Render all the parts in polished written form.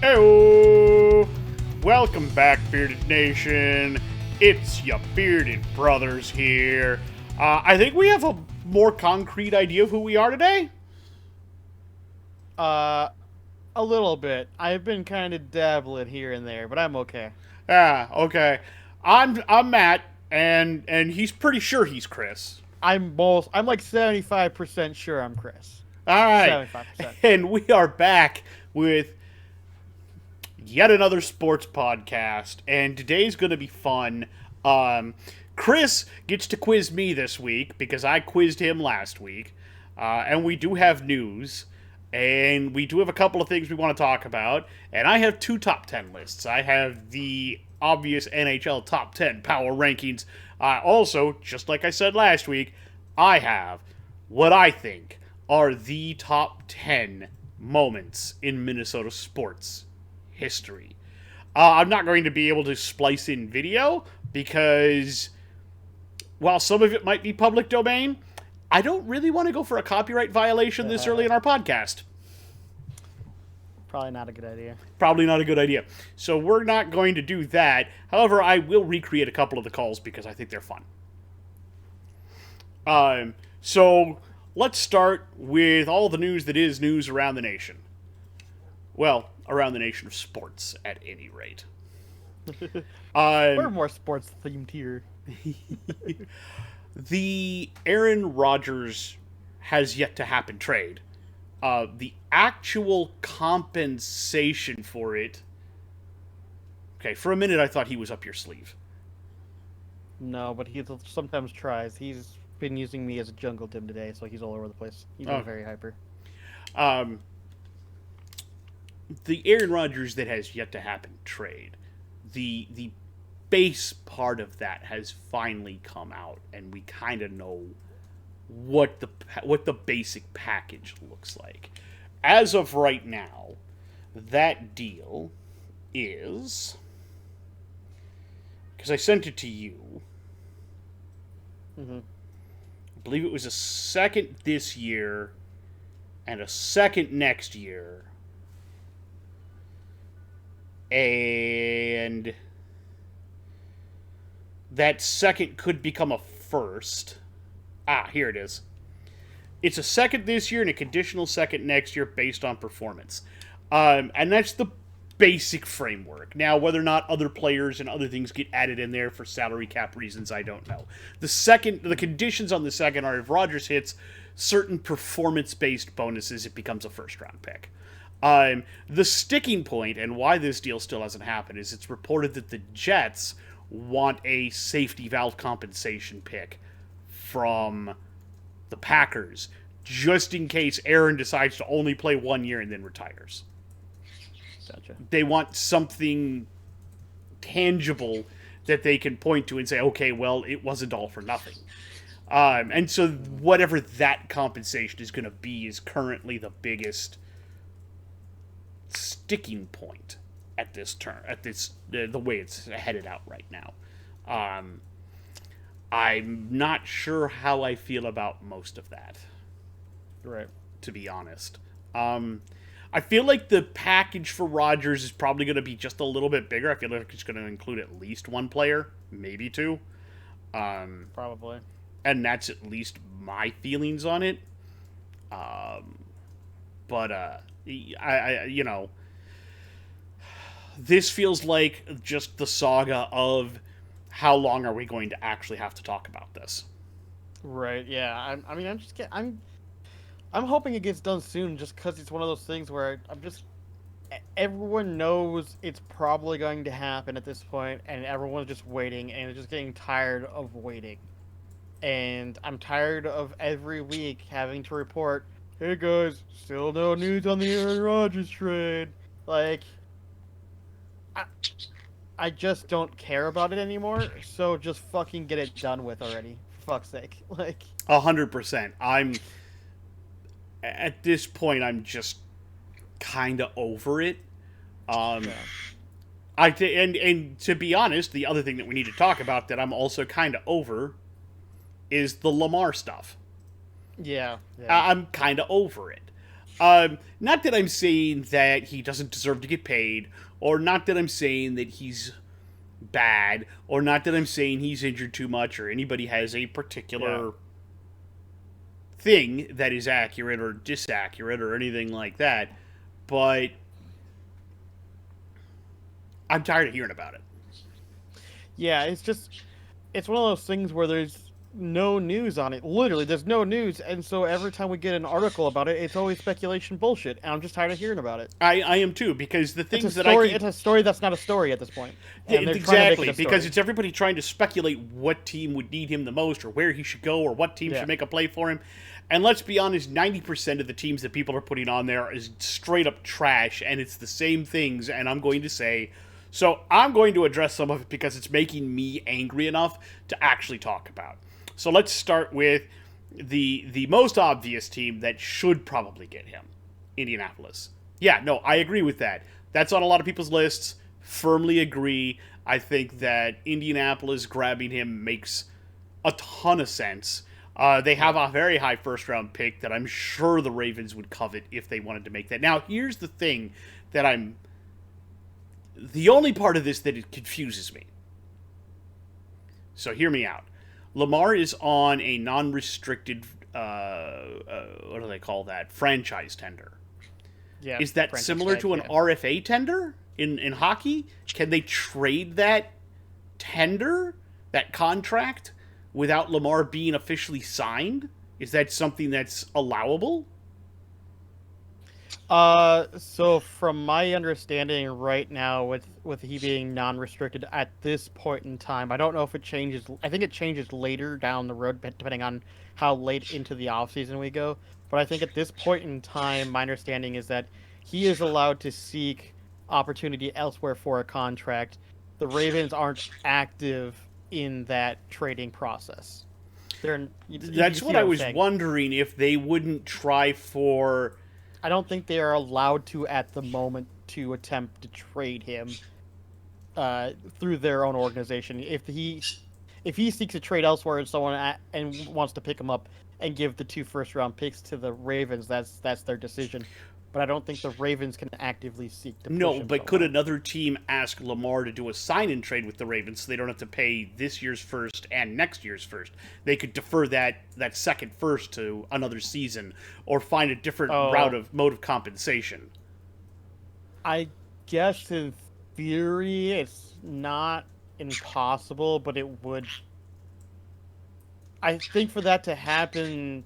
HEYOOO! Welcome back, Bearded Nation. It's your bearded brothers here. I think we have a more concrete idea of who we are today. A little bit. I've been kind of dabbling here and there, but I'm okay. Okay. I'm Matt, and he's pretty sure he's Chris. I'm like 75% sure I'm Chris. All right. 75%. And we are back with yet another sports podcast, and today's going to be fun. Chris gets to quiz me this week because I quizzed him last week, and we do have news, and we do have a couple of things we want to talk about, and I have two top 10 lists. I have the obvious NHL top 10 power rankings. Also, just like I said last week, I have what I think are the top 10 moments in Minnesota sports history. I'm not going to be able to splice in video because, while some of it might be public domain, I don't really want to go for a copyright violation this early in our podcast. Probably not a good idea. Probably not a good idea. So we're not going to do that. However, I will recreate a couple of the calls because I think they're fun. So let's start with all the news that is news around the nation. Well, around the nation of sports, at any rate. We're more sports themed here. The Aaron Rodgers has yet to happen trade. The actual compensation for it... Okay, for a minute I thought he was up your sleeve. No, but he sometimes tries. He's been using me as a jungle gym today, so he's all over the place. He's been very hyper. The Aaron Rodgers that has yet to happen trade, the base part of that has finally come out, and we kind of know what the basic package looks like. As of right now, that deal is, because I sent it to you, I believe it was a second this year and a second next year. And that second could become a first. Here it is. It's a second this year and a conditional second next year based on performance. And that's the basic framework. Now, whether or not other players and other things get added in there for salary cap reasons, I don't know. The conditions on the second are if Rodgers hits certain performance-based bonuses, it becomes a first-round pick. The sticking point, and why this deal still hasn't happened, is it's reported that the Jets want a safety valve compensation pick from the Packers, just in case Aaron decides to only play 1 year and then retires. Gotcha. They want something tangible that they can point to and say, okay, well, it wasn't all for nothing. And so whatever that compensation is going to be is currently the biggest sticking point at this turn, the way it's headed out right now. I'm not sure how I feel about most of that. Right. To be honest. I feel like the package for Rodgers is probably going to be just a little bit bigger. I feel like it's going to include at least one player, maybe two. Probably. And that's at least my feelings on it. But I you know, this feels like just the saga of how long are we going to actually have to talk about this. Right. Yeah. I'm hoping it gets done soon, just because it's one of those things where everyone knows it's probably going to happen at this point, and everyone's just waiting, and it's just getting tired of waiting. And I'm tired of every week having to report, hey guys, still no news on the Aaron Rodgers trade. Like, I just don't care about it anymore, so just fucking get it done with already, for fuck's sake. Like, 100%. At this point, I'm just kind of over it. Yeah. And to be honest, the other thing that we need to talk about that I'm also kind of over is the Lamar stuff. Yeah. I'm kind of over it. Not that I'm saying that he doesn't deserve to get paid, or not that I'm saying that he's bad, or not that I'm saying he's injured too much, or anybody has a particular thing that is accurate or disaccurate or anything like that. But I'm tired of hearing about it. Yeah, it's one of those things where there's no news on it. Literally, there's no news, and so every time we get an article about it, it's always speculation bullshit, and I'm just tired of hearing about it. I am too, because the things that It's a story that's not a story at this point. And they're trying to make it a because story. it's everybody trying to speculate what team would need him the most, or where he should go, or what team should make a play for him. And let's be honest, 90% of the teams that people are putting on there is straight up trash, and it's the same things, and I'm going to say... So I'm going to address some of it because it's making me angry enough to actually talk about. So let's start with the most obvious team that should probably get him, Indianapolis. Yeah, no, I agree with that. That's on a lot of people's lists. Firmly agree. I think that Indianapolis grabbing him makes a ton of sense. They have a very high first-round pick that I'm sure the Ravens would covet if they wanted to make that. Now, here's the thing that the only part of this that it confuses me. So hear me out. Lamar is on a non-restricted, what do they call that? Franchise tender. Yeah, Is that similar to an RFA tender in hockey? Can they trade that tender, that contract, without Lamar being officially signed? Is that something that's allowable? So from my understanding right now, with he being non-restricted at this point in time, I don't know if it changes. I think it changes later down the road, depending on how late into the offseason we go. But I think at this point in time, my understanding is that he is allowed to seek opportunity elsewhere for a contract. The Ravens aren't active in that trading process. That's what I was wondering, if they wouldn't try for... I don't think they are allowed to at the moment to attempt to trade him through their own organization. If he seeks a trade elsewhere and wants to pick him up and give the 2 first-round picks to the Ravens, that's their decision. But I don't think the Ravens can actively seek to push him but could another team ask Lamar to do a sign-in trade with the Ravens so they don't have to pay this year's first and next year's first? They could defer that second first to another season, or find a different mode of compensation. I guess in theory it's not impossible, but it would... I think for that to happen...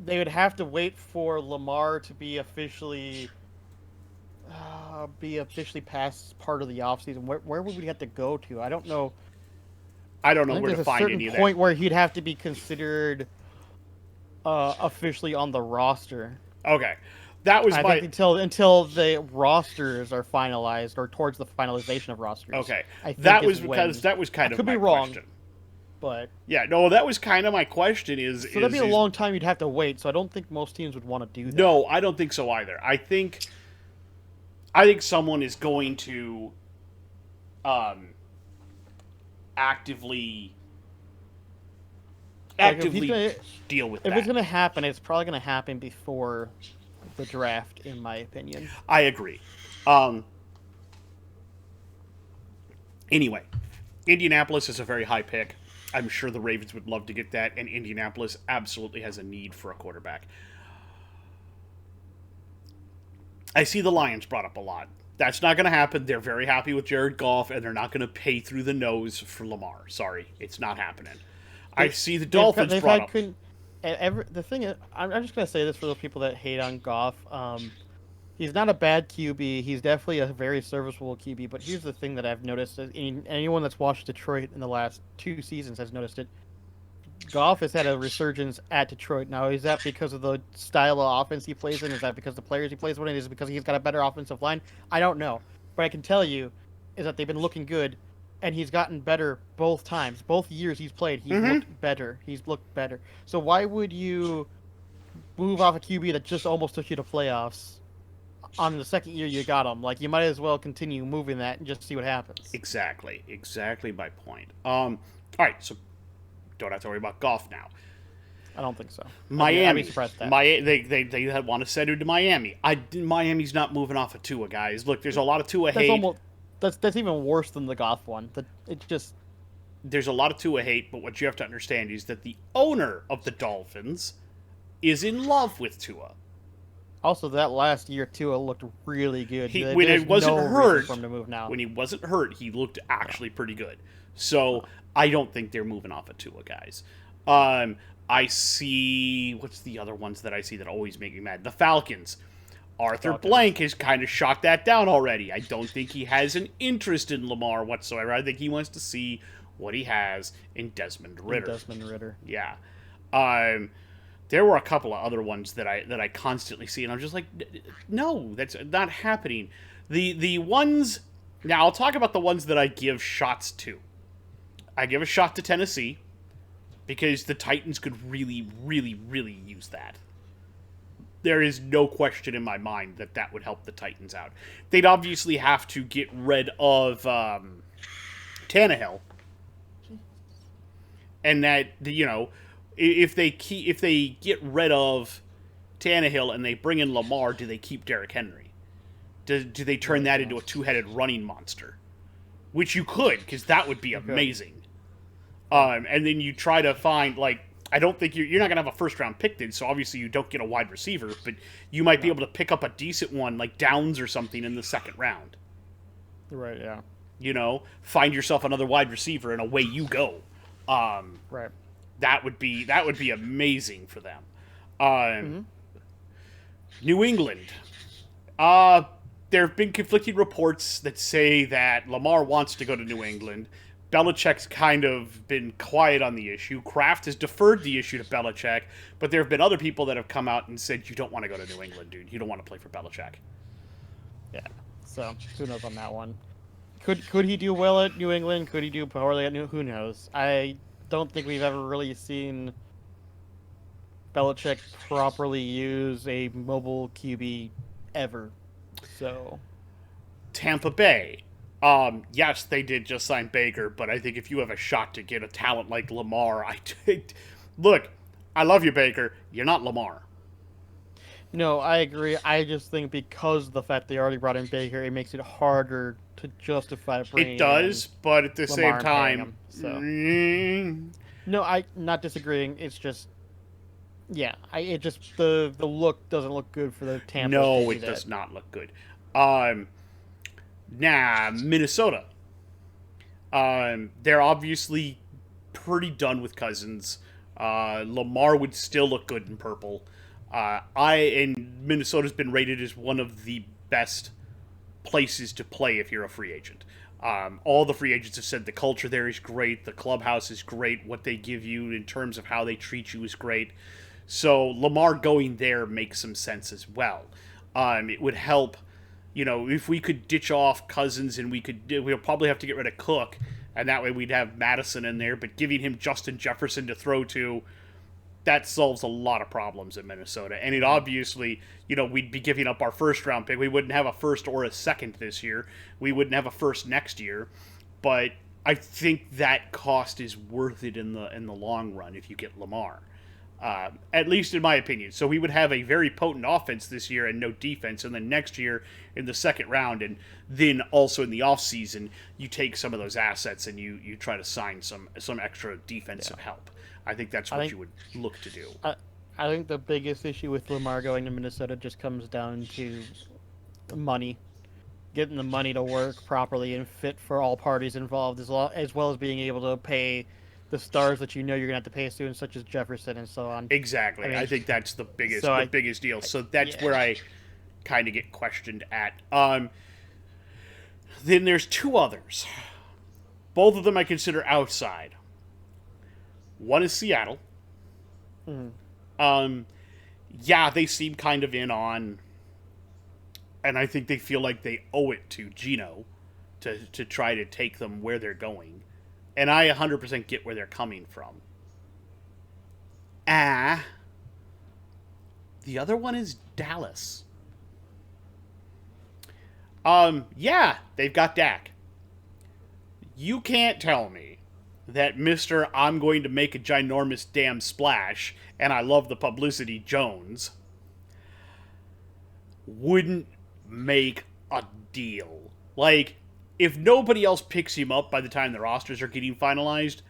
They would have to wait for Lamar to be officially past part of the offseason. Where would we have to go to? I don't know. I don't know where to find any of that. There's a certain point where he'd have to be considered officially on the roster. Okay, that was think until the rosters are finalized, or towards the finalization of rosters. Okay, that was kind of my question. But yeah, no, that was kind of my question. So that'd be a long time you'd have to wait. So I don't think most teams would want to do that. No, I don't think so either. I think someone is going to actively deal with that. If it's going to happen, it's probably going to happen before the draft, in my opinion. I agree. Anyway, Indianapolis is a very high pick. I'm sure the Ravens would love to get that, and Indianapolis absolutely has a need for a quarterback. I see the Lions brought up a lot. That's not going to happen. They're very happy with Jared Goff, and they're not going to pay through the nose for Lamar. Sorry, it's not happening. I see the Dolphins brought up... The thing is, I'm just going to say this for those people that hate on Goff. He's not a bad QB. He's definitely a very serviceable QB. But here's the thing that I've noticed. Anyone that's watched Detroit in the last 2 seasons has noticed it. Goff has had a resurgence at Detroit. Now, is that because of the style of offense he plays in? Is that because of the players he plays with? Is it because he's got a better offensive line? I don't know. But I can tell you is that they've been looking good, and he's gotten better both times. Both years he's played, he's looked better. He's looked better. So why would you move off a QB that just almost took you to playoffs on the second year you got him? Like, you might as well continue moving that and just see what happens. Exactly my point. All right, so don't have to worry about Goff now. I don't think so. Miami. I'd be surprised at that. They want to send him to Miami. Miami's not moving off of Tua, guys. Look, there's a lot of Tua That's hate. almost that's even worse than the Goff one. It just There's a lot of Tua hate, but what you have to understand is that the owner of the Dolphins is in love with Tua. also that last year Tua looked really good. When he wasn't hurt, for him to move now. when he wasn't hurt, he looked actually pretty good. So I don't think they're moving off of Tua, guys. I see. What's the other ones that I see that always make me mad? The Falcons. Arthur Blank has kind of shot that down already. I don't think he has an interest in Lamar whatsoever. I think he wants to see what he has in Desmond Ritter. Yeah. There were a couple of other ones that I constantly see, and I'm just like, no, that's not happening. The ones now I'll talk about the ones that I give shots to. I give a shot to Tennessee because the Titans could really, really, really use that. There is no question in my mind that would help the Titans out. They'd obviously have to get rid of Tannehill, and that if they get rid of Tannehill and they bring in Lamar, do they keep Derrick Henry? Do they turn that into a two-headed running monster? Which you could, because that would be amazing. And then you try to find I don't think you're not gonna have a first round pick then, so obviously you don't get a wide receiver, but you might be able to pick up a decent one like Downs or something in the second round. Right. Yeah. Find yourself another wide receiver and away you go. Right. That would be amazing for them. New England. There have been conflicting reports that say that Lamar wants to go to New England. Belichick's kind of been quiet on the issue. Kraft has deferred the issue to Belichick, but there have been other people that have come out and said, you don't want to go to New England, dude. You don't want to play for Belichick. Yeah. So, who knows on that one? Could he do well at New England? Could he do poorly at Who knows? I don't think we've ever really seen Belichick properly use a mobile QB ever. So, Tampa Bay. Yes, they did just sign Baker, but I think if you have a shot to get a talent like Lamar, look, I love you, Baker. You're not Lamar. No, I agree. I just think because of the fact they already brought in Baker, it makes it harder to justify bringing. It does, but at the same time, no, I'm not disagreeing. It's just, yeah, it just the look doesn't look good for the Tampa. No, it does not look good. Minnesota. They're obviously pretty done with Cousins. Lamar would still look good in purple. Minnesota's been rated as one of the best places to play if you're a free agent. All the free agents have said the culture there is great, the clubhouse is great, what they give you in terms of how they treat you is great. So Lamar going there makes some sense as well. It would help. If we could ditch off Cousins and we'll probably have to get rid of Cook, and that way we'd have Madison in there, but giving him Justin Jefferson to throw to, that solves a lot of problems in Minnesota. And it obviously, we'd be giving up our first round pick. We wouldn't have a first or a second this year. We wouldn't have a first next year. But I think that cost is worth it in the long run if you get Lamar. At least in my opinion. So we would have a very potent offense this year and no defense, and then next year in the second round, and then also in the offseason, you take some of those assets and you try to sign some extra defensive help. I think that's what you would look to do. I think the biggest issue with Lamar going to Minnesota just comes down to money. Getting the money to work properly and fit for all parties involved, as well as being able to pay the stars that you're going to have to pay soon, such as Jefferson and so on. Exactly. I think that's the biggest deal. So that's where I kind of get questioned at. Then there's two others. Both of them I consider outside. One is Seattle. Mm-hmm. They seem kind of in on, and I think they feel like they owe it to Geno to try to take them where they're going. And I 100% get where they're coming from. The other one is Dallas. They've got Dak. You can't tell me that Mr. I'm going to make a ginormous damn splash, and I love the publicity Jones, wouldn't make a deal. Like, if nobody else picks him up by the time the rosters are getting finalized,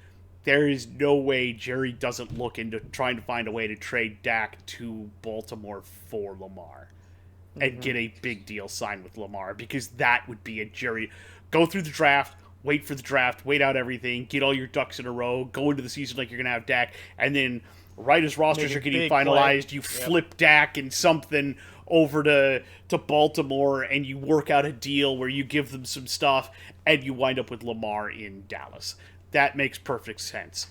there is no way Jerry doesn't look into trying to find a way to trade Dak to Baltimore for Lamar and get a big deal signed with Lamar, because that would be a Jerry. Go through the draft, wait for the draft, wait out everything, get all your ducks in a row, go into the season like you're going to have Dak, and then right as rosters are getting finalized, you flip Dak and something over to Baltimore, and you work out a deal where you give them some stuff, and you wind up with Lamar in Dallas. That makes perfect sense.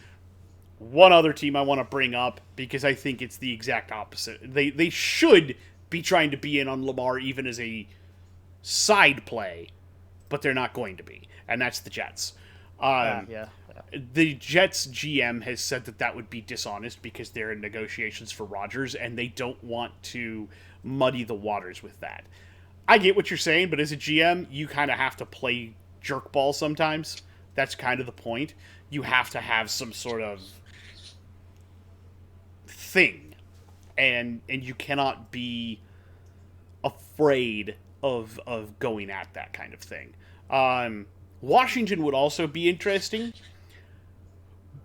One other team I want to bring up, because I think it's the exact opposite. They should be trying to be in on Lamar even as a side play, but they're not going to be, and that's the Jets. The Jets GM has said that would be dishonest because they're in negotiations for Rodgers, and they don't want to muddy the waters with that. I get what you're saying, but as a GM, you kind of have to play jerkball sometimes. That's kind of the point. You have to have some sort of thing, and you cannot be afraid of going at that kind of thing. Washington would also be interesting,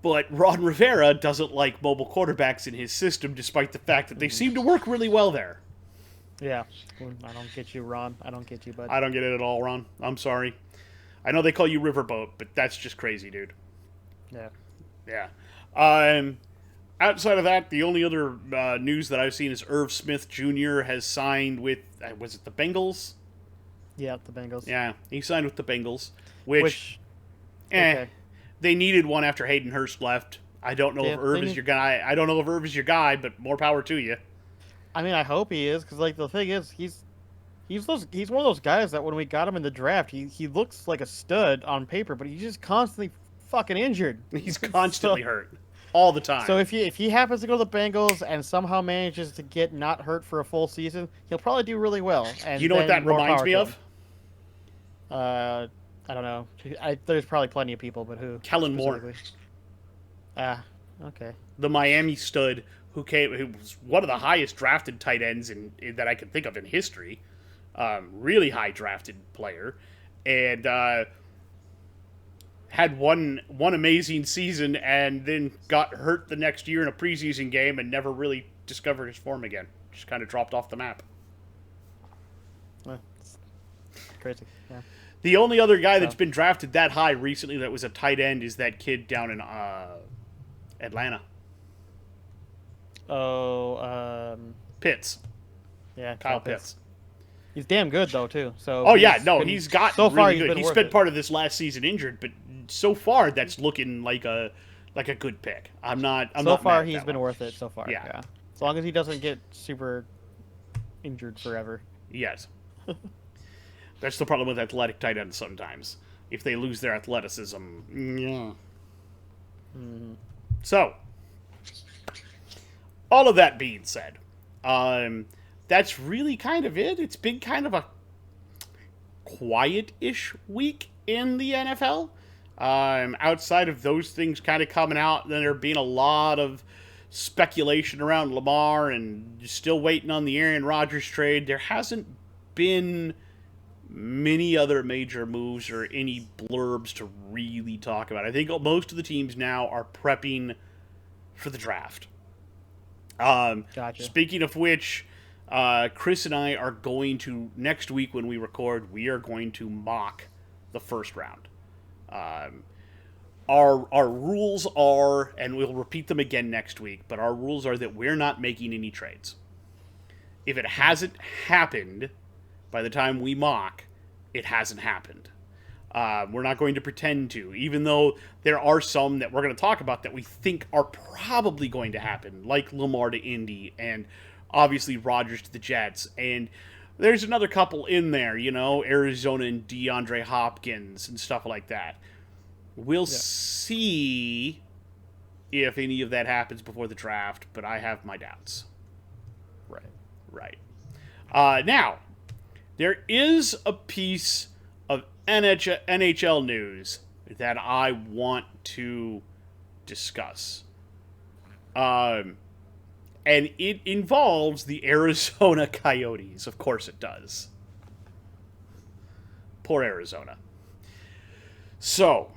but Ron Rivera doesn't like mobile quarterbacks in his system, despite the fact that they seem to work really well there. Yeah, I don't get you, Ron. I don't get you, bud. I don't get it at all, Ron. I'm sorry. I know they call you Riverboat, but that's just crazy, dude. Yeah. Yeah. Outside of that, the only other news that I've seen is Irv Smith Jr. has signed with, was it the Bengals? Yeah, the Bengals. Yeah, he signed with the Bengals, which okay. They needed one after Hayden Hurst left. I don't know if Irv is your guy. I don't know if Irv is your guy, but more power to you. I mean, I hope he is, because like the thing is, he's one of those guys that when we got him in the draft, he looks like a stud on paper, but he's just constantly fucking injured. He's constantly hurt all the time. So if he happens to go to the Bengals and somehow manages to get not hurt for a full season, he'll probably do really well. And you know what that reminds me of? I don't know. There's probably plenty of people, but who? Kellen Moore. Okay. The Miami stud who was one of the highest drafted tight ends that I can think of in history. Really high drafted player, and had one amazing season, and then got hurt the next year in a preseason game and never really discovered his form again. Just kind of dropped off the map. It's crazy. Yeah. The only other guy that's been drafted that high recently that was a tight end is that kid down in Atlanta. Pitts. Yeah, Kyle Pitts. He's damn good though too. So he's got so really far good. He spent part of this last season injured, but so far that's looking like a good pick. I'm not so far mad he's been worth it so far. Yeah. As long as he doesn't get super injured forever. Yes. That's the problem with athletic tight ends sometimes. If they lose their athleticism. Yeah. Mm-hmm. So, all of that being said, that's really kind of it. It's been kind of a quiet-ish week in the NFL. Outside of those things kind of coming out, then there being a lot of speculation around Lamar and still waiting on the Aaron Rodgers trade. There hasn't been many other major moves or any blurbs to really talk about. I think most of the teams now are prepping for the draft. Gotcha. Speaking of which, Chris and I are going to, next week when we record, we are going to mock the first round. Our rules are, and we'll repeat them again next week, but our rules are that we're not making any trades. If it hasn't happened by the time we mock, it hasn't happened. We're not going to pretend to, even though there are some that we're going to talk about that we think are probably going to happen, like Lamar to Indy and obviously Rodgers to the Jets. And there's another couple in there, Arizona and DeAndre Hopkins and stuff like that. We'll see if any of that happens before the draft, but I have my doubts. Right. Now, there is a piece of NHL news that I want to discuss. Um, and it involves the Arizona Coyotes. Of course it does. Poor Arizona. So,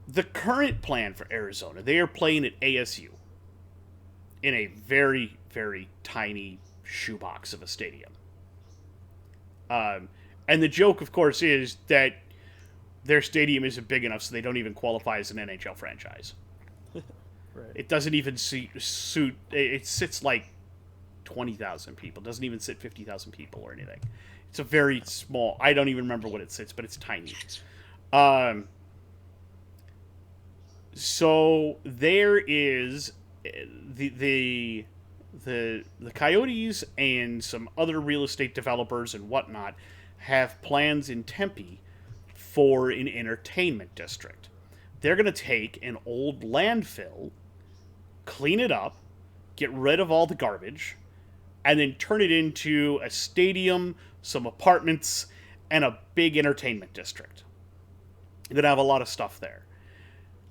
the current plan for Arizona, they are playing at ASU in a very, very tiny shoebox of a stadium. And the joke, of course, is that their stadium isn't big enough, so they don't even qualify as an NHL franchise. Right. It doesn't even suit. It sits like 20,000 people. It doesn't even sit 50,000 people or anything. It's a very small. I don't even remember what it sits, but it's tiny. So there is the Coyotes and some other real estate developers and whatnot have plans in Tempe for an entertainment district. They're going to take an old landfill, clean it up, get rid of all the garbage, and then turn it into a stadium, some apartments, and a big entertainment district. They're going to have a lot of stuff there.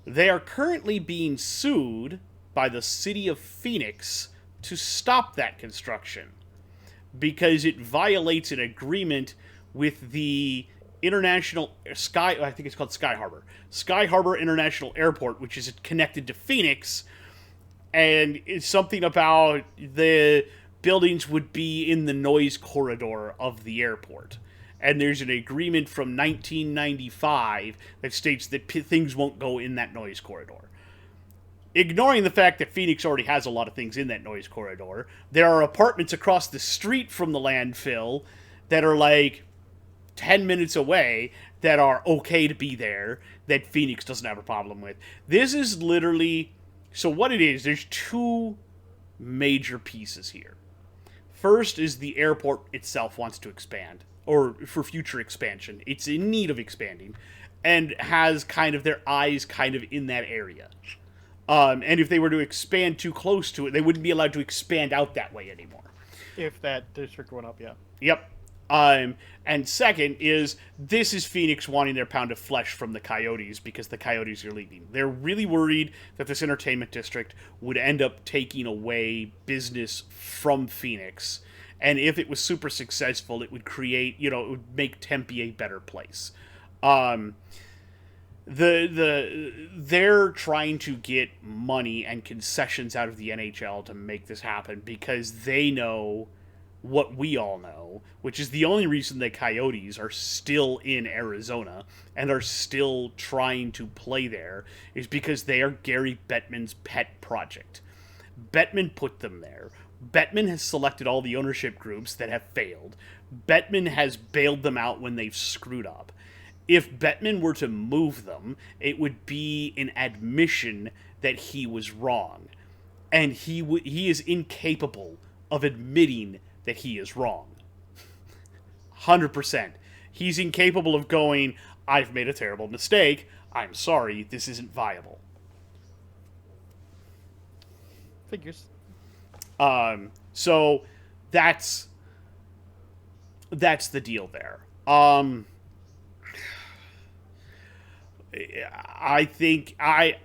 They are currently being sued by the city of Phoenix to stop that construction because it violates an agreement with the International Sky, I think it's called Sky Harbor International Airport, which is connected to Phoenix, and it's something about the buildings would be in the noise corridor of the airport. And there's an agreement from 1995 that states that things won't go in that noise corridor. Ignoring the fact that Phoenix already has a lot of things in that noise corridor, there are apartments across the street from the landfill that are like 10 minutes away that are okay to be there that Phoenix doesn't have a problem with. This is literally... So what it is, there's two major pieces here. First is the airport itself wants to expand, or for future expansion. It's in need of expanding, and has kind of their eyes kind of in that area. And if they were to expand too close to it, they wouldn't be allowed to expand out that way anymore. If that district went up, yeah. Yep. And second is, this is Phoenix wanting their pound of flesh from the Coyotes because the Coyotes are leaving. They're really worried that this entertainment district would end up taking away business from Phoenix. And if it was super successful, it would create, it would make Tempe a better place. They're trying to get money and concessions out of the NHL to make this happen because they know what we all know, which is the only reason the Coyotes are still in Arizona and are still trying to play there is because they are Gary Bettman's pet project. Bettman put them there. Bettman has selected all the ownership groups that have failed. Bettman has bailed them out when they've screwed up. If Bettman were to move them, it would be an admission that he was wrong. And he is incapable of admitting that he is wrong. 100%. He's incapable of going, I've made a terrible mistake. I'm sorry, this isn't viable. Figures. So that's the deal there. I think I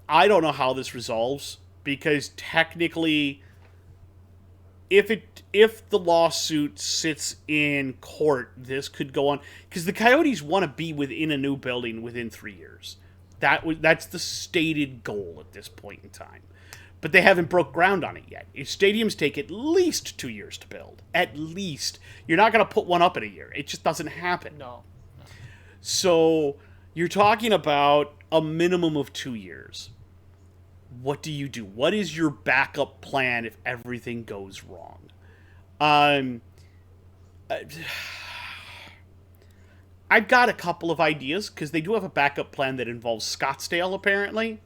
don't know how this resolves because technically if the lawsuit sits in court, this could go on because the Coyotes want to be within a new building within 3 years. That's the stated goal at this point in time. But they haven't broke ground on it yet. Stadiums take at least 2 years to build. At least. You're not going to put one up in a year. It just doesn't happen. No. So you're talking about a minimum of 2 years. What do you do? What is your backup plan if everything goes wrong? I've got a couple of ideas because they do have a backup plan that involves Scottsdale, apparently.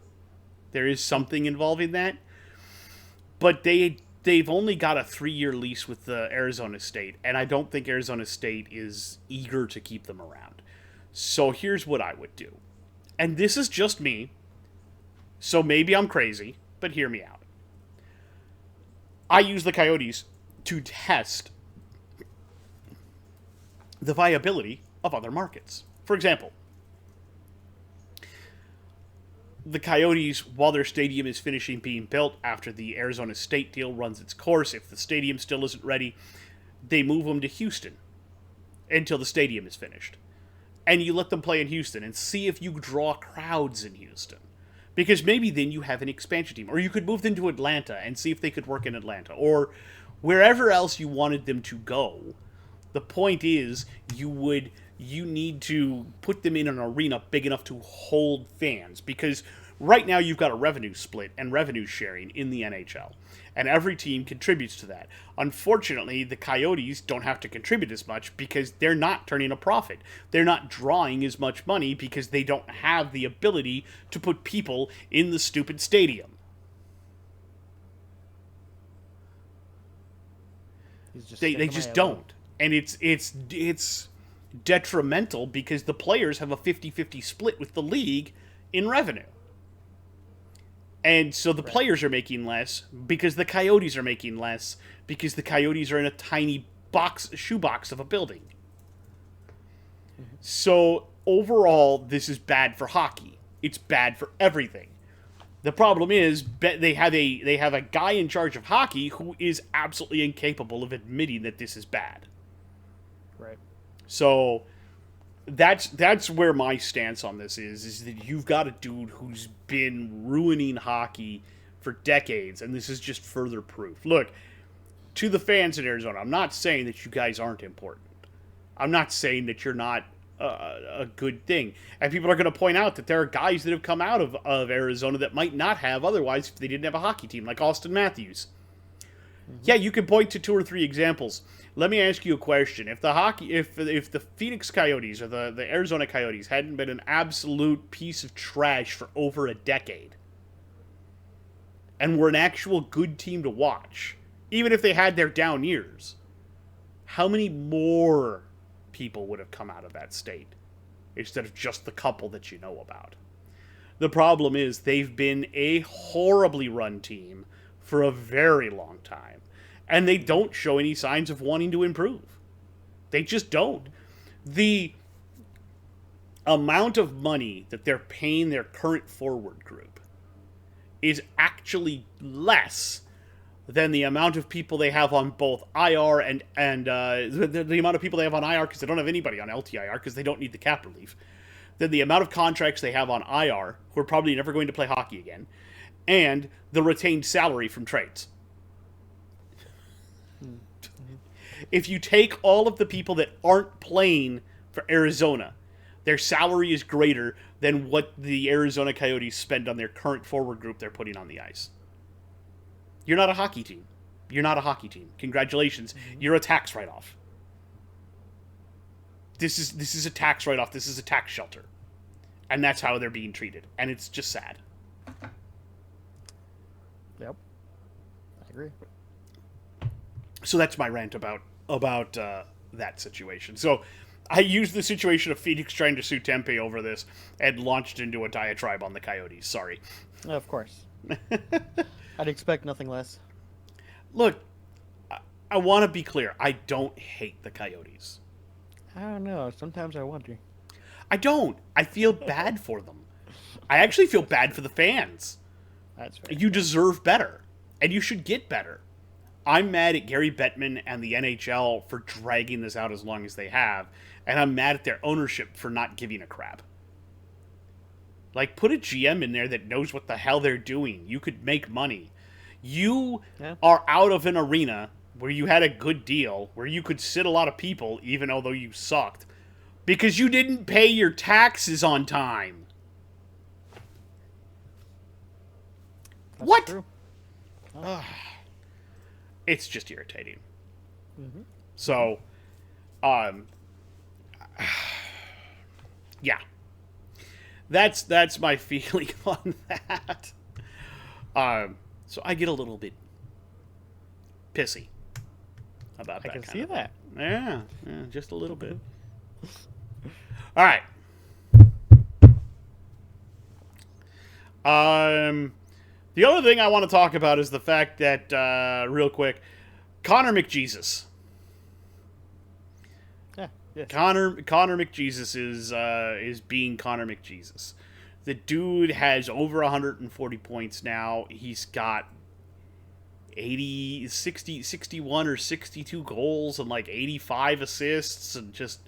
There is something involving that. But they've only got a 3-year lease with the Arizona State, and I don't think Arizona State is eager to keep them around. So here's what I would do. And this is just me, so maybe I'm crazy, but hear me out. I use the Coyotes to test the viability of other markets. For example, the Coyotes, while their stadium is finishing being built after the Arizona State deal runs its course, if the stadium still isn't ready, they move them to Houston until the stadium is finished. And you let them play in Houston and see if you draw crowds in Houston. Because maybe then you have an expansion team. Or you could move them to Atlanta and see if they could work in Atlanta. Or wherever else you wanted them to go. The point is, you need to put them in an arena big enough to hold fans. Because right now you've got a revenue split and revenue sharing in the NHL. And every team contributes to that. Unfortunately, the Coyotes don't have to contribute as much because they're not turning a profit. They're not drawing as much money because they don't have the ability to put people in the stupid stadium. They just don't. And it's detrimental because the players have a 50-50 split with the league in revenue. And so the players are making less because the Coyotes are making less because the Coyotes are in a tiny shoebox of a building. Mm-hmm. So overall, this is bad for hockey. It's bad for everything. The problem is they have a guy in charge of hockey who is absolutely incapable of admitting that this is bad. Right. So that's where my stance on this is that you've got a dude who's been ruining hockey for decades, and this is just further proof. Look, to the fans in Arizona, I'm not saying that you guys aren't important. I'm not saying that you're not a good thing. And people are going to point out that there are guys that have come out of Arizona that might not have otherwise if they didn't have a hockey team, like Austin Matthews. Mm-hmm. Yeah, you can point to 2 or 3 examples. Let me ask you a question. If the Phoenix Coyotes or the Arizona Coyotes hadn't been an absolute piece of trash for over a decade and were an actual good team to watch, even if they had their down years, how many more people would have come out of that state instead of just the couple that you know about? The problem is they've been a horribly run team for a very long time. And they don't show any signs of wanting to improve. They just don't. The amount of money that they're paying their current forward group is actually less than the amount of people they have on both IR and the amount of people they have on IR because they don't have anybody on LTIR because they don't need the cap relief. Than the amount of contracts they have on IR, who are probably never going to play hockey again, and the retained salary from trades. If you take all of the people that aren't playing for Arizona, their salary is greater than what the Arizona Coyotes spend on their current forward group they're putting on the ice. You're not a hockey team. You're not a hockey team. Congratulations. Mm-hmm. You're a tax write-off. This is a tax write-off. This is a tax shelter. And that's how they're being treated. And it's just sad. Yep. I agree. So that's my rant about that situation. So I used the situation of Phoenix trying to sue Tempe over this and launched into a diatribe on the Coyotes. Sorry. Of course. I'd expect nothing less. Look, I want to be clear. I don't hate the Coyotes. I don't know. Sometimes I wonder. I don't. I feel bad for them. I actually feel bad for the fans. That's right. You deserve better. And you should get better. I'm mad at Gary Bettman and the NHL for dragging this out as long as they have, and I'm mad at their ownership for not giving a crap. Like, put a GM in there that knows what the hell they're doing. You could make money. You are out of an arena where you had a good deal, where you could sit a lot of people, even although you sucked, because you didn't pay your taxes on time. That's what? True. It's just irritating. Mm-hmm. So, yeah. That's my feeling on that. So I get a little bit pissy about that. I can see that. Yeah, just a little bit. All right. The other thing I want to talk about is the fact that, real quick, Connor McJesus. Yeah, yes. Connor McJesus is being Connor McJesus. The dude has over 140 points now. He's got 61 or 62 goals and like 85 assists, and just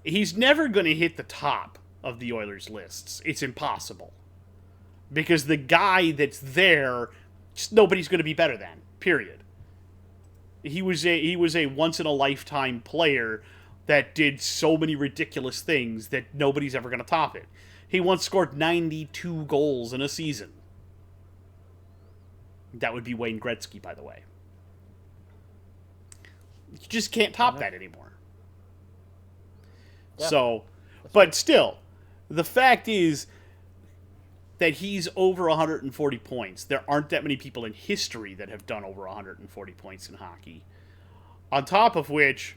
he's never going to hit the top of the Oilers lists. It's impossible. Because the guy that's there, just nobody's going to be better than. Period. He was a once in a lifetime player that did so many ridiculous things that nobody's ever going to top it. He once scored 92 goals in a season. That would be Wayne Gretzky, by the way. You just can't top that anymore. Yeah. So, but still, the fact is that he's over 140 points. There aren't that many people in history that have done over 140 points in hockey. On top of which,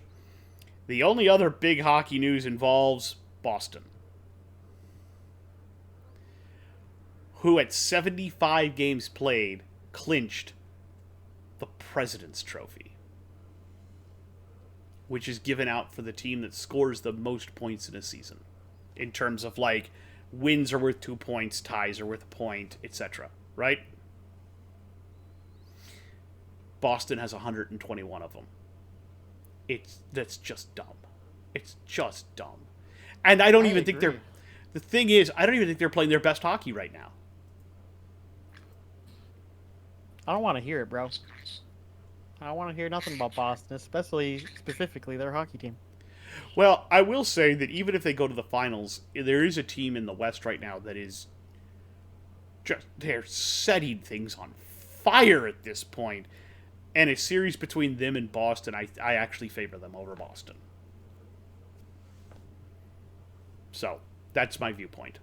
the only other big hockey news involves Boston, who at 75 games played clinched the President's Trophy, which is given out for the team that scores the most points in a season, in terms of like wins are worth 2 points, ties are worth a point, etc. Right? Boston has 121 of them. That's just dumb. It's just dumb. And I don't even think they're... The thing is, I don't even think they're playing their best hockey right now. I don't want to hear it, bro. I don't want to hear nothing about Boston, specifically their hockey team. Well, I will say that even if they go to the finals, there is a team in the West right now that is just... They're setting things on fire at this point. And a series between them and Boston, I actually favor them over Boston. So, that's my viewpoint.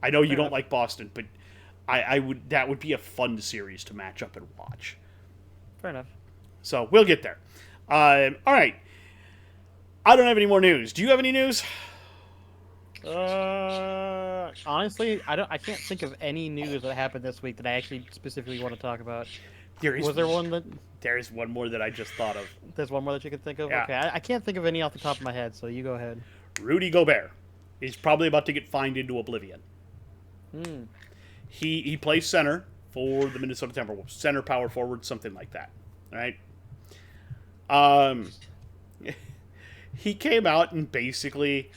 I know you don't like Boston, but that would be a fun series to match up and watch. Fair enough. So, we'll get there. All right. I don't have any more news. Do you have any news? Honestly, I can't think of any news that happened this week that I actually specifically want to talk about. Was there one that... There is one more that I just thought of. There's one more that you can think of? Yeah. Okay, I can't think of any off the top of my head, so you go ahead. Rudy Gobert is probably about to get fined into oblivion. Hmm. He plays center for the Minnesota Timberwolves. Center, power forward, something like that. All right? He came out and basically...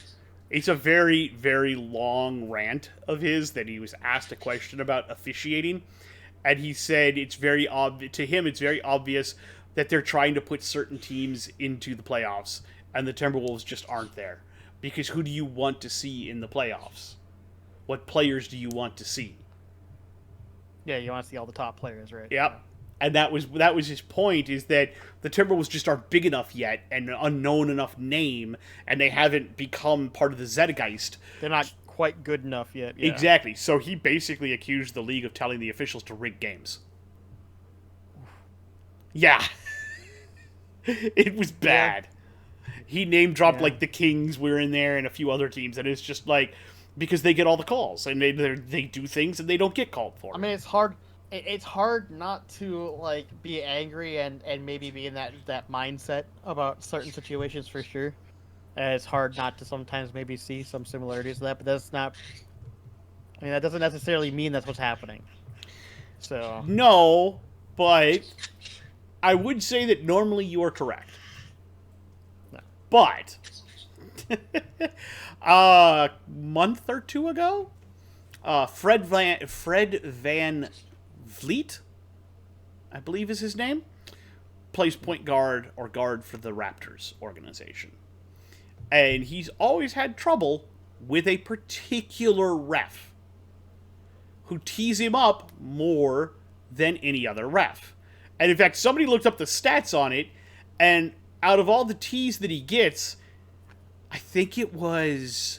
It's a very, very long rant of his that he was asked a question about officiating. And he said it's very obvious to him. It's very obvious that they're trying to put certain teams into the playoffs, and the Timberwolves just aren't there. Because who do you want to see in the playoffs? What players do you want to see? Yeah, you want to see all the top players, right? Yep. And that was his point, is that the Timberwolves just aren't big enough yet, and an unknown enough name, and they haven't become part of the Zeitgeist. They're not quite good enough yet. Yeah. Exactly. So he basically accused the league of telling the officials to rig games. Yeah. It was bad. Yeah. He name dropped like the Kings were in there and a few other teams, and it's just like because they get all the calls and they do things and they don't get called for. I mean, it's hard. It's hard not to like be angry and maybe be in that mindset about certain situations for sure. It's hard not to sometimes maybe see some similarities to that, but that's not... I mean, that doesn't necessarily mean that's what's happening. So... No, but I would say that normally you are correct. No. But a month or two ago, Fred Van Vliet, I believe is his name, plays point guard or guard for the Raptors organization. And he's always had trouble with a particular ref who tees him up more than any other ref. And in fact, somebody looked up the stats on it, and out of all the tees that he gets, I think it was...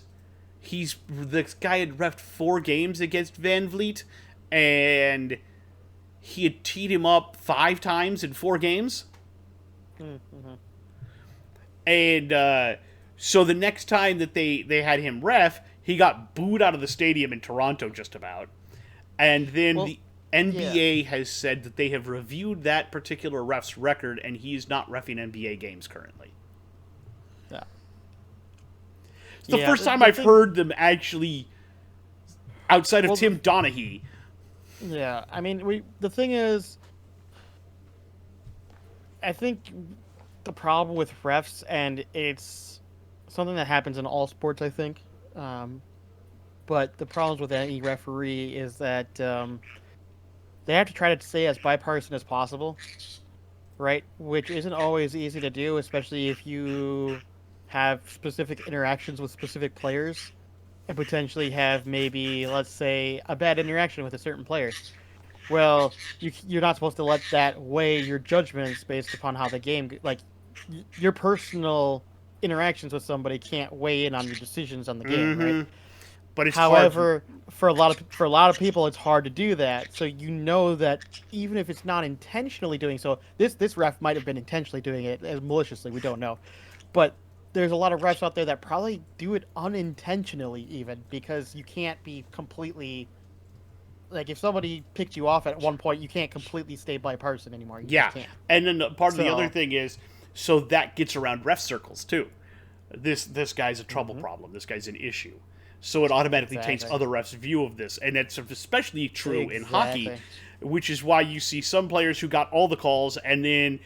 the guy had reffed 4 games against Van Vliet, and he had teed him up 5 times in 4 games. Mm-hmm. And so the next time that they had him ref, he got booed out of the stadium in Toronto just about. And then the NBA has said that they have reviewed that particular ref's record, and he is not reffing NBA games currently. Yeah. It's the first time I've heard them actually outside of Well, Tim Donaghy. yeah, I mean, the thing is, I think the problem with refs, and it's something that happens in all sports, I think. Um, but the problems with any referee is that they have to try to stay as bipartisan as possible, right? Which isn't always easy to do, especially if you have specific interactions with specific players and potentially have maybe, let's say, a bad interaction with a certain player. Well, you're not supposed to let that weigh your judgments based upon how the game, like, your personal interactions with somebody can't weigh in on your decisions on the game, right? Mm-hmm. But it's hard. However, for a lot of people, it's hard to do that. So you know that even if it's not intentionally doing so, this ref might have been intentionally doing it as maliciously. We don't know, but there's a lot of refs out there that probably do it unintentionally, even because you can't be completely like if somebody picked you off at one point, you can't completely stay bipartisan anymore. You Yeah, just can't. and then part of the other So, thing is, so that gets around ref circles too. This guy's a trouble mhm, problem. This guy's an issue. So it automatically taints exactly, other refs' view of this, and it's especially true in hockey, exactly. which is why you see some players who got all the calls, and then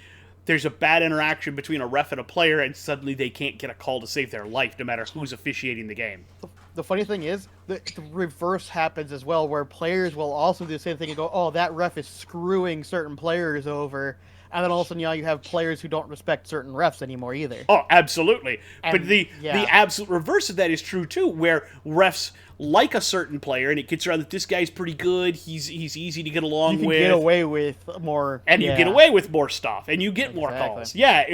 there's a bad interaction between a ref and a player, and suddenly they can't get a call to save their life, no matter who's officiating the game. The funny thing is, the reverse happens as well, where players will also do the same thing and go, "Oh, that ref is screwing certain players over," and then all of a sudden, you have players who don't respect certain refs anymore either. Oh, absolutely. But And the yeah, absolute reverse of that is true too, where refs like a certain player, and it gets around that this guy's pretty good. He's easy to get you along can get with, away with more. and you get Yeah, away with more stuff, and you get more exactly. calls. Yeah,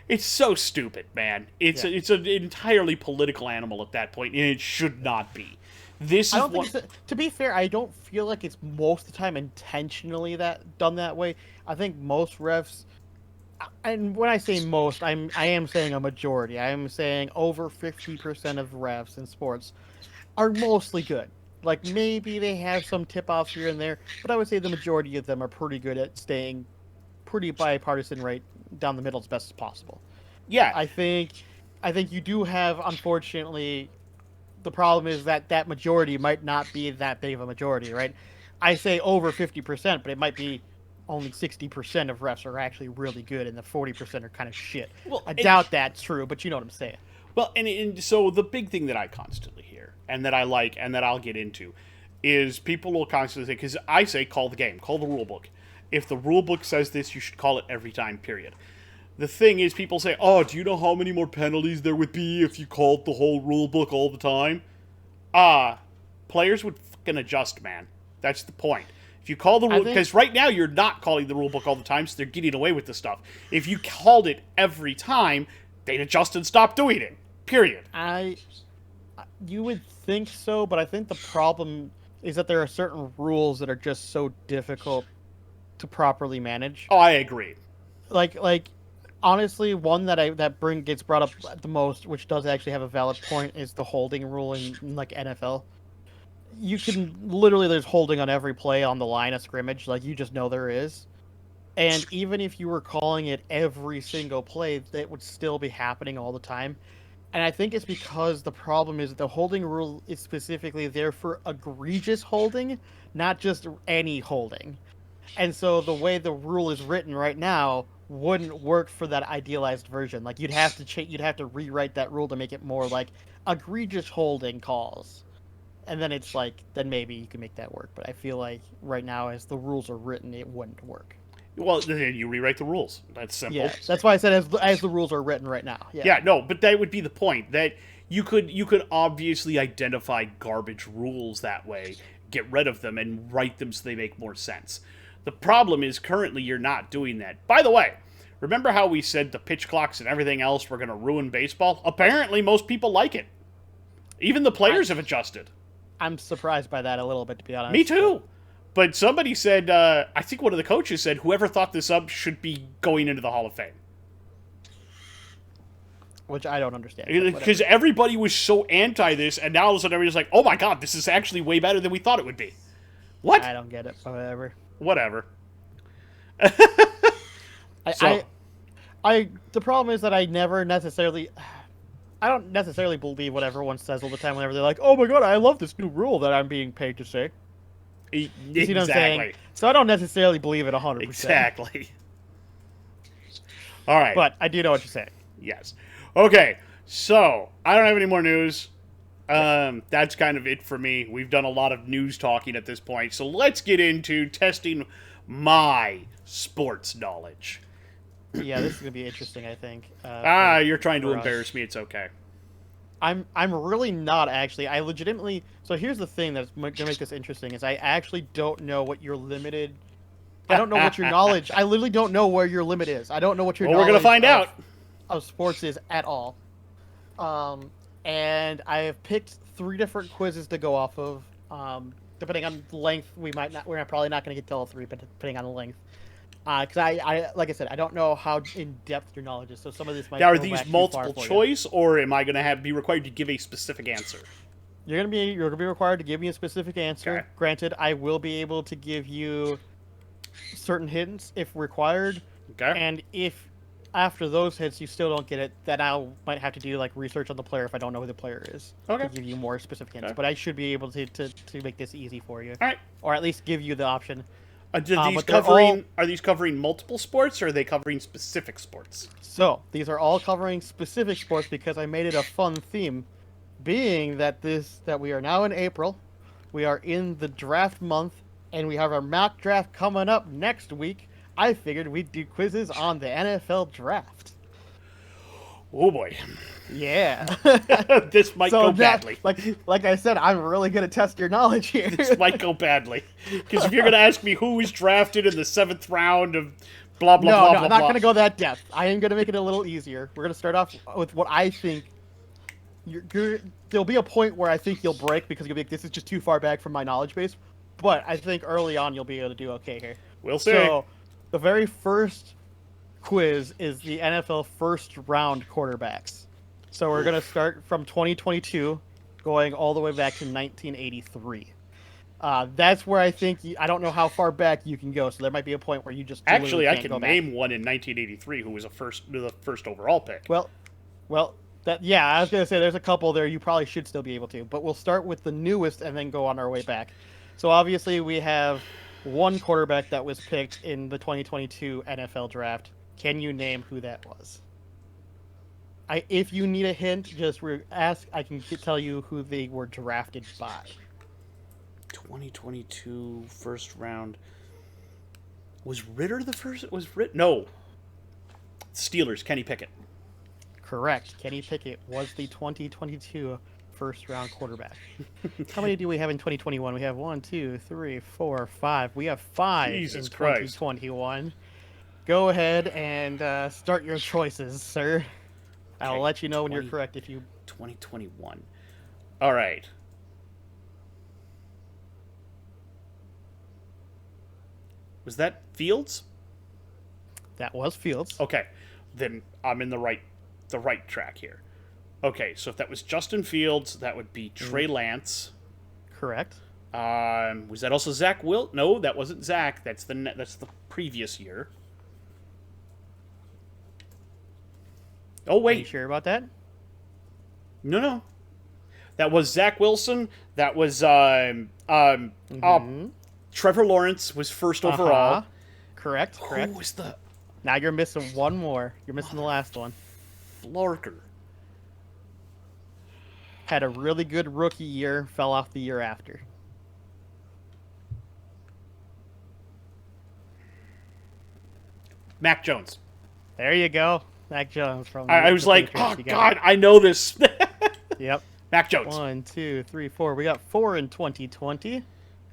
it's so stupid, man. Yeah. It's an entirely political animal at that point, and it should not be. This I is don't think what. it's, to be fair, I don't feel like it's most of the time intentionally that done that way. I think most refs, and when I say most, I am saying a majority. I am saying over 50% of refs in sports are mostly good. Like maybe they have some tip offs here and there, but I would say the majority of them are pretty good at staying pretty bipartisan right down the middle as best as possible. Yeah, I think I think you do have, unfortunately, the problem is that that majority might not be that big of a majority, right? I say over 50%, but it might be only 60% of refs are actually really good and the 40% are kind of shit. well, I doubt that's true, but you know what I'm saying. and so the big thing that I constantly hear, and that I like, and that I'll get into, is people will constantly say, because I say call the game, call the rule book. If the rule book says this, you should call it every time, period. The thing is, people say, oh, do you know how many more penalties there would be if you called the whole rule book all the time? Players would fucking adjust, man. That's the point. If you call the rule, because right now you're not calling the rule book all the time, so they're getting away with the stuff. If you called it every time, they'd adjust and stop doing it. Period. You would think so, but I think the problem is that there are certain rules that are just so difficult to properly manage. Oh, I agree. Like honestly, one that gets brought up the most, which does actually have a valid point, is the holding rule in like NFL. You can literally there's holding on every play on the line of scrimmage, like you just know there is. And even if you were calling it every single play, that would still be happening all the time. And I think it's because the problem is the holding rule is specifically there for egregious holding, not just any holding. And so the way the rule is written right now wouldn't work for that idealized version. Like you'd have to rewrite that rule to make it more like egregious holding calls. And then it's like then maybe you can make that work. But I feel like right now as the rules are written, it wouldn't work. Well, then you rewrite the rules. That's simple. Yeah, that's why I said as the rules are written right now. Yeah. Yeah, no, but that would be the point. That you could obviously identify garbage rules that way, get rid of them, and write them so they make more sense. The problem is currently you're not doing that. By the way, remember how we said the pitch clocks and everything else were going to ruin baseball? Apparently, most people like it. Even the players have adjusted. I'm surprised by that a little bit, to be honest. Me too. But somebody said, I think one of the coaches said, whoever thought this up should be going into the Hall of Fame. Which I don't understand. Because everybody was so anti this, and now all of a sudden everybody's like, oh my god, this is actually way better than we thought it would be. What? I don't get it. Whatever. Whatever. The problem is that I never necessarily. I don't necessarily believe what everyone says all the time whenever they're like, "Oh my god, I love this new rule that I'm being paid to say." You see what I'm saying? Exactly. So I don't necessarily believe it 100%. Exactly. All right. But I do know what you're saying. Yes. Okay. So I don't have any more news. Yep. That's kind of it for me. We've done a lot of news talking at this point. So let's get into testing my sports knowledge. Yeah, this is gonna be interesting. I think. You're trying to for embarrass us. me. It's okay. I'm really not actually. I legitimately. So here's the thing that's gonna make this interesting is I actually don't know what your limited. I don't know what your knowledge. I literally don't know where your limit is. I don't know what your Well, we're gonna knowledge find out. of sports is at all. And I have picked 3 different quizzes to go off of. Depending on the length, we're probably not going to get to all 3, but depending on the length. Because I, like I said, I don't know how in depth your knowledge is, so some of this might Now, are go these back too far multiple for you. choice, or am I gonna be required to give a specific answer? You're gonna be required to give me a specific answer. Okay. Granted, I will be able to give you certain hints if required, Okay. and if after those hits you still don't get it, then I might have to do like research on the player if I don't know who the player is Okay. to give you more specific hints. Okay. But I should be able to make this easy for you, All right. or at least give you the option. Are these But they're covering multiple sports, or are they covering specific sports? So these are all covering specific sports because I made it a fun theme, being that we are now in April, we are in the draft month, and we have our mock draft coming up next week. I figured we'd do quizzes on the NFL draft. Oh boy, Yeah. this might go badly. Like I said, I'm really gonna test your knowledge here. This might go badly because if you're gonna ask me who was drafted in the 7th round of blah blah No, blah no, blah I'm not blah, gonna go that depth. I am gonna make it a little easier. We're gonna start off with what I think. There'll be a point where I think you'll break because you'll be like, this is just too far back from my knowledge base. But I think early on you'll be able to do okay here. we'll see. So, the very first quiz is the NFL first round quarterbacks. So we're gonna start from 2022, going all the way back to 1983. That's where I think I don't know how far back you can go, so there might be a point where you just Actually, I can't go can back. name one in 1983 who was the first overall pick. Well, I was gonna say there's a couple there you probably should still be able to, but we'll start with the newest and then go on our way back. So obviously we have one quarterback that was picked in the 2022 NFL draft. Can you name who that was? If you need a hint, just ask. I can tell you who they were drafted by. 2022 first round. Was Ritter the first? Was Ritter? No. Steelers. Kenny Pickett. Correct. Kenny Pickett was the 2022 first round quarterback. How many do we have in 2021? We have 1, 2, 3, 4, 5. We have 5 Jesus in Christ. 2021. Go ahead and start your choices, sir. I'll Okay, let you know when you're correct if you. 2021. All right. Was that Fields? That was Fields. Okay, then I'm in the right track here. Okay, so if that was Justin Fields, that would be Trey Lance. Correct. Was that also Zach Wilt? No, that wasn't Zach. That's the previous year. Oh Are you wait, sure about that? no. That was Zach Wilson. That was Trevor Lawrence was first overall. Correct. Who was the Now you're missing one more. You're missing the last one. Flarker? Had a really good rookie year, fell off the year after. Mac Jones. There you go. Mac Jones from I was the like, Patriots. oh You got God, I know this. it. Yep. Mac Jones. 1, 2, 3, 4. We got 4 in 2020.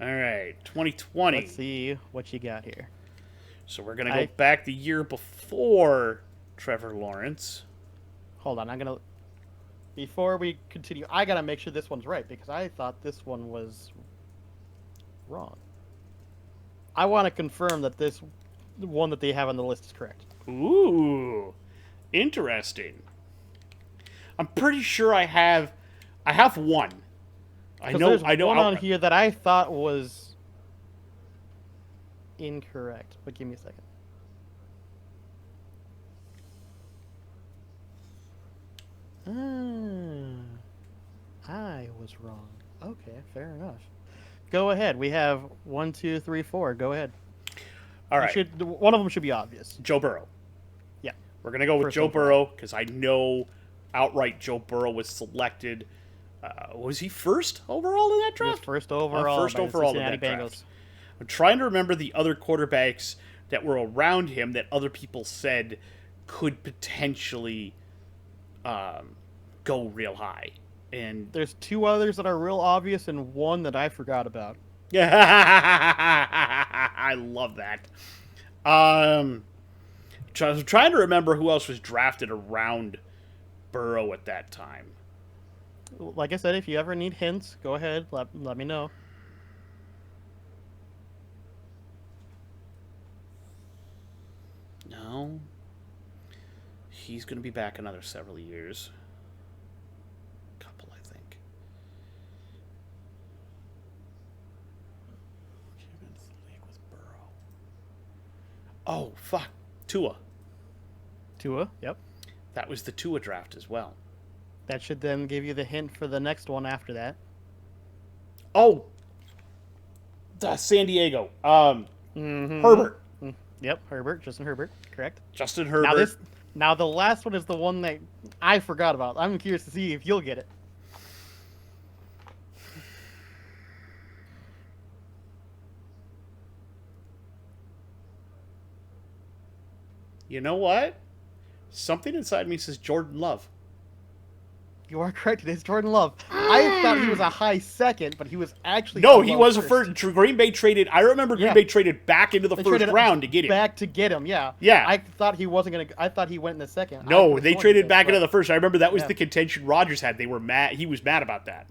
All right, 2020. Let's see what you got here. So we're gonna go back the year before Trevor Lawrence. Hold on, before we continue, I gotta make sure this one's right because I thought this one was wrong. I want to confirm that the one that they have on the list is correct. Ooh, interesting. I'm pretty sure I have one. I know. There's one on here that I thought was incorrect, but give me a second. I was wrong. Okay, fair enough. Go ahead. We have 1, 2, 3, 4. Go ahead. All right. One of them should be obvious. Joe Burrow. Yeah. We're going to go with First Joe overall. Burrow because I know outright Joe Burrow was selected. Was he first overall in that He was draft? first overall. First by the overall in Cincinnati that Bengals. draft. I'm trying to remember the other quarterbacks that were around him that other people said could potentially go real high. And There's 2 others that are real obvious and one that I forgot about. I love that. I'm trying to remember who else was drafted around Burrow at that time. Like I said, if you ever need hints, go ahead. Let me know. No. He's going to be back another several years. Couple, I think. Came into the league with Burrow. Oh, fuck. Tua. Tua, yep. That was the Tua draft as well. That should then give you the hint for the next one after that. Oh! San Diego. Mm-hmm. Herbert. Yep, Herbert. Justin Herbert. Correct. Justin Herbert. Now the last one is the one that I forgot about. I'm curious to see if you'll get it. You know what? Something inside me says Jordan Love. You are correct. It is Jordan Love. I thought he was a high second, but he was actually No, he was a first. Green Bay traded. I remember Green Bay traded back into the They first traded round to get him. back to get him. Yeah. Yeah. I thought he wasn't gonna. I thought he went in the second. No, they traded back into the first. I remember that was Yeah. the contention Rodgers had. They were mad. He was mad about that.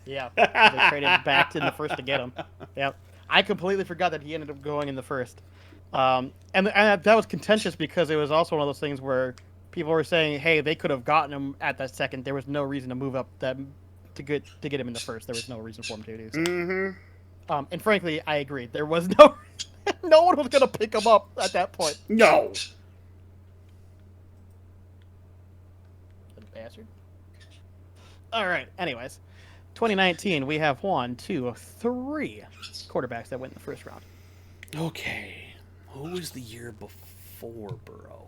Yeah, they traded back in the first to get him. Yep. I completely forgot that he ended up going in the first. And that was contentious because it was also one of those things where people were saying, "Hey, they could have gotten him at that second. There was no reason to move up that to get him in the first. There was no reason for him to do so." Mm-hmm. And frankly, I agree. There was no no one was going to pick him up at that point. No. Little bastard. All right. Anyways, 2019, we have 1, 2, 3 quarterbacks that went in the first round. Okay. Who was the year before Burrow?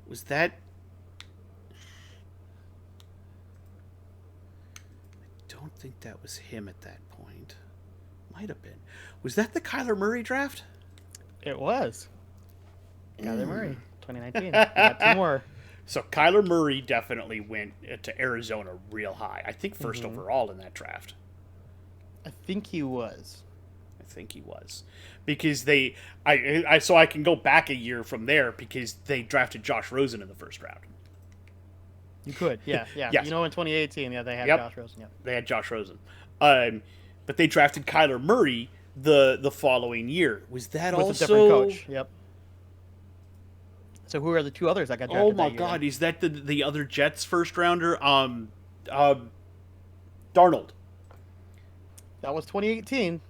Was that... I don't think that was him at that point. Might have been. Was that the Kyler Murray draft? It was. Kyler Murray, 2019. We got 2 more. So Kyler Murray definitely went to Arizona real high. I think first overall in that draft. I think he was. I think he was. Because I can go back a year from there because they drafted Josh Rosen in the first round. You could, yeah. Yes. You know, in 2018, yeah, they had Yep. Josh Rosen. Yep. They had Josh Rosen. But they drafted Kyler Murray the following year. Was that With also... a different coach. Yep. So who are the 2 others that got drafted? Oh my that year, God! then? Is that the other Jets first rounder? Darnold. That was 2018.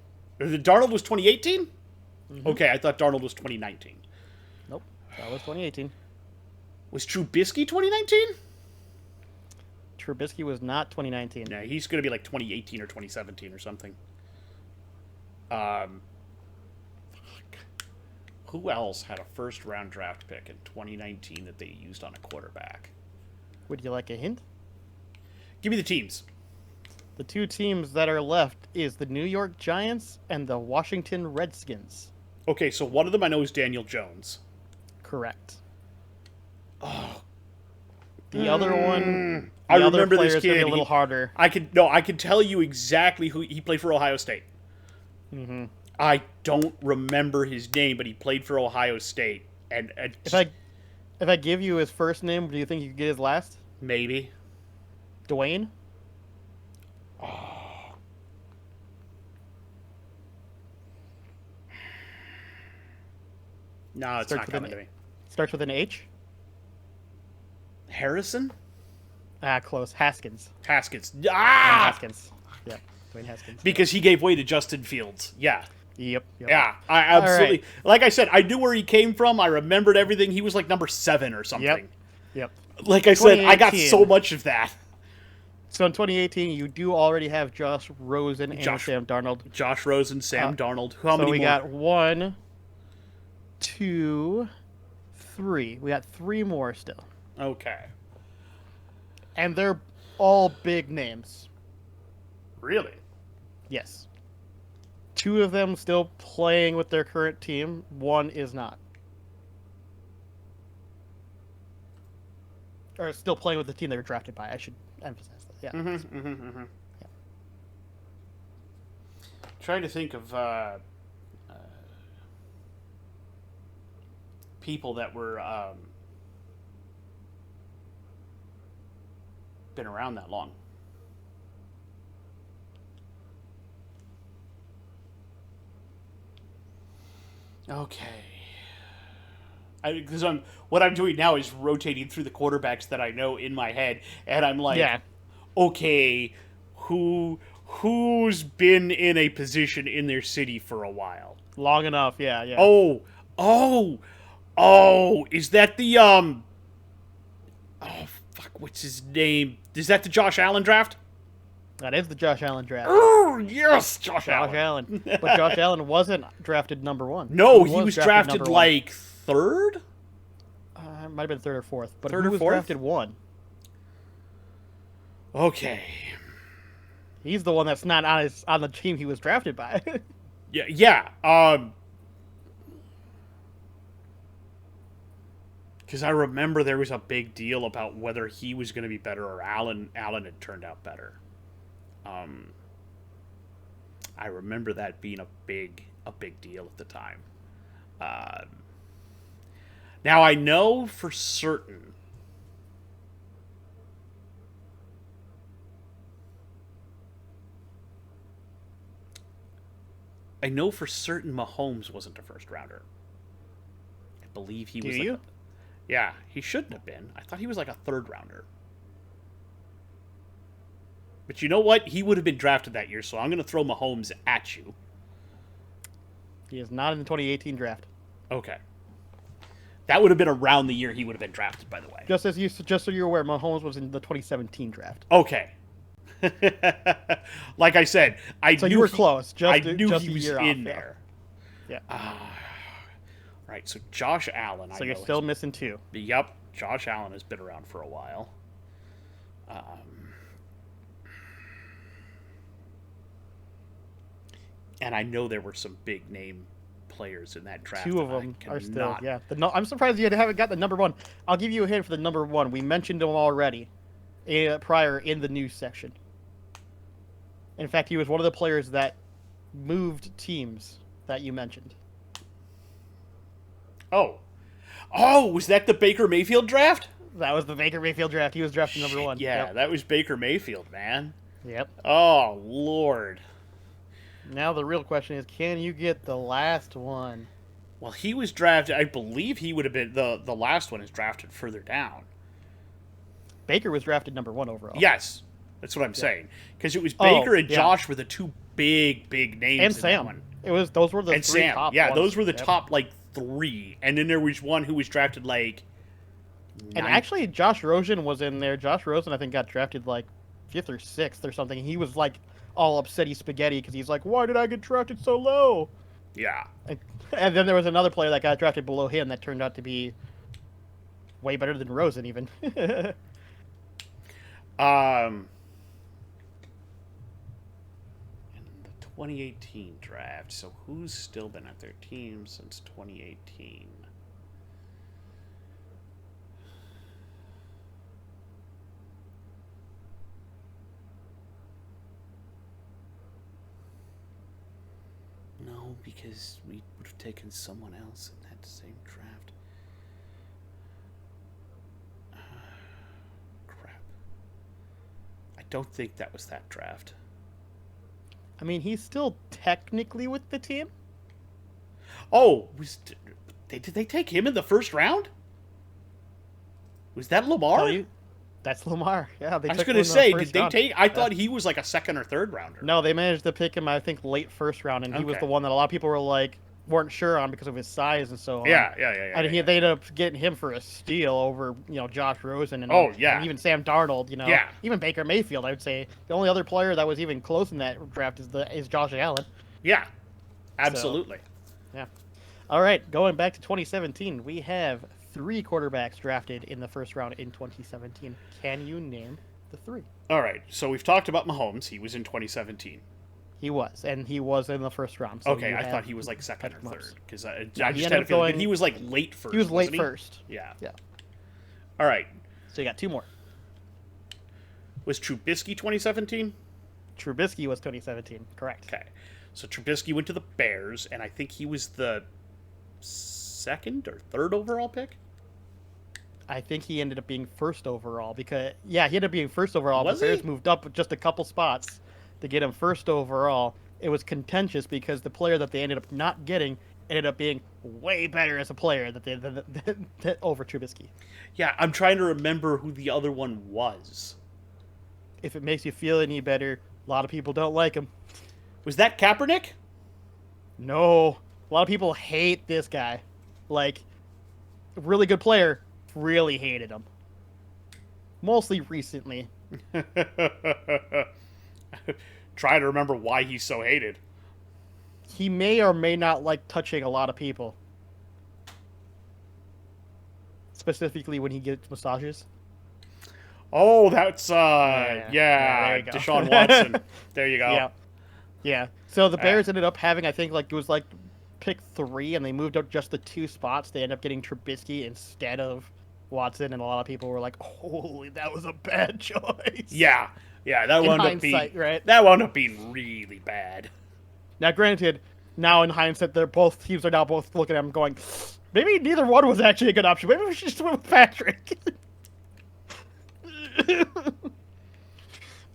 Darnold was 2018. Okay, I thought Darnold was 2019. Nope, that was 2018. Was Trubisky 2019? Trubisky was not 2019. No, he's going to be like 2018 or 2017 or something. Fuck. Who else had a first round draft pick in 2019 that they used on a quarterback? Would you like a hint? Give me the teams. The 2 teams that are left is the New York Giants and the Washington Redskins. Okay, so one of them I know is Daniel Jones. Correct. Oh. The other one, I the other remember player this is gonna kid. be a little harder. I could tell you exactly who he played for. Ohio State. Mm-hmm. I don't remember his name, but he played for Ohio State. And If I give you his first name, do you think you could get his last? maybe. Dwayne? No, it's Starts not with coming an to me. Starts with an H? Harrison? Ah, close. Haskins. Haskins. Dwayne Ah! Haskins. Yeah, Dwayne Haskins. Because he gave way to Justin Fields. Yeah. Yep. Yeah, I absolutely. Right. Like I said, I knew where he came from. I remembered everything. He was like number 7 or something. Yep. Like I said, I got so much of that. So in 2018, you do already have Josh Rosen and Sam Darnold. Josh Rosen, Sam Darnold. How many more? So we got 1, 2, 3. We got 3 more still. Okay. And they're all big names. Really? Yes. 2 of them still playing with their current team. 1 is not. Or still playing with the team they were drafted by. I should emphasize that. Yeah. Yeah. Trying to think of people that were been around that long. Okay. Because what I'm doing now is rotating through the quarterbacks that I know in my head, and I'm like, okay, who's been in a position in their city for a while? Long enough, yeah. Oh, is that the what's his name? Is that the Josh Allen draft? That is the Josh Allen draft. Oh, yes, Josh Allen. But Josh Allen wasn't drafted number 1. No, he was drafted like 3rd? Might have been 3rd or 4th. But 3rd he was or 4th? drafted 1. Okay. He's the one that's not on the team he was drafted by. Yeah. Because I remember there was a big deal about whether he was going to be better or Allen had turned out better. I remember that being a big deal at the time. Now I know for certain. I know for certain Mahomes wasn't a first rounder. I believe he was. Yeah, he shouldn't have been. I thought he was like a 3rd rounder. But you know what? He would have been drafted that year, so I'm going to throw Mahomes at you. He is not in the 2018 draft. Okay. That would have been around the year he would have been drafted, by the way. Just so you're aware, Mahomes was in the 2017 draft. Okay. Like I said, I knew you were close. I knew he was in off, there. Yeah. Right, so Josh Allen. So you're still missing 2. Yep, Josh Allen has been around for a while. And I know there were some big name players in that draft. 2 of them are still, yeah. I'm surprised you haven't got the number 1. I'll give you a hint for the number 1. We mentioned him already prior in the news section. In fact, he was one of the players that moved teams that you mentioned. Oh, was that the Baker Mayfield draft? That was the Baker Mayfield draft. He was drafted number 1. Yeah, That was Baker Mayfield, man. Yep. Oh, Lord. Now the real question is, can you get the last one? Well, he was drafted. I believe he would have been the last one is drafted further down. Baker was drafted number 1 overall. Yes, that's what I'm saying. Because it was Baker and Josh were the 2 big names. And Sam. That one. Those were the 3 Sam. top Yeah, ones. those were the top 3, and then there was one who was drafted like. And actually, Josh Rosen was in there. Josh Rosen, I think, got drafted like 5th or 6th or something. He was like all upsetty spaghetti because he's like, "Why did I get drafted so low?" Yeah. And then there was another player that got drafted below him that turned out to be way better than Rosen even. In the 2018 draft, so who's still been at their team since 2018? No, because we would have taken someone else in that same draft. Crap. I don't think that was that draft. I mean, he's still technically with the team. Oh, did they take him in the first round? Was that Lamar? That's Lamar. Yeah, they I was took going him to in the say, first did they round. take? I Yeah. thought he was like a second or third rounder. No, they managed to pick him, I think, late first round, and he was Okay. the one that a lot of people were like weren't sure on because of his size and so on. Yeah. And they ended up getting him for a steal over, Josh Rosen Oh, and yeah. even Sam Darnold. Yeah. Even Baker Mayfield. I would say the only other player that was even close in that draft is Josh Allen. Yeah, So absolutely. yeah. All right, going back to 2017, we have 3 quarterbacks drafted in the first round in 2017. Can you name the 3? All right, so we've talked about Mahomes. He was in 2017. He was, and he was in the first round. So Okay, you I have thought he was like second or Patrick Mahomes. third because No, I he just ended had a up feeling. But going- he was like late first. He was late wasn't he? first. Yeah. Yeah. All right. So you got 2 more. Was Trubisky 2017? Trubisky was 2017. Correct. Okay. So Trubisky went to the Bears, and I think he was the second or third overall pick. I think he ended up being first overall because he ended up being first overall. Was the Bears he? moved up just a couple spots to get him first overall. It was contentious because the player that they ended up not getting ended up being way better as a player than over Trubisky. Yeah, I'm trying to remember who the other one was. If it makes you feel any better, a lot of people don't like him. Was that Kaepernick? No, a lot of people hate this guy. Like, really good player, really hated him. Mostly recently. Trying to remember why he's so hated. He may or may not like touching a lot of people. Specifically when he gets massages. Oh, that's there you go. Deshaun Watson. There you go. Yeah. So the Bears ended up having, I think, it was pick 3, and they moved up just the 2 spots. They ended up getting Trubisky instead of Watson, and a lot of people were like, "Holy, that was a bad choice." Yeah, that In wound up hindsight, being right? That wound up being really bad. Now, granted, now in hindsight, teams are now both looking at him going, maybe neither one was actually a good option. Maybe we should just went with Patrick.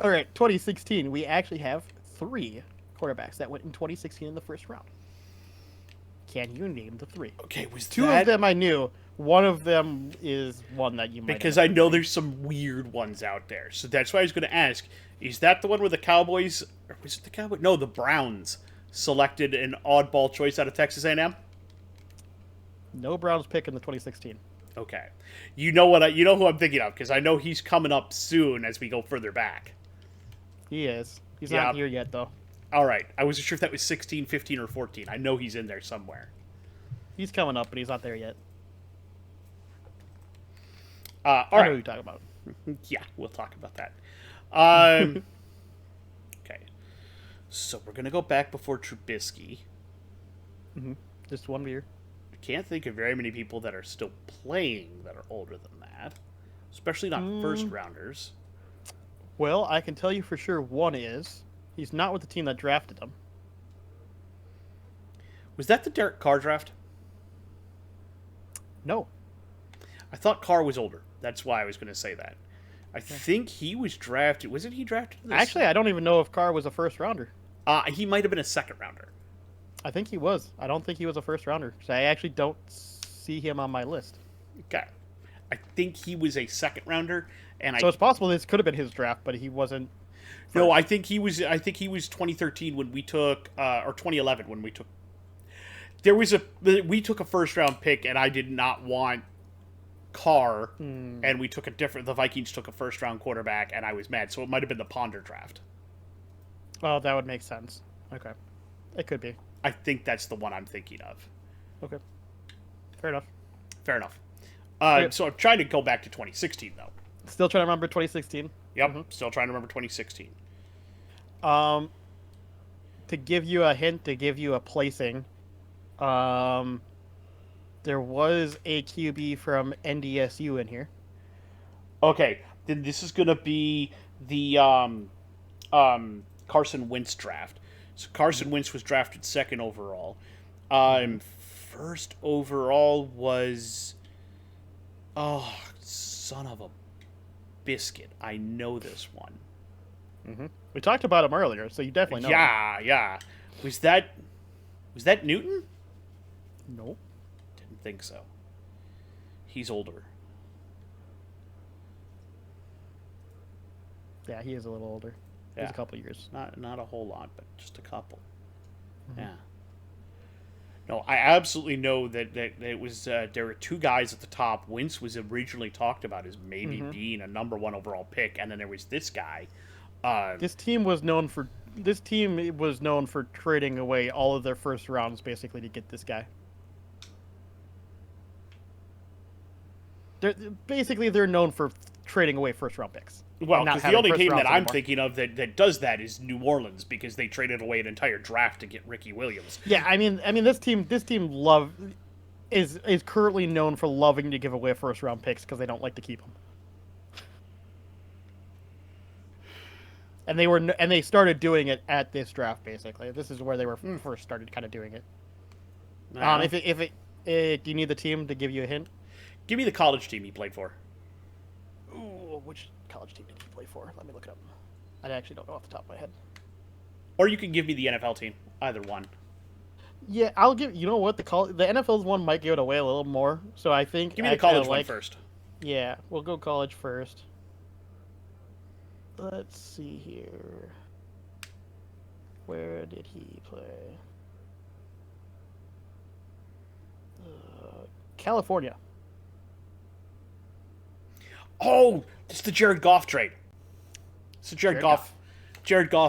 All right, 2016. We actually have 3 quarterbacks that went in 2016 in the first round. Can you name the 3? Okay, was 2 of them I knew. One of them is one that you might because not I know there's some weird ones out there. So that's why I was going to ask: is that the one where the Cowboys, or was it the Cowboys? No, the Browns selected an oddball choice out of Texas A&M. No Browns pick in the 2016. Okay, you know who I'm thinking of because I know he's coming up soon as we go further back. He is. He's Yeah. not here yet, though. All right, I wasn't sure if that was 16, 15, or 14. I know he's in there somewhere. He's coming up, but he's not there yet. All I know right. who you're talking about. Yeah, we'll talk about that. Okay. So we're going to go back before Trubisky. Just one year. I can't think of very many people that are still playing that are older than that. Especially not first rounders. Well, I can tell you for sure one is. He's not with the team that drafted him. Was that the Derek Carr draft? No. I thought Carr was older. That's why I was going to say that. I think he was drafted. Wasn't he drafted? Actually, I don't even know if Carr was a first rounder. He might have been a second rounder. I think he was. I don't think he was a first rounder. So I actually don't see him on my list. Okay. I think he was a second rounder, and So it's possible this could have been his draft, but he wasn't. No, I think he was 2013 when we took, or 2011 when we took. We took a first round pick, and I did not want Carr, and we took the Vikings took a first round quarterback, and I was mad. So it might have been the Ponder draft. Oh, that would make sense. Okay. It could be. I think that's the one I'm thinking of. Okay. Fair enough. Fair enough. Okay. So I'm trying to go back to 2016 though. Still trying to remember 2016. Yep. Still trying to remember 2016. To give you a hint, to give you a placing, there was a QB from NDSU in here. Okay, then this is gonna be the Carson Wentz draft. So Carson Wentz was drafted second overall. First overall was, oh, son of a biscuit. I know this one. We talked about him earlier, so you definitely know him. Yeah. Was that Newton? Nope. Didn't think so. He's older. Yeah, he is a little older. Yeah. He's a couple years. Not a whole lot, but just a couple. Mm-hmm. Yeah. No, I absolutely know that it was there were two guys at the top. Wentz was originally talked about as maybe being a number 1 overall pick, and then there was this guy. This team was known for trading away all of their first rounds basically to get this guy. They're known for trading away first round picks. Well, because the only team that I'm anymore. thinking of that does that is New Orleans, because they traded away an entire draft to get Ricky Williams. Yeah, I mean this team is currently known for loving to give away first round picks because they don't like to keep them. And they started doing it at this draft basically. This is where they were first started kind of doing it. Do you need the team to give you a hint? Give me the college team he played for. Ooh, which college team did he play for? Let me look it up. I actually don't know off the top of my head. Or you can give me the NFL team. Either one. Yeah, I'll give. You know what? The NFL's one might give it away a little more. So I think give me the college one first. Yeah, we'll go college first. Let's see here. Where did he play? California. Oh, it's the Jared Goff trade. So Jared Goff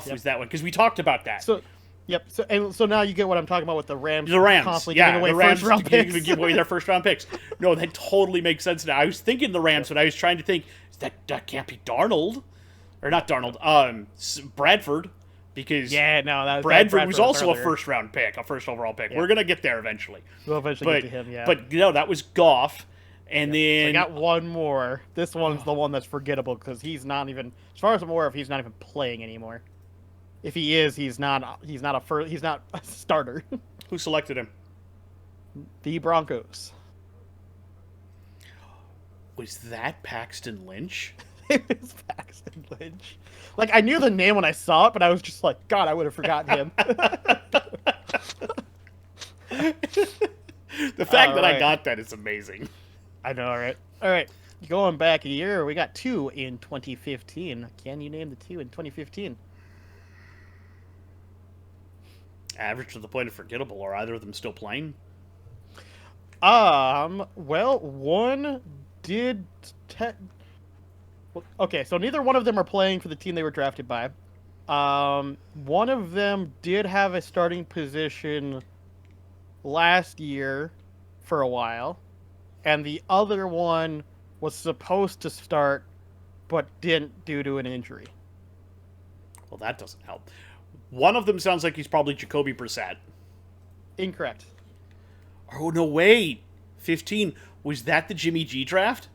was that one, because we talked about that. So, yep. So now you get what I'm talking about with the Rams. The Rams, constantly yeah, giving away the Rams first round picks. give away their first round picks. No, that totally makes sense now. I was thinking the Rams, but I was trying to think that can't be Darnold, or not Darnold. Bradford, because Bradford was also a first round pick, a first overall pick. Yeah. We're gonna get there eventually. We'll eventually get to him. Yeah. But that was Goff. And then so I got one more. This one's the one that's forgettable because he's not even, as far as I'm aware of, he's not even playing anymore. If he is, he's not a starter. Who selected him? The Broncos. Was that Paxton Lynch? It was Paxton Lynch. Like, I knew the name when I saw it, but I was just like, God, I would have forgotten him. The fact that I got that is amazing. I know, right? All right. Going back a year, we got 2 in 2015. Can you name the 2 in 2015? Average to the point of forgettable. Are either of them still playing? Well, one did. Okay, so neither one of them are playing for the team they were drafted by. One of them did have a starting position last year for a while. And the other one was supposed to start, but didn't due to an injury. Well, that doesn't help. One of them sounds like he's probably Jacoby Brissett. Incorrect. Oh, no, wait. 15. Was that the Jimmy G draft?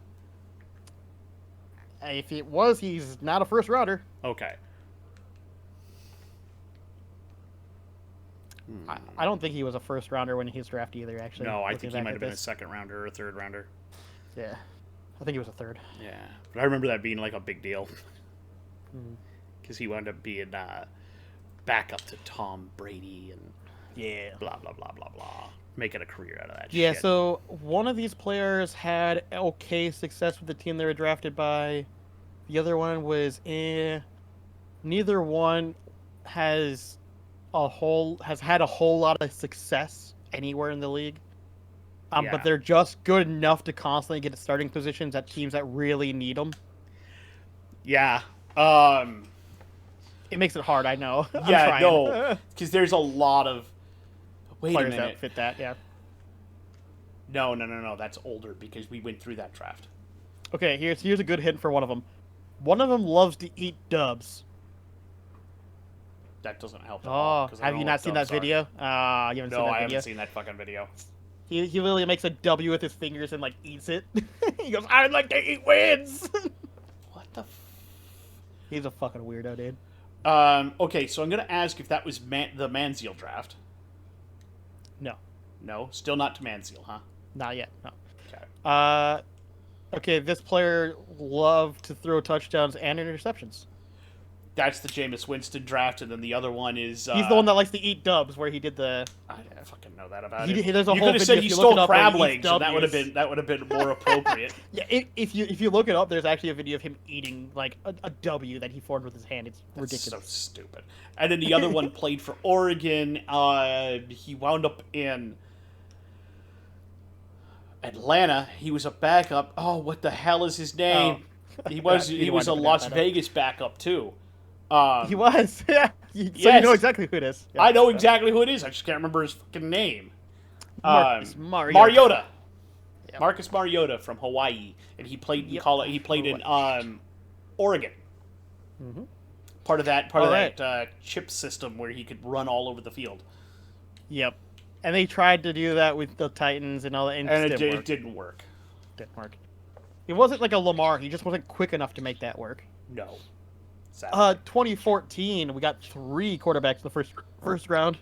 If it was, he's not a first rounder. Okay. I don't think he was a first rounder when he was drafted either, actually. No, I think he might have been a second rounder or a third rounder. Yeah. I think he was a third. Yeah. But I remember that being like a big deal. Because he wound up being backup to Tom Brady and blah, blah, blah, blah, blah. Making a career out of that shit. Yeah, so one of these players had okay success with the team they were drafted by. The other one was neither one has had a whole lot of success anywhere in the league. But they're just good enough to constantly get starting positions at teams that really need them. Yeah. It makes it hard, I know. Yeah, no. Because there's a lot of... Wait players a minute. that fit that, yeah. No. That's older because we went through that draft. Okay, here's a good hint for one of them. One of them loves to eat dubs. That doesn't help at all. Have you not seen that video? You haven't seen that video? No, I haven't seen that fucking video. He literally makes a W with his fingers and, like, eats it. He goes, I'd like to eat wins! What the He's a fucking weirdo, dude. Okay, so I'm going to ask if that was the Manziel draft. No. No? Still not to Manziel, huh? Not yet, no. Okay. Okay, this player loved to throw touchdowns and interceptions. That's the Jameis Winston draft, and then the other one is... He's the one that likes to eat dubs, where he did the... I don't fucking know that about He, him. there's a You whole could have video said if he you look it stole up where he crab eats legs, and W's. that would have been more appropriate. Yeah, if you look it up, there's actually a video of him eating like a W that he formed with his hand. It's ridiculous. So stupid. And then the other one played for Oregon. He wound up in Atlanta. He was a backup. Oh, what the hell is his name? He was a Las Vegas backup too. He was. Yeah. So yes. you know exactly who it is. Yeah, I know exactly who it is. I just can't remember his fucking name. Marcus Mariota. Yep. Marcus Mariota from Hawaii, and he played. Yep. He played in Oregon. Mm-hmm. Part of that chip system where he could run all over the field. Yep. And they tried to do that with the Titans and all that, and it didn't work. didn't work. Didn't work. It wasn't like a Lamar. He just wasn't quick enough to make that work. No. Sadly. 2014, we got 3 quarterbacks in the first round.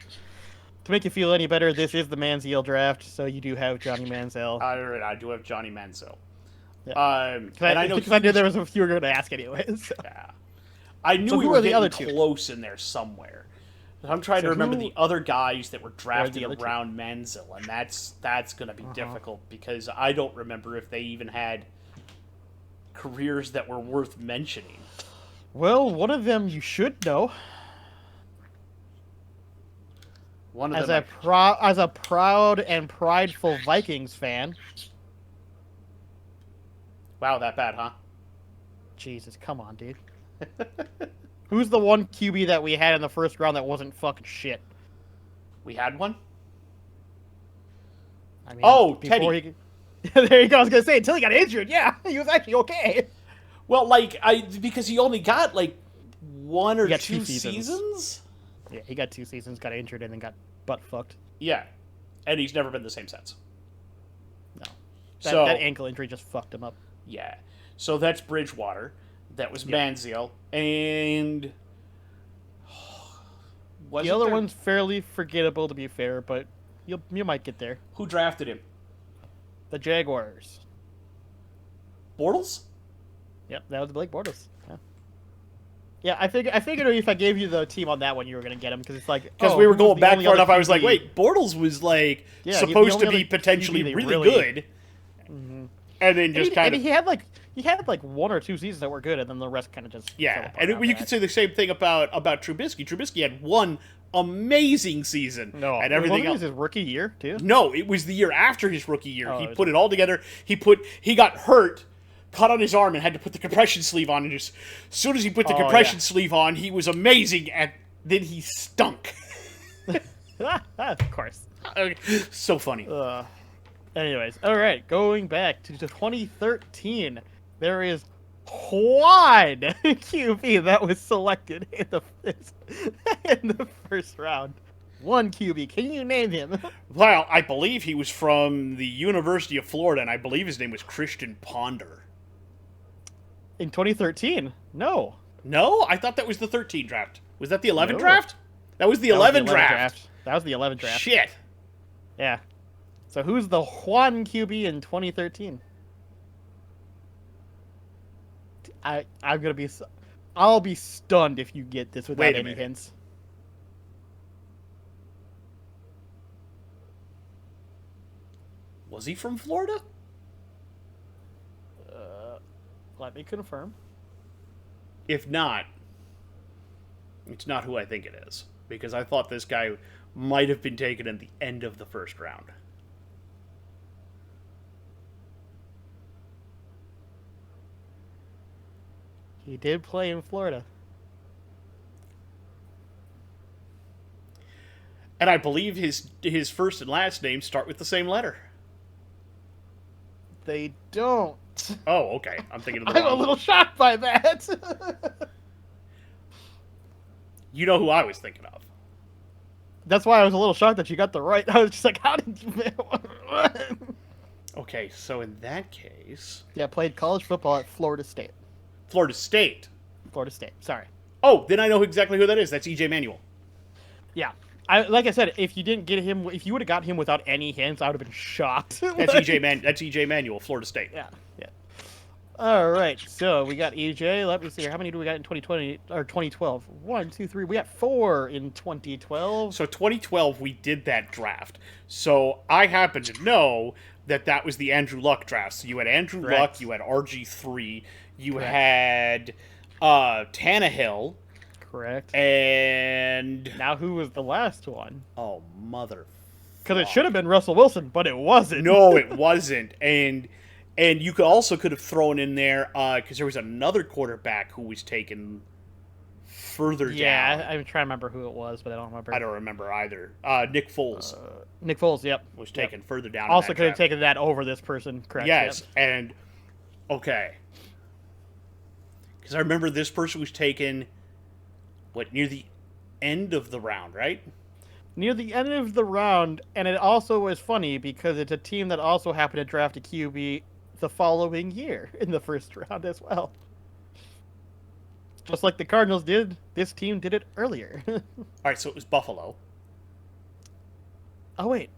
To make you feel any better, this is the Manziel draft, so you do have Johnny Manziel. I do have Johnny Manziel. Yeah. And I know because I knew there was a few you were going to ask anyways. So. Yeah. I knew we were getting close in there somewhere. I'm trying to remember the other guys that were drafted around Manziel, and that's going to be difficult because I don't remember if they even had careers that were worth mentioning. Well, one of them you should know. One of them as a proud and prideful Vikings fan. Wow, that bad, huh? Jesus, come on, dude. Who's the one QB that we had in the first round that wasn't fucking shit? We had one? I mean, Teddy. There you go. I was going to say, until he got injured, yeah, he was actually okay. Well, because he only got, 1 or 2 seasons? Yeah, he got 2 seasons, got injured, and then got butt fucked. Yeah. And he's never been the same since. No. That ankle injury just fucked him up. Yeah. So that's Bridgewater. That was Manziel. And... the other one's fairly forgettable, to be fair, but you might get there. Who drafted him? The Jaguars. Bortles? Yep, that was Blake Bortles. Yeah, I figured if I gave you the team on that one, you were going to get him, because it's like... Because we were going back far enough, I was like, wait, Bortles was, supposed to be potentially really good. Mm-hmm. And then just kind of... He had 1 or 2 seasons that were good, and then the rest kind of just... Yeah, and you could say the same thing about Trubisky. Trubisky had 1 amazing season. No, and everything else. His rookie year, too? No, it was the year after his rookie year. He put it all together. He got hurt, cut on his arm, and had to put the compression sleeve on. And just as soon as he put the compression sleeve on, he was amazing, and then he stunk. Of course. So funny. Anyways, all right, going back to 2013, there is one QB that was selected in the first round. One QB. Can you name him? Well, I believe he was from the University of Florida, and I believe his name was Christian Ponder. In 2013? No. No? I thought that was the 13 draft. Was that the 11 draft? That was the 11 draft. That was the 11 draft. Shit. Yeah. So who's the one QB in 2013? I'll be stunned if you get this without any hints. Was he from Florida? Let me confirm. If not, it's not who I think it is. Because I thought this guy might have been taken at the end of the first round. He did play in Florida. And I believe his first and last name start with the same letter. They don't. Oh, okay. I'm thinking of the I'm a little shocked by that. You know who I was thinking of. That's why I was a little shocked that you got the right. I was just like, how did you... Okay, so in that case... Yeah, played college football at Florida State. Florida State? Florida State, sorry. Oh, then I know exactly who that is. That's E.J. Manuel. Yeah. Like I said, if you didn't get him, if you would have got him without any hints, I would have been shocked. That's E.J. Manuel, Florida State. Yeah, yeah. All right, so we got EJ. Let me see here. How many do we got in 2020 or 2012? One, two, three. We got four in 2012. So 2012, we did that draft. So I happen to know that that was the Andrew Luck draft. So you had Andrew Luck, Correct. you had RG3, you Correct. had Tannehill, Correct. and Now, who was the last one? oh mother, Because it should fuck. have been Russell Wilson, but it wasn't. No, it wasn't. And you could have thrown in there because there was another quarterback who was taken further Yeah, down. I'm trying to remember who it was, but I don't remember. I don't remember either. Nick Foles Nick Foles. Yep. was Yep. taken further down in Also that could have draft. taken that over this person. Correct. Yep. Yes, and okay, because I remember this person was taken near the end of the round, right? Near the end of the round, and it also was funny because it's a team that also happened to draft a QB the following year in the first round as well. Just like the Cardinals did, this team did it earlier. All right, so it was Buffalo. Oh wait,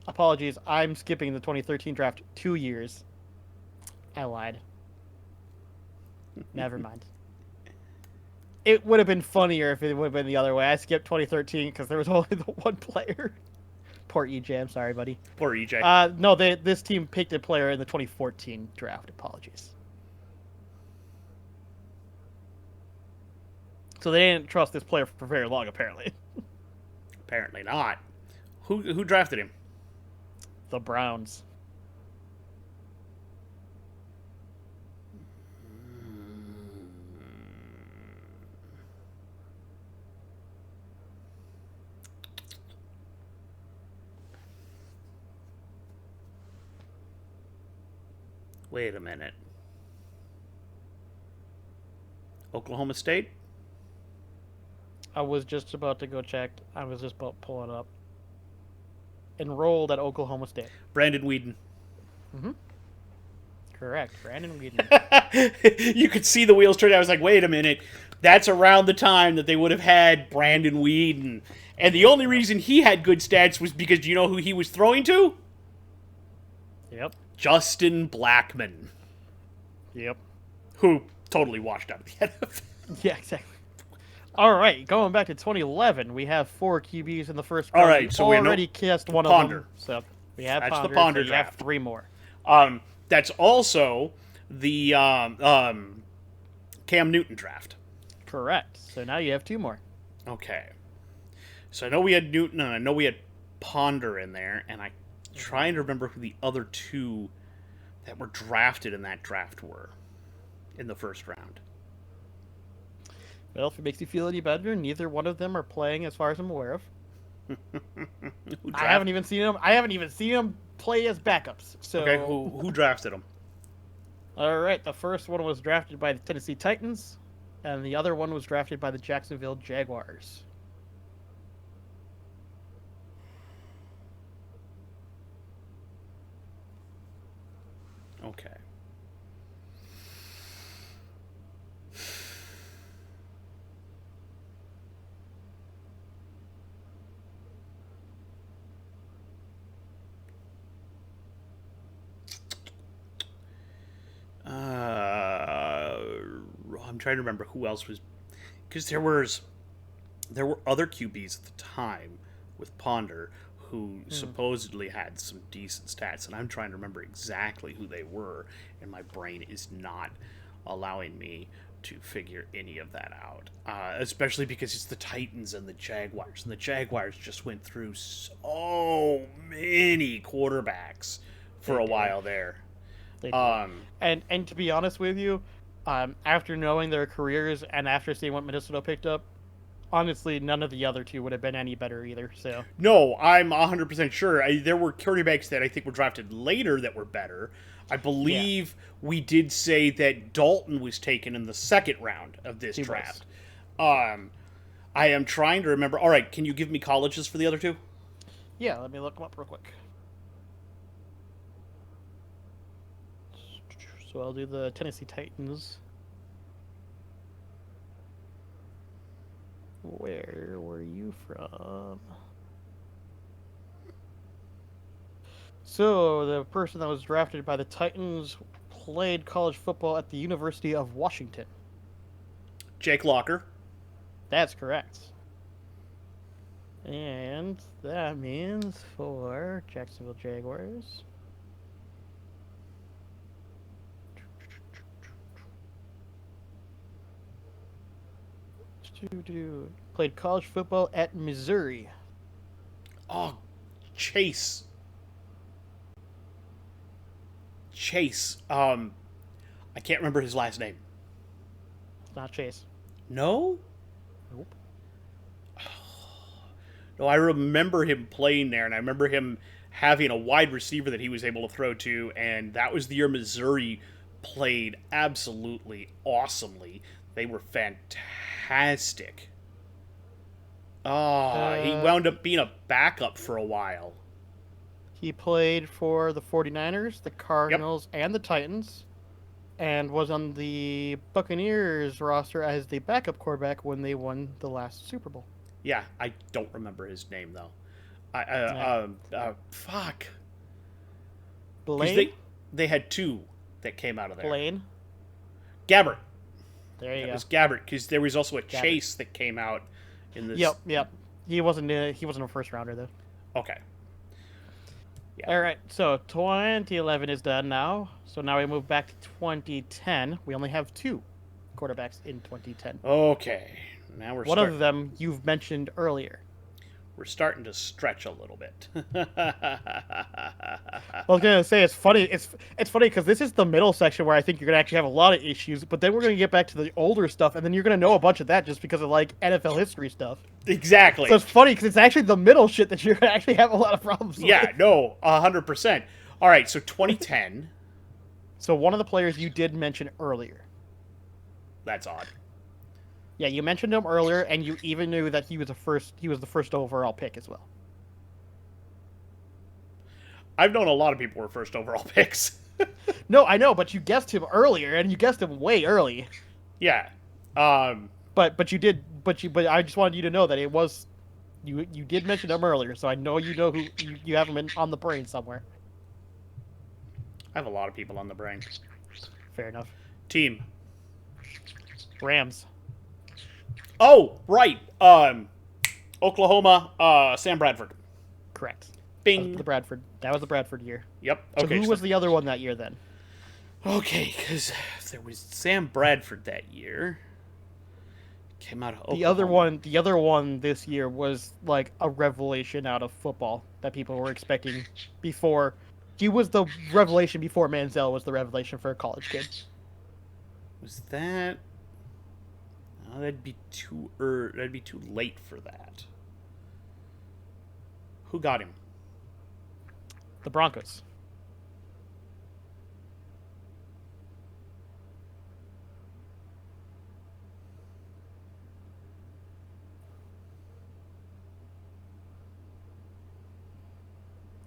apologies. I'm skipping the 2013 draft 2 years. I lied. Never mind. It would have been funnier if it would have been the other way. I skipped 2013 because there was only the one player. Poor EJ. I'm sorry, buddy. Poor EJ. No, this team picked a player in the 2014 draft. Apologies. So they didn't trust this player for very long, apparently. Apparently not. Who drafted him? The Browns. Wait a minute. Oklahoma State? I was just about to go check. I was just about pulling it up. Enrolled at Oklahoma State. Brandon Weeden. Mm-hmm. Correct. Brandon Weeden. You could see the wheels turn. I was like, wait a minute. That's around the time that they would have had Brandon Weeden. And the only reason he had good stats was because do you know who he was throwing to? Yep. Justin Blackman, Yep. who totally washed out of the NFL. Yeah, exactly. All right, going back to 2011, we have four QBs in the first round. All right, so we know already kissed one Ponder. of them. So we have That's the Ponder. Ponder so you have draft. three more. That's also the Cam Newton draft. Correct. So now you have two more. Okay. So I know we had Newton and I know we had Ponder in there, and I'm trying to remember who the other two that were drafted in that draft were in the first round. Well, if it makes you feel any better, neither one of them are playing, as far as I'm aware of. I haven't even seen them. I haven't even seen them play as backups. So Okay, who drafted them? All right, the first one was drafted by the Tennessee Titans, and the other one was drafted by the Jacksonville Jaguars. Okay. I'm trying to remember who else was, because there were other QBs at the time with Ponder who supposedly had some decent stats, and I'm trying to remember exactly who they were, and my brain is not allowing me to figure any of that out. Especially because it's the Titans and the Jaguars, and the Jaguars just went through so many quarterbacks for a while there. They did. And to be honest with you, after knowing their careers and after seeing what Minnesota picked up, honestly, none of the other two would have been any better either. So No, I'm 100% sure. There were quarterbacks that I think were drafted later that were better. I believe we did say that Dalton was taken in the second round of this He was. draft. I am trying to remember. All right, can you give me colleges for the other two? yeah, let me look them up real quick. So I'll do the Tennessee Titans. Where were you from? So the person that was drafted by the Titans played college football at the University of Washington. Jake Locker. That's correct. And that means for Jacksonville Jaguars. Played college football at Missouri. Oh, Chase. I can't remember his last name. It's not Chase. No? Nope. No, I remember him playing there, and I remember him having a wide receiver that he was able to throw to, and that was the year Missouri played absolutely awesomely. They were fantastic. Oh, he wound up being a backup for a while. He played for the 49ers, the Cardinals, and the Titans, and was on the Buccaneers roster as the backup quarterback when they won the last Super Bowl. Yeah, I don't remember his name, though. Fuck. Blaine? They had two that came out of there. Blaine? Gabbert. There you go. It was Gabbert, because there was also a Gabbert. Chase that came out in this. Yep. He wasn't a first rounder, though. Okay. Yeah. All right, so 2011 is done now. So now we move back to 2010. We only have two quarterbacks in 2010. Okay. Now One of them you've mentioned earlier. We're starting to stretch a little bit. I was gonna say it's funny. It's funny because this is the middle section where I think you're gonna actually have a lot of issues. But then we're gonna get back to the older stuff, and then you're gonna know a bunch of that just because of like NFL history stuff. Exactly. So it's funny because it's actually the middle shit that you're gonna actually have a lot of problems with. Yeah. No. 100%. All right. So 2010. So one of the players you did mention earlier. That's odd. Yeah, you mentioned him earlier, and you even knew that he was the first overall pick as well. I've known a lot of people were first overall picks. No, I know, but you guessed him earlier, and you guessed him way early. Yeah. But I just wanted you to know that it was you did mention him earlier, so I know who you have him on the brain somewhere. I have a lot of people on the brain. Fair enough. Team. Rams. Oh, right. Oklahoma, Sam Bradford. Correct. Bing. That was the Bradford year. Yep. So Okay. who was the other one that year then? Okay, because there was Sam Bradford that year. Came out of Oklahoma. The other one this year was like a revelation out of football that people were expecting before. He was the revelation before Manziel was the revelation for a college kid. Was that? Oh, that'd be too That'd be too late for that. Who got him? The Broncos.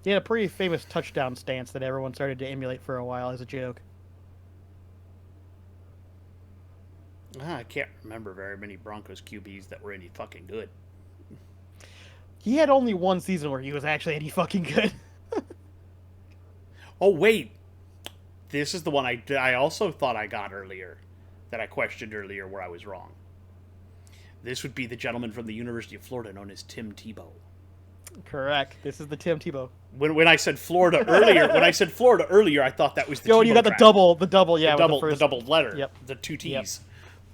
He had a pretty famous touchdown stance that everyone started to emulate for a while as a joke. I can't remember very many Broncos QBs that were any fucking good. He had only one season where he was actually any fucking good. Oh, wait. This is the one I also thought I got earlier, that I questioned earlier where I was wrong. This would be the gentleman from the University of Florida known as Tim Tebow. Correct. This is the Tim Tebow. When I said Florida earlier, I thought that was the Yo, Tebow you got track. the double, yeah, the double letter, Yep. the two T's. Yep.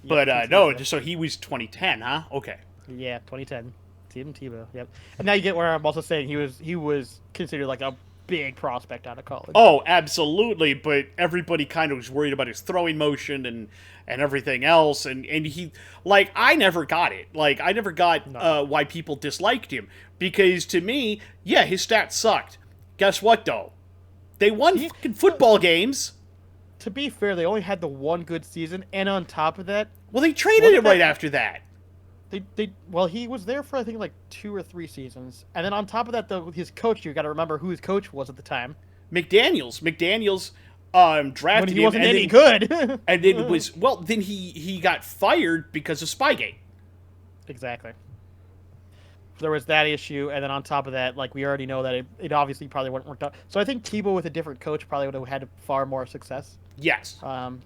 But Yep, no, T's, so he was 2010, huh? Okay. Yeah, 2010. Tim Tebow. Yep. And now you get where I'm also saying he was considered like a big prospect out of college. Oh, absolutely, but everybody kind of was worried about his throwing motion and everything else, and he, like, I never got it. Like, I never got why people disliked him, because to me, yeah, his stats sucked. Guess what, though? They won fucking football games. To be fair, they only had the one good season, and on top of that... Well, they traded him right after that. Well, he was there for, I think, like 2 or 3 seasons. And then on top of that, though, his coach, you got to remember who his coach was at the time. McDaniels drafted when he him. wasn't any good. And it was, well, then he got fired because of Spygate. Exactly. There was that issue, and then on top of that, like, we already know that it obviously probably wouldn't work out. So I think Tebow with a different coach probably would have had far more success. Yes. And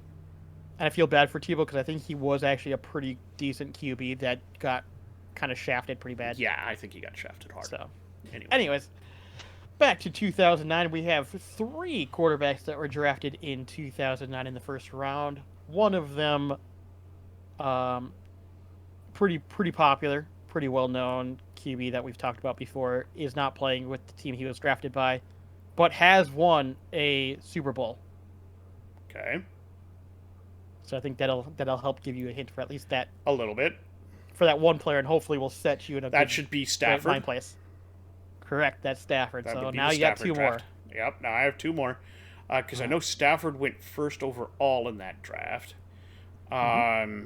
I feel bad for Tebow because I think he was actually a pretty decent QB that got kind of shafted pretty bad. Yeah, I think he got shafted hard. So, Anyway. anyways, back to 2009, we have 3 quarterbacks that were drafted in 2009 in the first round. One of them, pretty popular, pretty well known QB that we've talked about before, is not playing with the team he was drafted by, but has won a Super Bowl. Okay. So I think that'll help give you a hint for at least that, A little bit. for that one player, and hopefully will set you in a That good, should be great Stafford. mind place. Correct, that's Stafford. That So would be now the you got Stafford 2 draft. more. Yep, now I have 2 more. Because I know Stafford went first overall in that draft. We're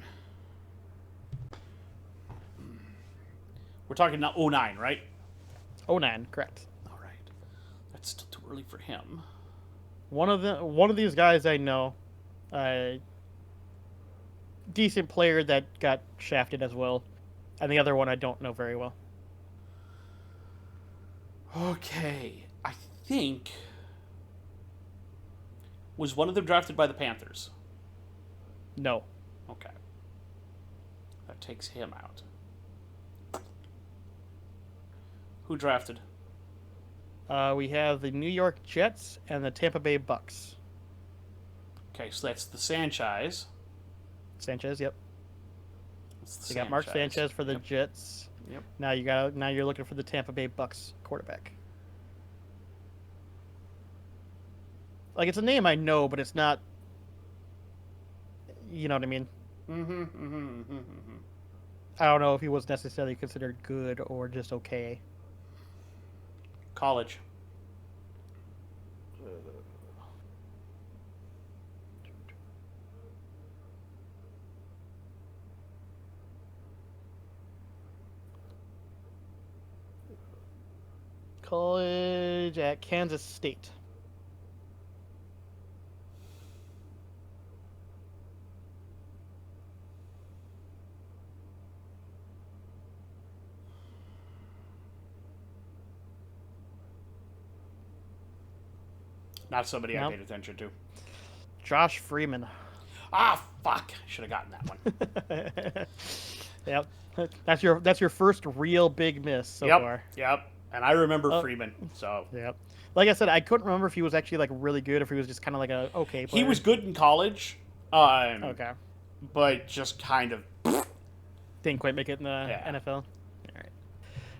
talking now 09, right? 09, correct. All right. That's still too early for him. One of these guys I know, decent player that got shafted as well, and the other one I don't know very well. Okay. I think... Was one of them drafted by the Panthers? No. Okay. That takes him out. Who drafted? We have the New York Jets and the Tampa Bay Bucks. Okay, so that's the Sanchez. Sanchez, yep. That's the So you got Mark Sanchez for the Jets. Yep. Now you're looking for the Tampa Bay Bucks quarterback. Like, it's a name I know, but it's not. You know what I mean? I don't know if he was necessarily considered good or just okay. College. College at Kansas State. Not somebody I Nope. paid attention to. Josh Freeman. Ah, fuck! Should have gotten that one. Yep. That's your first real big miss so Yep. far. Yep. And I remember Freeman, so Yep. Like I said, I couldn't remember if he was actually like really good, or if he was just kind of like a okay player. he was good in college. Okay. But just kind of. Didn't quite make it in the Yeah. NFL. All right.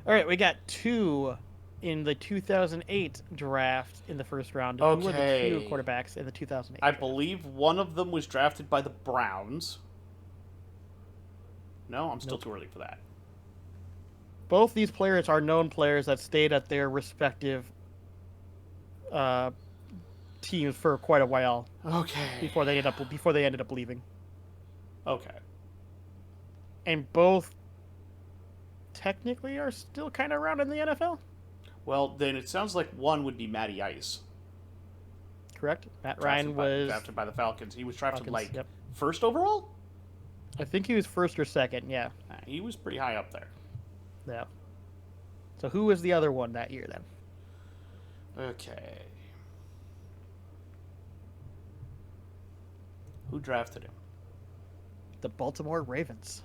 All right. We got 2 in the 2008 draft in the first round. Who were the 2 Okay. quarterbacks in the 2008? I draft? believe one of them was drafted by the Browns. No, I'm still too early for that. Both these players are known players that stayed at their respective teams for quite a while Okay. before they ended up leaving. Okay. And both technically are still kind of around in the NFL. Well, then it sounds like one would be Matty Ice. Correct. Matt Ryan was drafted by the Falcons. He was drafted Falcons, yep. first overall. I think he was first or second. Yeah. He was pretty high up there. Yeah. So who was the other one that year then? Okay. Who drafted him? The Baltimore Ravens.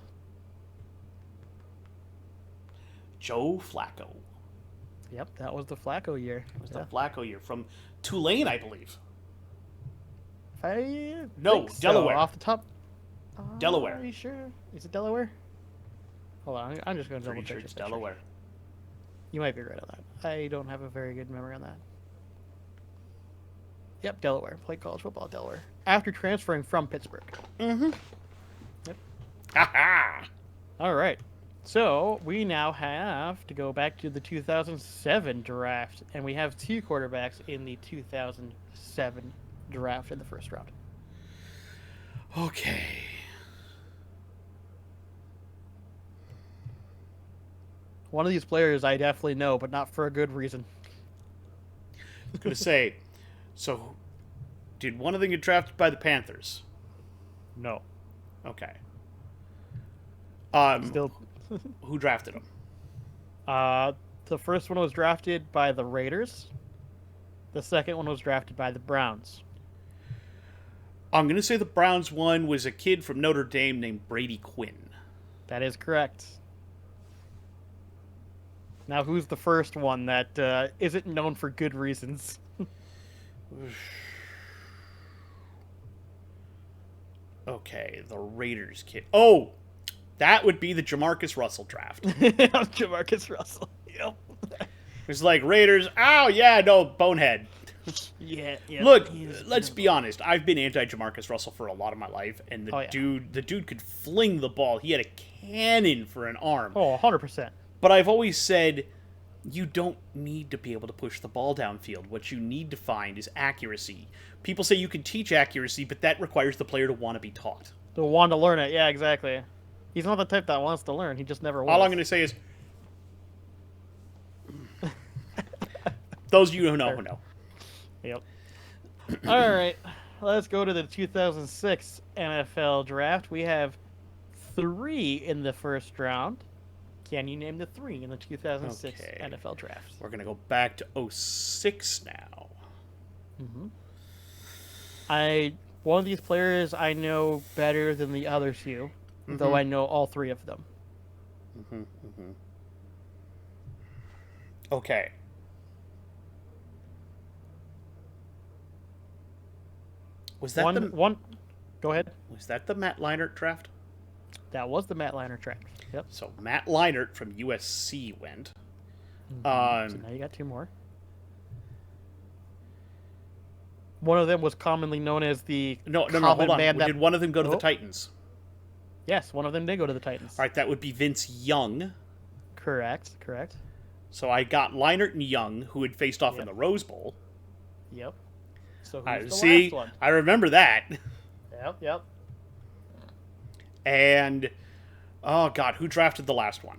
Joe Flacco. Yep, that was the Flacco year. It was the Flacco year from Tulane, I believe. No, think so, Delaware. off the top. Delaware. Are you sure? Is it Delaware? Hold on, I'm just going to double Pretty check. sure it's just to make sure. Delaware. You might be right on that. I don't have a very good memory on that. Yep, Delaware. Played college football at Delaware after transferring from Pittsburgh. Mm-hmm. Yep. Ha-ha! All right. So we now have to go back to the 2007 draft, and we have 2 quarterbacks in the 2007 draft in the first round. Okay. One of these players I definitely know, but not for a good reason. I was going to say, so did one of them get drafted by the Panthers? No. Okay. Still. Who drafted him? The first one was drafted by the Raiders. The second one was drafted by the Browns. I'm going to say the Browns one was a kid from Notre Dame named Brady Quinn. That is correct. Now, who's the first one that isn't known for good reasons? Okay, the Raiders kid. Oh, that would be the Jamarcus Russell draft. Jamarcus Russell. Yep. It's like Raiders. Oh yeah, no bonehead. Yeah. Look, let's be honest. I've been anti-Jamarcus Russell for a lot of my life, and the dude could fling the ball. He had a cannon for an arm. Oh, 100%. But I've always said, you don't need to be able to push the ball downfield. What you need to find is accuracy. People say you can teach accuracy, but that requires the player to want to be taught. To want to learn it, yeah, exactly. He's not the type that wants to learn. He just never will. All I'm going to say is, those of you who know, who know. Yep. All right, let's go to the 2006 NFL Draft. We have 3 in the first round. Can you name the 3 in the 2006 NFL Draft? We're going to go back to 06 now. Mm-hmm. One of these players I know better than the other 2, though I know all 3 of them. Okay. Was that one? Go ahead. Was that the Matt Leinart draft? That was the Matt Leinart draft. Yep. So Matt Leinart from USC went. So now you got 2 more. One of them was commonly known as the no. Hold on. Man Did one of them go to the Titans? Yes, one of them did go to the Titans. All right, that would be Vince Young. Correct. So I got Leinart and Young, who had faced off in the Rose Bowl. Yep. So who's the last one? I remember that. Yep. And oh god, who drafted the last one?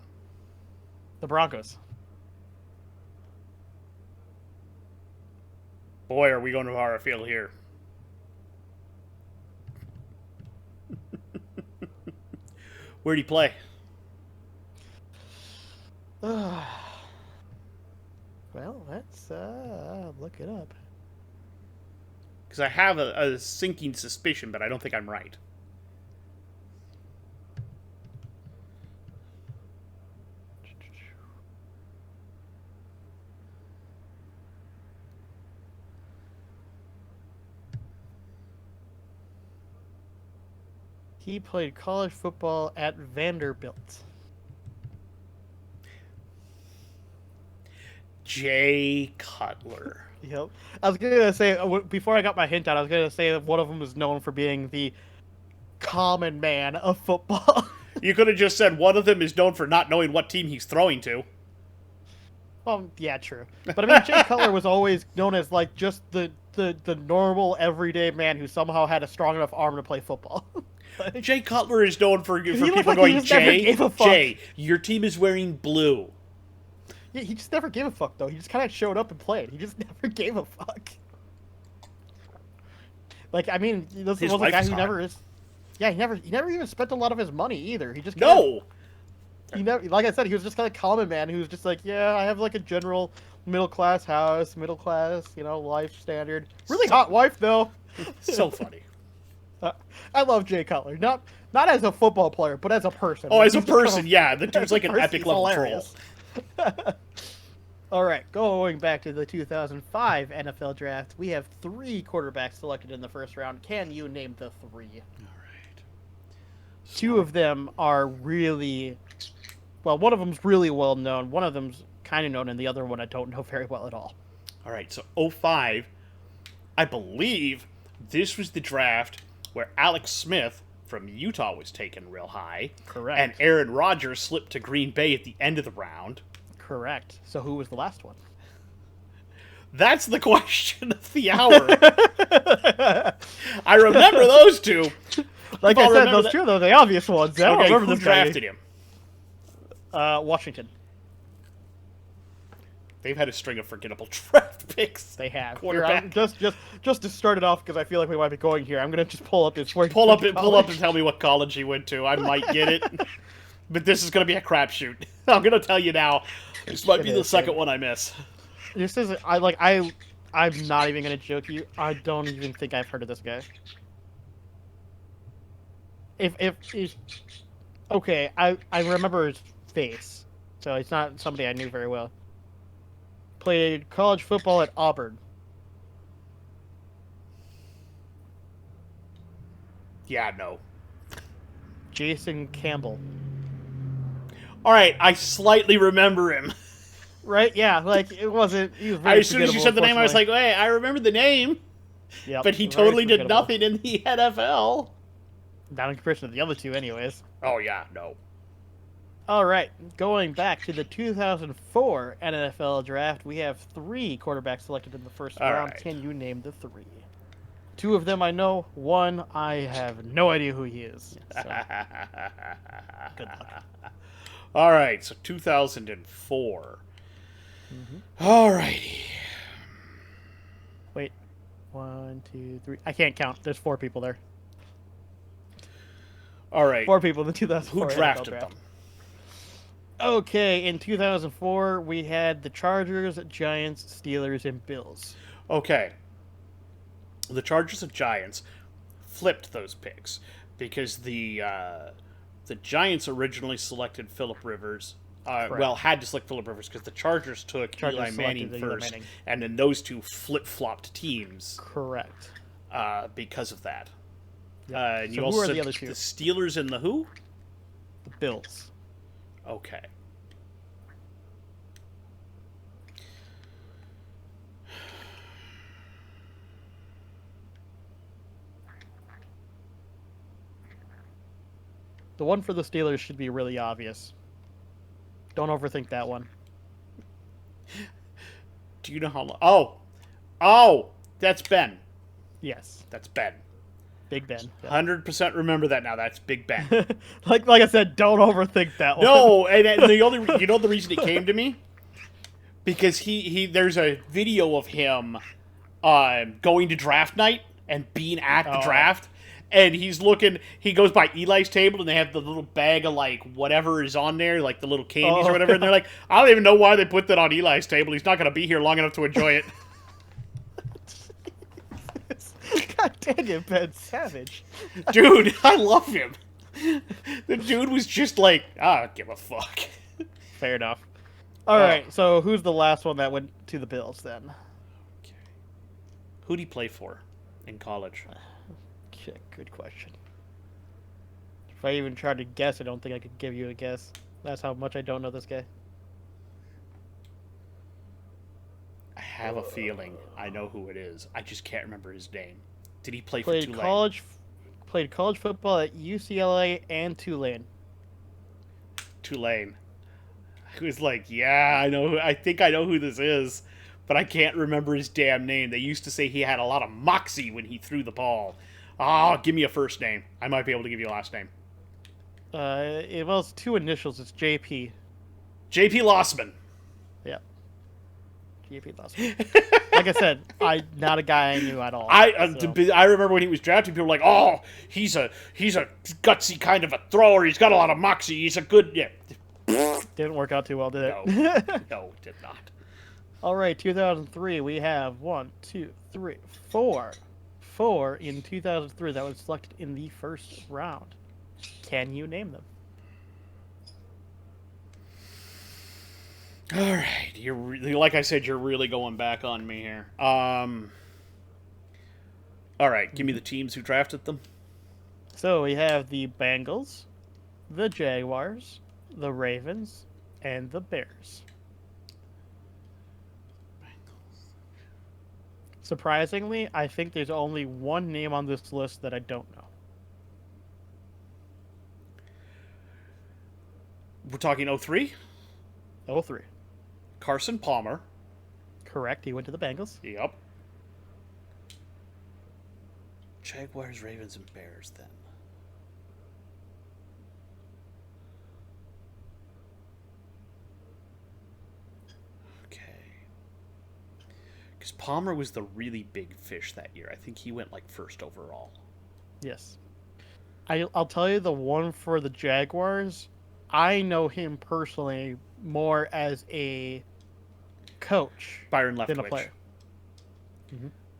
The Broncos. Boy, are we going to far afield here. Where'd he play? Well, let's look it up. Because I have a sinking suspicion, but I don't think I'm right. He played college football at Vanderbilt. Jay Cutler. Yep. I was gonna say before I got my hint out, I was gonna say that one of them is known for being the common man of football. You could have just said one of them is known for not knowing what team he's throwing to. Well, yeah, true. But I mean, Jay Cutler was always known as like just the normal everyday man who somehow had a strong enough arm to play football. Jay Cutler is known for people like going, Jay, your team is wearing blue. Yeah, he just never gave a fuck, though. He just kind of showed up and played. He just never gave a fuck. Like, I mean, this was a guy who never is. Yeah, he never even spent a lot of his money either. He just He never, like I said, he was just kind of common man who was just like, yeah, I have like a general middle class house, life standard. Really hot wife though. So funny. I love Jay Cutler, not as a football player, but as a person. Oh, as a person, yeah, the dude's like an epic level troll. All right, going back to the 2005 NFL Draft, we have 3 quarterbacks selected in the first round. Can you name the 3? All right. 2 of them are really, well, one of them's really well known. One of them's kind of known, and the other one I don't know very well at all. All right, so 05, I believe this was the draft where Alex Smith from Utah was taken real high. Correct. And Aaron Rodgers slipped to Green Bay at the end of the round. Correct. So who was the last one? That's the question of the hour. I remember those 2. Like I said, those 2 are the obvious ones. I don't remember who drafted him? Washington. They've had a string of forgettable draft picks. They have. Here, just to start it off, because I feel like we might be going here. I'm gonna just pull up his. Pull up and tell me what college he went to. I might get it, but this is gonna be a crapshoot. I'm gonna tell you now. This might be the second one I miss. This is I'm not even gonna joke you. I don't even think I've heard of this guy. if okay, I remember his face, so it's not somebody I knew very well. Played college football at Auburn. Yeah, no. Jason Campbell. All right, I slightly remember him. Right? Yeah, like it wasn't. He was I, very as soon as you forgettable, said the name, I was unfortunately. like, "Hey, I remember the name," Yep, but he very totally did forgettable. nothing in the NFL. Not in comparison to the other two, anyways. Oh yeah, no. All right, going back to the 2004 NFL draft, we have 3 quarterbacks selected in the first All round. right. Can you name the 3? 2 of them I know. 1 I have no idea who he is. So, good luck. All right, so 2004. Mm-hmm. All righty. Wait, 1, 2, 3. I can't count. There's 4 people there. All right. 4 people in the 2004 Who NFL drafted draft. them? Okay, in 2004 we had the Chargers, Giants, Steelers, and Bills. Okay. The Chargers and Giants flipped those picks because the Giants originally selected Phillip Rivers. Had to select Phillip Rivers because the Chargers took Chargers Eli Manning selected Eli first, Manning. and then those two flip-flopped teams Correct. because of that. Yep. And you So also who are said the other 2? the Steelers and the who? The Bills. Okay. The one for the Steelers should be really obvious. Don't overthink that one. Do you know how long? Oh, that's Ben. Yes, That's Ben. Big Ben. Yep. 100% remember that now. That's Big Ben. like I said, don't overthink that one. No, and the only the reason it came to me because he there's a video of him going to draft night and being at the draft, and he's looking. He goes by Eli's table, and they have the little bag of like whatever is on there, like the little candies or whatever. And they're like, I don't even know why they put that on Eli's table. He's not going to be here long enough to enjoy it. God dang it, Ben Savage. Dude, I love him. The dude was just like, I don't give a fuck. Fair enough. All right, so who's the last one that went to the Bills then? Okay. Who'd he play for in college? Okay, good question. If I even tried to guess, I don't think I could give you a guess. That's how much I don't know this guy. I have a feeling I know who it is. I just can't remember his name. Did he play for Played Tulane? Played college football at UCLA and Tulane. Tulane. I was like, yeah, I know. I think I know who this is, but I can't remember his damn name. They used to say he had a lot of moxie when he threw the ball. Oh, give me a first name. I might be able to give you a last name. Well, it's 2 initials. It's JP. J.P. Lossman. Yeah. JP Lawson. Like I said, not a guy I knew at all. I so. I remember when he was drafted, people were like, "Oh, he's a gutsy kind of a thrower. He's got a lot of moxie. He's a good yeah." Didn't work out too well, did it? No, it did not. All right, 2003. We have 4 in 2003 that was selected in the first round. Can you name them? All right, like I said, you're really going back on me here. All right, give me the teams who drafted them. So we have the Bengals, the Jaguars, the Ravens, and the Bears. Surprisingly, I think there's only one name on this list that I don't know. We're talking 03? 03. Carson Palmer. Correct. He went to the Bengals. Yep. Jaguars, Ravens, and Bears then. Okay. Because Palmer was the really big fish that year. I think he went like first overall. Yes. I'll tell you the one for the Jaguars. I know him personally more as a coach Byron Leftwich. than a player.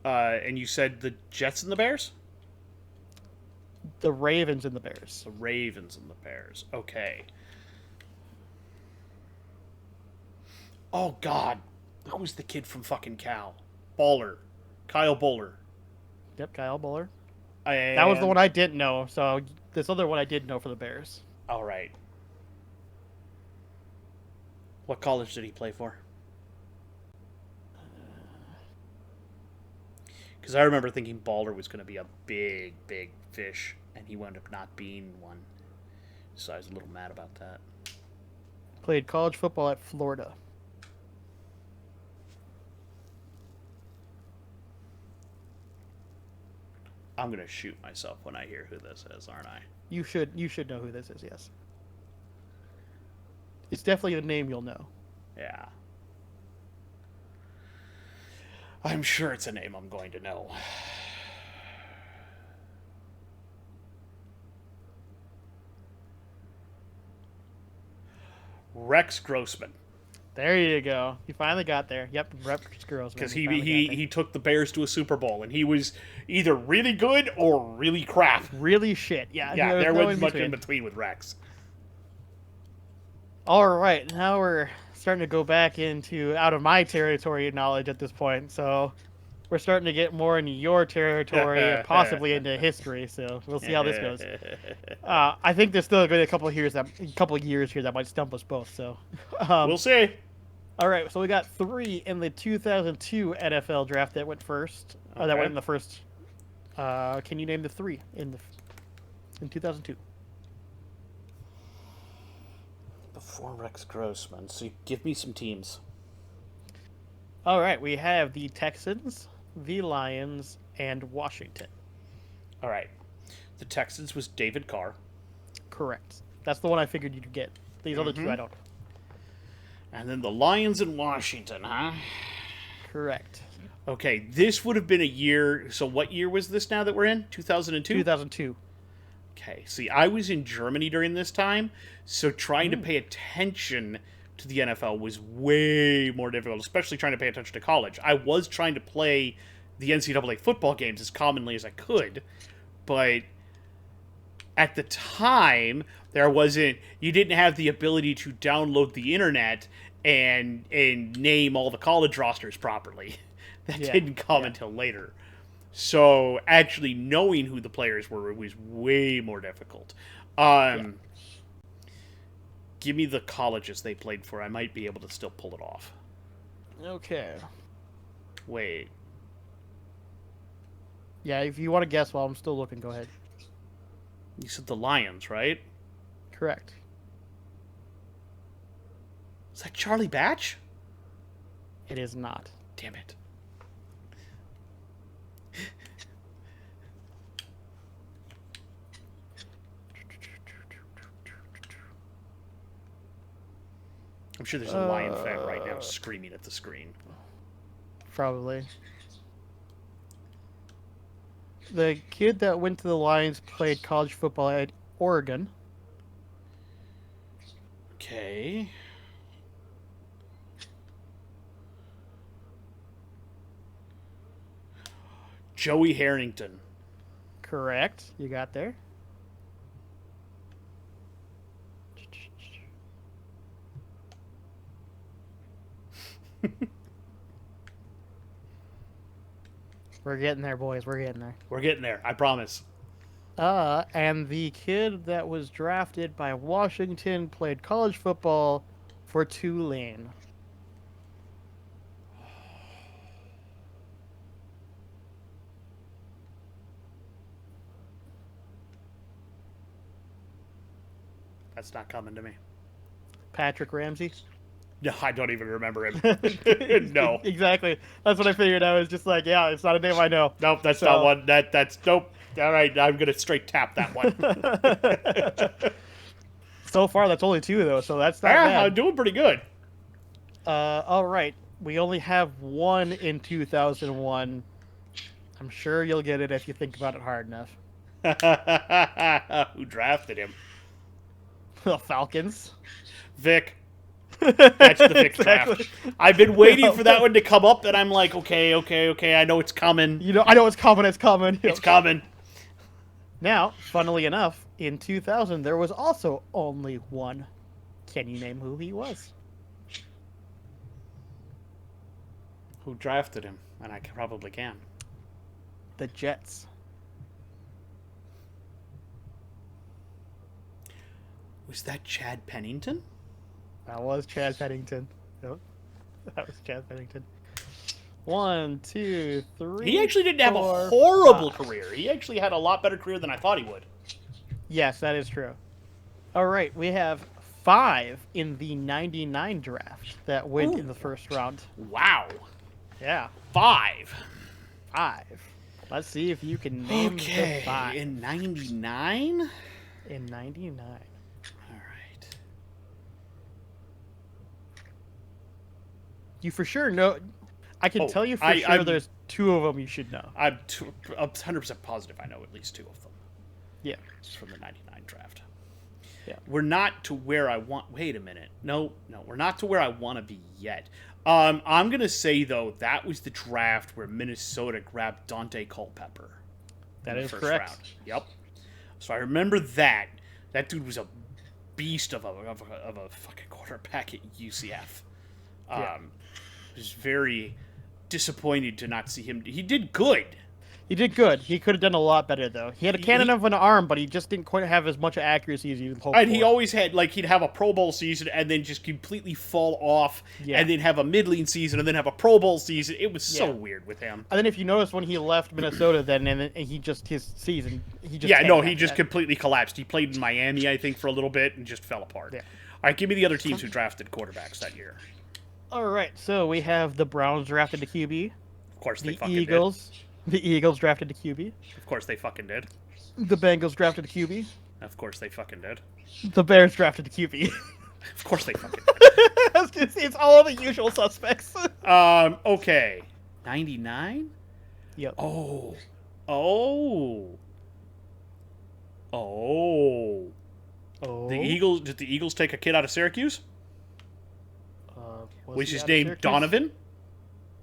And you said the Jets and the Bears? The Ravens and the Bears. The Ravens and the Bears. Okay. Oh, God. Who's the kid from fucking Cal? Baller. Kyle Bowler. Yep, Kyle Buller. And... That was the one I didn't know, so this other one I did know for the Bears. All right. What college did he play for? Because I remember thinking Baller was going to be a big, big fish, and he wound up not being one. So I was a little mad about that. Played college football at Florida. I'm going to shoot myself when I hear who this is, aren't I? You should know who this is, yes. It's definitely a name you'll know. Yeah. I'm sure it's a name I'm going to know. Rex Grossman. There you go. You finally got there. Yep, Rex Grossman. Because he took the Bears to a Super Bowl, and he was either really good or really crap. Really shit. Yeah, Yeah, there wasn't much in between with Rex. All right, now we're starting to go back into out of my territory knowledge at this point. So we're starting to get more into your territory and possibly into history. So we'll see how this goes. I think there's still going to be a couple of years here that might stump us both. So we'll see. All right, so we got 3 in the 2002 NFL draft that went first. Okay. That went in the first. Can you name the 3 in 2002? Before Rex Grossman, so give me some teams. All right, we have the Texans, the Lions, and Washington. All right. The Texans was David Carr. Correct. That's the one I figured you'd get. These other 2 I don't. And then the Lions in Washington, huh? Correct. Okay, this would have been a year. So what year was this now that we're in? 2002? 2002. Okay, see, I was in Germany during this time, so trying to pay attention to the NFL was way more difficult, especially trying to pay attention to college. I was trying to play the NCAA football games as commonly as I could, but at the time, you didn't have the ability to download the internet and name all the college rosters properly. That didn't come until later. So actually knowing who the players were was way more difficult. Give me the colleges they played for. I might be able to still pull it off. Okay. Wait. Yeah, if you want to guess while I'm still looking, go ahead. You said the Lions, right? Correct. Is that Charlie Batch? It is not. Damn it. I'm sure there's a Lion fan right now screaming at the screen. Probably. The kid that went to the Lions played college football at Oregon. Okay. Joey Harrington. Correct. You got there. We're getting there, boys. We're getting there. We're getting there. I promise. And the kid that was drafted by Washington played college football for Tulane. That's not coming to me. Patrick Ramsey? No, I don't even remember him. No. Exactly. That's what I figured. I was just like, yeah, it's not a name I know. Nope, that's not one. That's nope. All right, I'm gonna straight tap that one. So far, that's only 2 though, so that's not yeah, bad. I'm doing pretty good. All right. We only have 1 in 2001. I'm sure you'll get it if you think about it hard enough. Who drafted him? The Falcons. Vic. That's the Vic Exactly. draft. I've been waiting for that one to come up, and I'm like, okay. I know it's coming. I know it's coming. It's coming. It's coming. Now, funnily enough, in 2000 there was also only one. Can you name who he was? Who drafted him? And I probably can. The Jets. Was that Chad Pennington? That was Chad Pennington. Yep. That was Chad Pennington. 1, 2, 3. He actually didn't have a 4, horrible 5. career. He actually had a lot better career than I thought he would. Yes, that is true. All right, we have 5 in the 99 draft that went in the first round. Wow. Yeah, 5. 5. Let's see if you can name the 5. In 99? In 99. All right. You for sure know. I can tell you for sure there's 2 of them you should know. I'm 100% positive I know at least 2 of them. Yeah. From the 99 draft. Yeah. We're not to where I want... Wait a minute. No, we're not to where I want to be yet. I'm going to say, though, that was the draft where Minnesota grabbed Dante Culpepper. That is correct. Round. Yep. So I remember that. That dude was a beast of a fucking quarterback at UCF. I was very disappointed to not see him. He did good. He did good. He could have done a lot better, though. He had a cannon of an arm, but he just didn't quite have as much accuracy as you'd hope for. And he always had, like, he'd have a Pro Bowl season and then just completely fall off, and then have a middling season and then have a Pro Bowl season. It was so weird with him. And then if you notice when he left Minnesota, then he just his season he just he just completely collapsed. He played in Miami, I think, for a little bit and just fell apart. Yeah. All right, give me the other teams who drafted quarterbacks that year. All right, so we have the Browns drafted to QB. Of course, they fucking Eagles. did. The Eagles drafted to QB. Of course, they fucking did. The Bengals drafted to QB. Of course, they fucking did. The Bears drafted to QB. Of course, they fucking did. It's all the usual suspects. Okay. 99? Yep. Oh. The Eagles. Did the Eagles take a kid out of Syracuse? Was his name Donovan?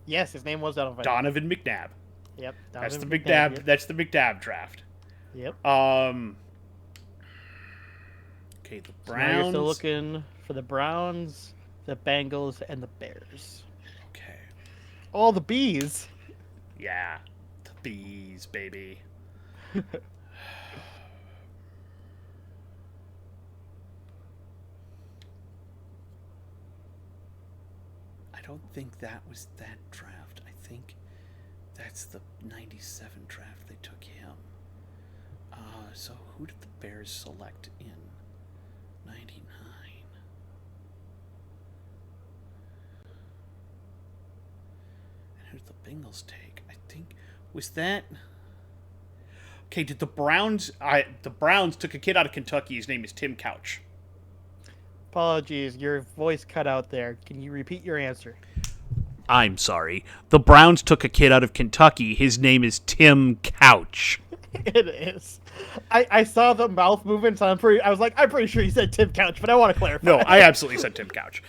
Yes, his name was Donovan. Donovan McNabb. Yep. That's the McNabb. Yep. That's the McNabb draft. Yep. Okay, the Browns. So now you're still looking for the Browns, the Bengals, and the Bears. Okay. All the bees. Yeah, the bees, baby. I don't think that was that draft. I think that's the 97 draft they took him. So who did the Bears select in 99? And who did the Bengals take? I think, was that... Okay, did the Browns... the Browns took a kid out of Kentucky. His name is Tim Couch. Apologies, your voice cut out there. Can you repeat your answer? I'm sorry. The Browns took a kid out of Kentucky. His name is Tim Couch. It is. I saw the mouth movements. I'm pretty sure you said Tim Couch, but I want to clarify. No, I absolutely said Tim Couch.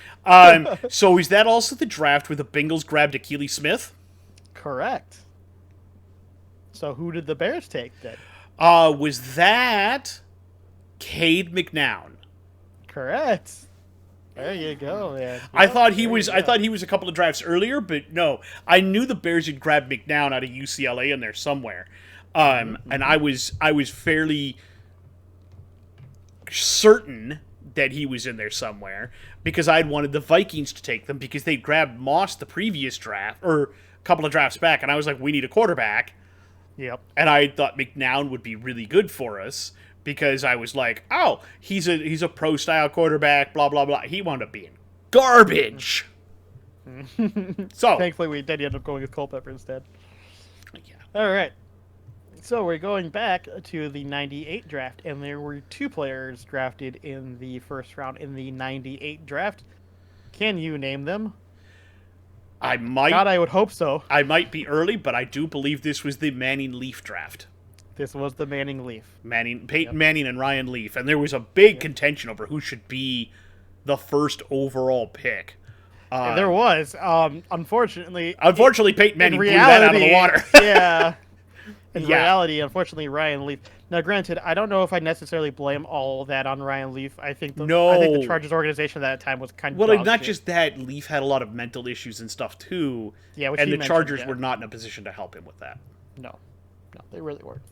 So is that also the draft where the Bengals grabbed Akili Smith? Correct. So who did the Bears take then? Was that Cade McNown? Correct. There you go, man. I thought he was a couple of drafts earlier, but no. I knew the Bears had grabbed McNown out of UCLA in there somewhere. And I was fairly certain that he was in there somewhere because I'd wanted the Vikings to take them because they grabbed Moss the previous draft or a couple of drafts back, and I was like, we need a quarterback. Yep. And I thought McNown would be really good for us because I was like, oh, he's a pro style quarterback, blah blah blah. He wound up being garbage. So thankfully we ended up going with Culpepper instead. Yeah. All right. So we're going back to the 98 draft, and there were 2 players drafted in the first round in the 98 draft. Can you name them? I might. God, I would hope so. I might be early, but I do believe this was the Manning Leaf draft. This was the Manning Leaf. Peyton Manning and Ryan Leaf, and there was a big contention over who should be the first overall pick. There was. Unfortunately, Peyton Manning blew that out of the water. Yeah. In reality, unfortunately, Ryan Leaf. Now, granted, I don't know if I necessarily blame all that on Ryan Leaf. I think the No. Chargers organization at that time was kind of Well, dog not shit. just that, Leaf had a lot of mental issues and stuff too, Yeah, which and he the mentioned. Chargers Yeah. were not in a position to help him with that. No, no, they really weren't.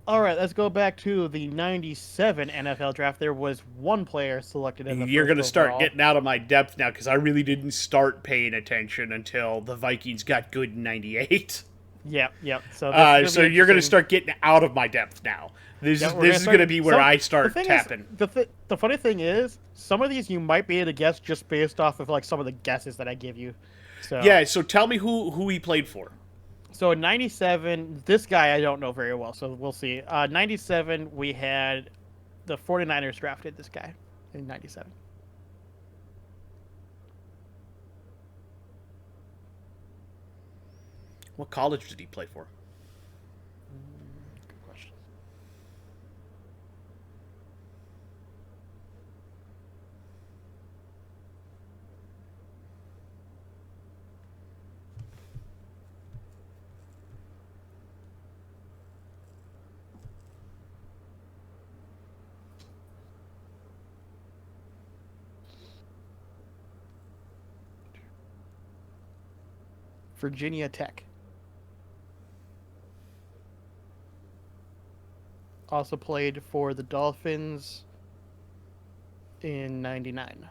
All right, let's go back to the '97 NFL draft. There was one player selected in the You're first going to start overall. getting out of my depth now because I really didn't start paying attention until the Vikings got good in '98. Yep. So, So you're going to start getting out of my depth now. This is going to be where I start tapping. The funny thing is, some of these you might be able to guess just based off of like some of the guesses that I give you. So Yeah, so tell me who he played for. So in '97, this guy I don't know very well, so we'll see. '97, we had the 49ers drafted this guy in '97. What college did he play for? Good question. Virginia Tech. Also played for the Dolphins in '99.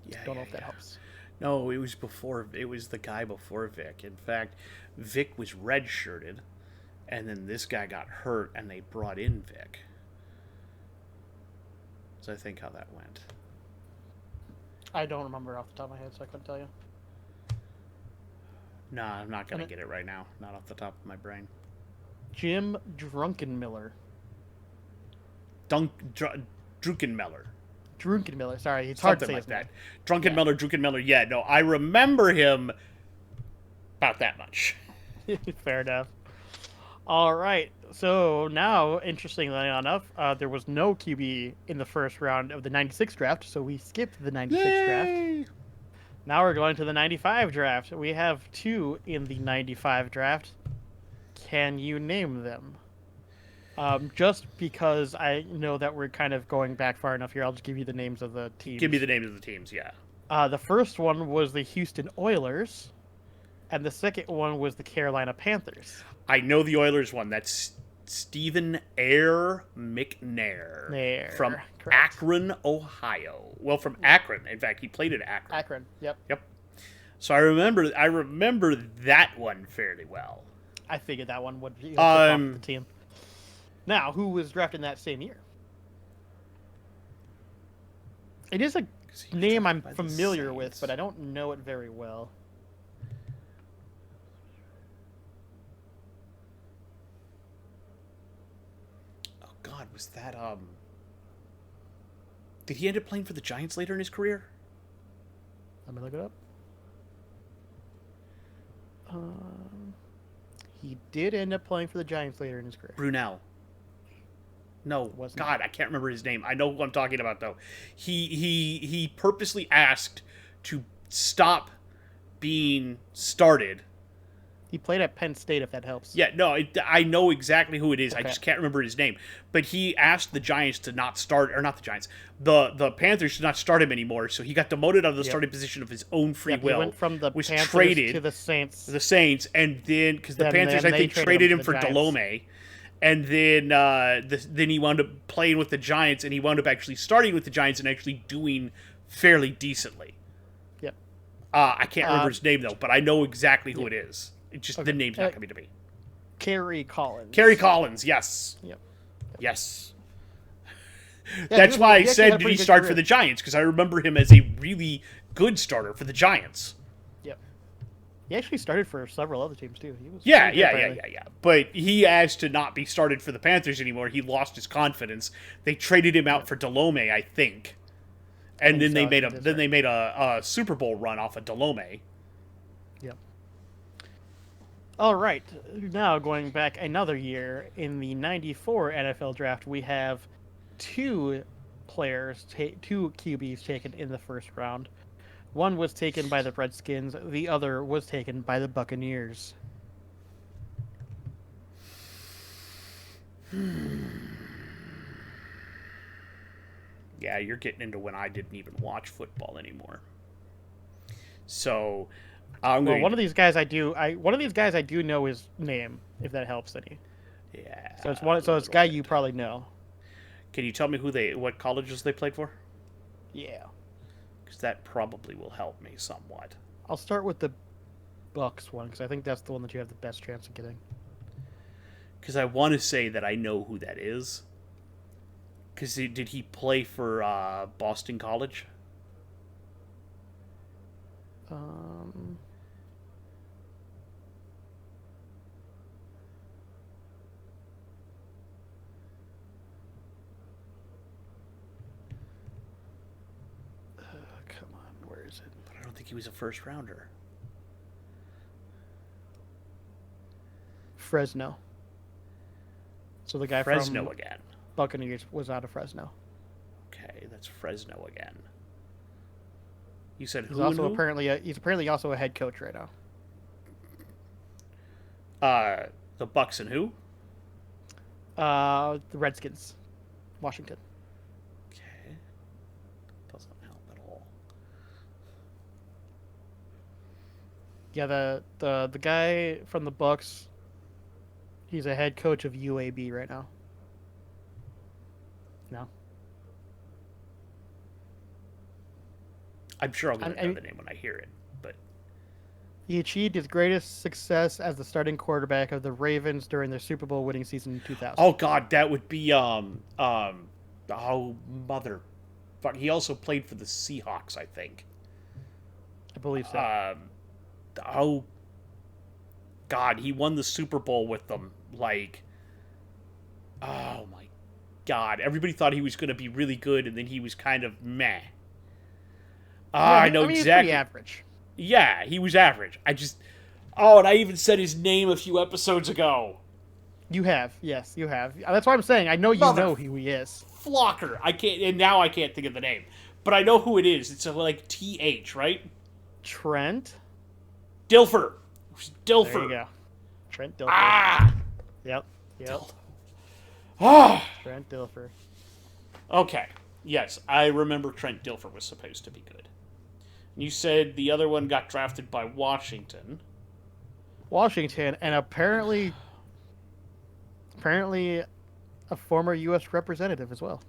Yeah, Don't know if that helps. No, it was before. It was the guy before Vic. In fact, Vic was redshirted, and then this guy got hurt, and they brought in Vic. So I think how that went. I don't remember off the top of my head, so I couldn't tell you. Nah, I'm not gonna get it right now. Not off the top of my brain. Jim Drunkenmiller. Druckenmiller. Drunkenmiller. Sorry, it's hard to say Something like his name. that. Drunkenmiller, Druckenmiller. Yeah, no, I remember him about that much. Fair enough. All right. So now, interestingly enough, there was no QB in the first round of the '96 draft, so we skipped the '96 draft. Now we're going to the '95 draft. We have two in the '95 draft. Can you name them? Just because I know that we're kind of going back far enough here, I'll just give you the names of the teams. Give me the names of the teams, yeah. The first one was the Houston Oilers, and the second one was the Carolina Panthers. I know the Oilers one. That's Stephen Air McNair There, from correct. Akron, Ohio. Well, from Akron. In fact, he played at Akron. Akron, yep. Yep. So I remember that one fairly well. I figured that one would be the team. Now, who was drafted that same year? It is a name I'm familiar with, but I don't know it very well. Oh God, was that Did he end up playing for the Giants later in his career? Let me look it up. He did end up playing for the Giants later in his career. Brunel. No, God, I can't remember his name. I know who I'm talking about though. He purposely asked to stop being started. He played at Penn State, if that helps. Yeah, no, I know exactly who it is. Okay. I just can't remember his name. But he asked the Giants to not start, or not the Giants, the Panthers to not start him anymore. So he got demoted out of the starting position of his own free will. He went from the was Panthers traded to the Saints. The Saints, and then because the Panthers, I think, traded him for Delhomme, and then he wound up playing with the Giants, and he wound up actually starting with the Giants and actually doing fairly decently. Yep. I can't remember his name though, but I know exactly who it is. It's just the name's not coming to me. Kerry Collins. Kerry Collins, yes. Yep. Yes. Yeah, That's why I said, did he start for the Giants? Because I remember him as a really good starter for the Giants. Yep. He actually started for several other teams, too. He was Yeah. But he asked to not be started for the Panthers anymore. He lost his confidence. They traded him out for Delhomme, I think. And then they made a Super Bowl run off of Delhomme. Yep. All right. Now going back another year in the '94 NFL draft, we have two QBs taken in the first round. One was taken by the Redskins. The other was taken by the Buccaneers. Yeah, you're getting into when I didn't even watch football anymore. So I'm Well, going one to. of these guys I do. One of these guys I do know his name, if that helps any. So it's Yeah, one. let So me it's a look guy at. you probably know. Can you tell me what colleges they played for? Yeah. Because that probably will help me somewhat. I'll start with the Bucks one because I think that's the one that you have the best chance of getting. Because I want to say that I know who that is. Because did he play for Boston College? Um. Come on, where is it? But I don't think he was a first rounder. Fresno. So the guy Fresno from again. Buccaneers was out of Fresno. Okay, that's Fresno again. You said He's who and also who? apparently also a head coach right now. The Bucks and who? The Redskins, Washington. Okay, doesn't help at all. Yeah, the guy from the Bucks. He's a head coach of UAB right now. No. I'm sure I'm going to know I the name when I hear it, but He achieved his greatest success as the starting quarterback of the Ravens during their Super Bowl winning season in 2000. oh god, that would be oh mother, fuck. He also played for the Seahawks, I think. I believe so. Oh god, he won the Super Bowl with them. Like, oh my god, everybody thought he was going to be really good, and then he was kind of meh. Yeah, I know he was pretty exactly. average. Yeah, he was average. Oh, and I even said his name a few episodes ago. You have, yes, you have. That's why I'm saying I know you Mother know who he is. Flocker. I can't, and now I can't think of the name, but I know who it is. It's like TH, right? Trent. Dilfer. There you Dilfer. go. Trent Dilfer. Ah. Yep. Yep. Ah. Trent Dilfer. Okay. Yes, I remember Trent Dilfer was supposed to be good. You said the other one got drafted by Washington. Washington, and apparently a former U.S. representative as well.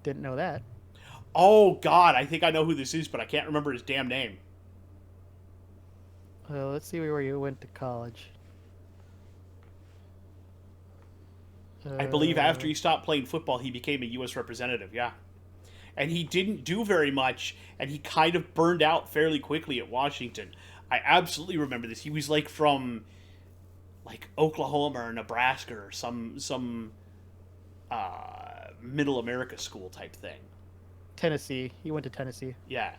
Didn't know that. Oh God, I think I know who this is, but I can't remember his damn name. Let's see where you went to college. I believe after he stopped playing football, he became a U.S. representative. Yeah, and he didn't do very much, and he kind of burned out fairly quickly at Washington. I absolutely remember this. He was like from like Oklahoma or Nebraska or some middle America school type thing. Tennessee. He went to Tennessee. Yeah.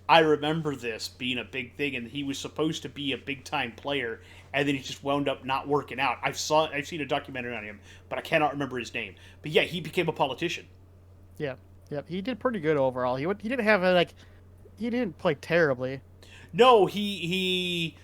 I remember this being a big thing, and he was supposed to be a big time player, and then he just wound up not working out. I've seen a documentary on him, but I cannot remember his name. But yeah, he became a politician. Yeah. Yep. He did pretty good overall. He didn't have he didn't play terribly. No, he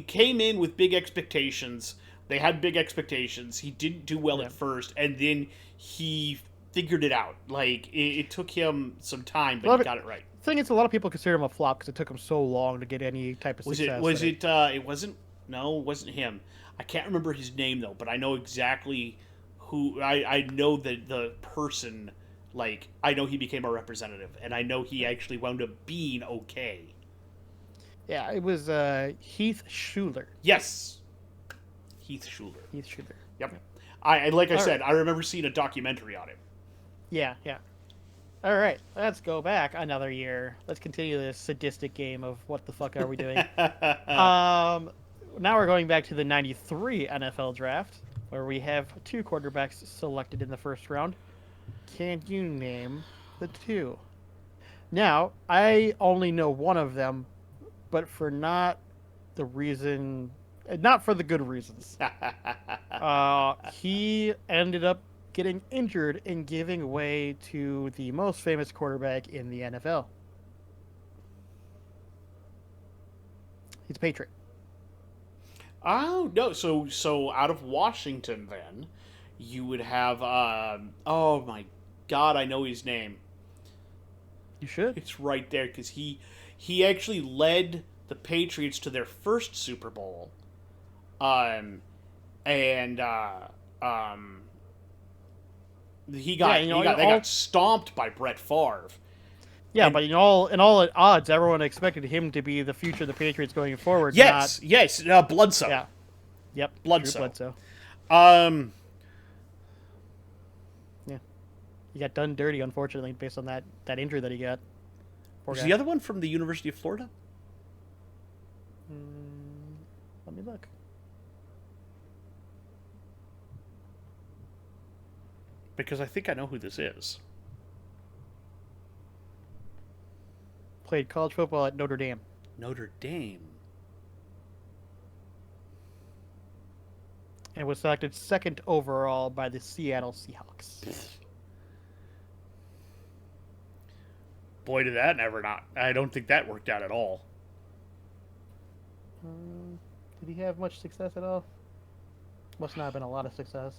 came in with big expectations. They had big expectations. He didn't do well Yeah. at first, and then he figured it out. Like it took him some time, but he got it right. Thing is, a lot of people consider him a flop because it took him so long to get any type of Was success. it? Was it? It wasn't. No, it wasn't him. I can't remember his name though, but I know exactly who. I know that the person. Like I know he became a representative, and I know he actually wound up being okay. Yeah, it was Heath Schuler. Yes, Heath Schuler. Heath Schuler. Yep. I like I All said, right. I remember seeing a documentary on him. Yeah, yeah. All right, let's go back another year. Let's continue this sadistic game of what the fuck are we doing? Now we're going back to the '93 NFL Draft, where we have two quarterbacks selected in the first round. Can you name the two? Now, I only know one of them, but for not the reason, not for the good reasons. He ended up getting injured and giving way to the most famous quarterback in the NFL. He's a Patriot. Oh no! So out of Washington, then you would have. Oh my God! I know his name. You should. It's right there because he actually led the Patriots to their first Super Bowl. Um, and they got stomped by Brett Favre. Yeah, And but in all odds, everyone expected him to be the future of the Patriots going forward. yes, yes, Bledsoe. Yeah. Yep. Bledsoe. Drew Bledsoe. Um, Yeah. He got done dirty, unfortunately, based on that injury that he got. Poor was guy. the other one from the University of Florida? Let me look. Because I think I know who this is. Played college football at Notre Dame. Notre Dame. And was selected second overall by the Seattle Seahawks. Boy, did that never not. I don't think that worked out at all. Did he have much success at all? Must not have been a lot of success.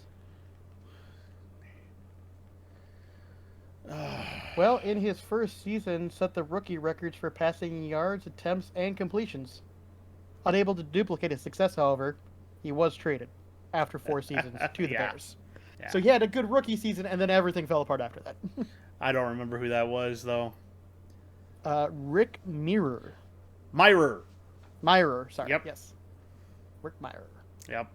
Well, in his first season, set the rookie records for passing yards, attempts, and completions. Unable to duplicate his success, however, he was traded after 4 seasons to the Bears. Yeah. So he had a good rookie season, and then everything fell apart after that. I don't remember who that was, though. Rick Mirer. Myrer. Sorry. Yep. Yes. Rick Mirer. Yep.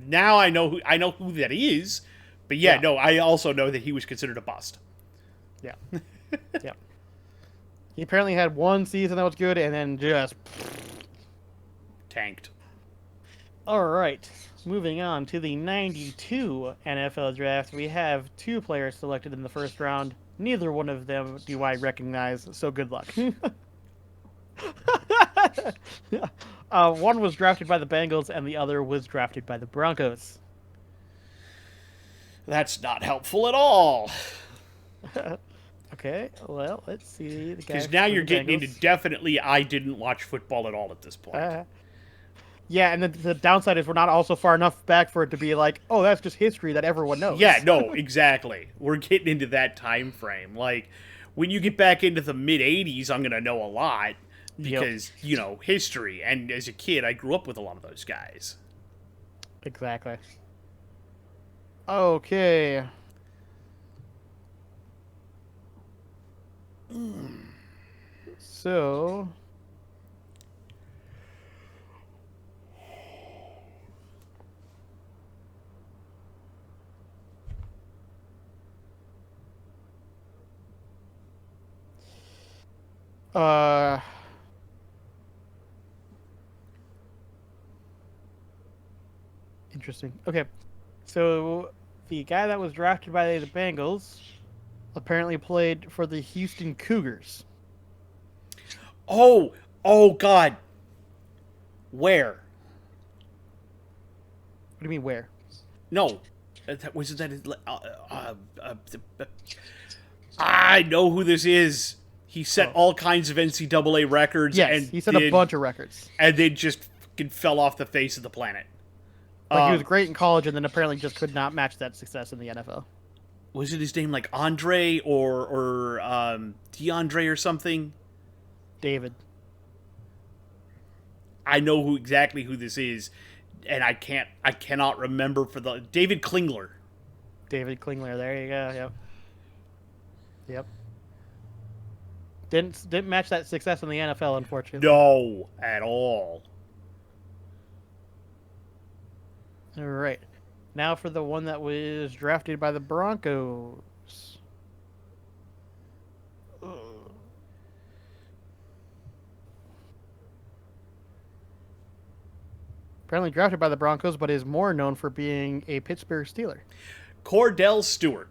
Now I know who that is, but no, I also know that he was considered a bust. Yeah. Yeah. He apparently had 1 season that was good, and then just tanked. All right. Moving on to the 92 NFL draft, we have 2 players selected in the first round. Neither one of them do I recognize, so good luck. One was drafted by the Bengals, and the other was drafted by the Broncos. That's not helpful at all. Okay, well, let's see. Because now you're getting into definitely I didn't watch football at all at this point. Yeah, and then the downside is we're not also far enough back for it to be like, oh, that's just history that everyone knows. Yeah, no, exactly. We're getting into that time frame. Like, when you get back into the mid-'80s, I'm going to know a lot because, history. And as a kid, I grew up with a lot of those guys. Exactly. Okay. So... Interesting. Okay. So, the guy that was drafted by the Bengals apparently played for the Houston Cougars. Oh, God. Where? What do you mean, where? No. I know who this is. He set all kinds of NCAA records. Yes, and he set a bunch of records. And then just fucking fell off the face of the planet. Like, he was great in college and then apparently just could not match that success in the NFL. Was it his name like Andre or DeAndre or something? David. I know exactly who this is, and I cannot remember for the David Klingler. David Klingler, there you go. Yep. Didn't match that success in the NFL, unfortunately. No, at all. All right. Now for the one that was drafted by the Broncos. Apparently drafted by the Broncos, but is more known for being a Pittsburgh Steeler. Cordell Stewart.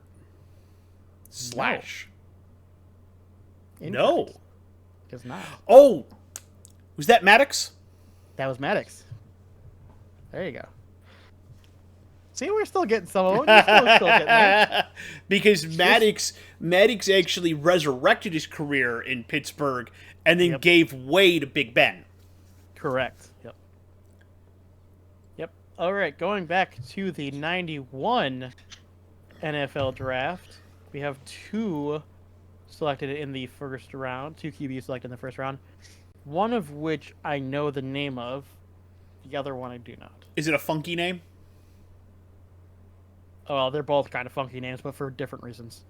Slash. No. It's not. Oh! Was that Maddox? That was Maddox. There you go. See, we're still getting some of them. We're still getting there. Because Maddox actually resurrected his career in Pittsburgh and then gave way to Big Ben. Correct. Yep. All right, going back to the 91 NFL draft, we have two selected in the first round, two QBs selected in the first round, one of which I know the name of, the other one I do not. Is it a funky name? Oh, well, they're both kind of funky names, but for different reasons,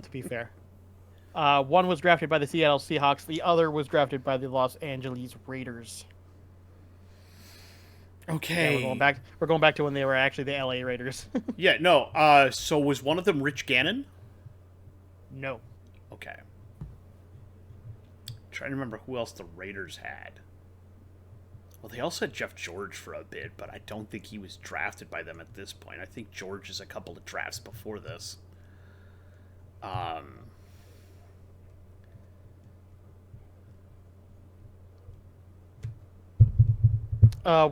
to be fair. One was drafted by the Seattle Seahawks, the other was drafted by the Los Angeles Raiders. Okay. Yeah, we're going back to when they were actually the LA Raiders. Yeah, no. So was one of them Rich Gannon? No. Okay. Trying to remember who else the Raiders had. Well, they also had Jeff George for a bit, but I don't think he was drafted by them at this point. I think George is a couple of drafts before this.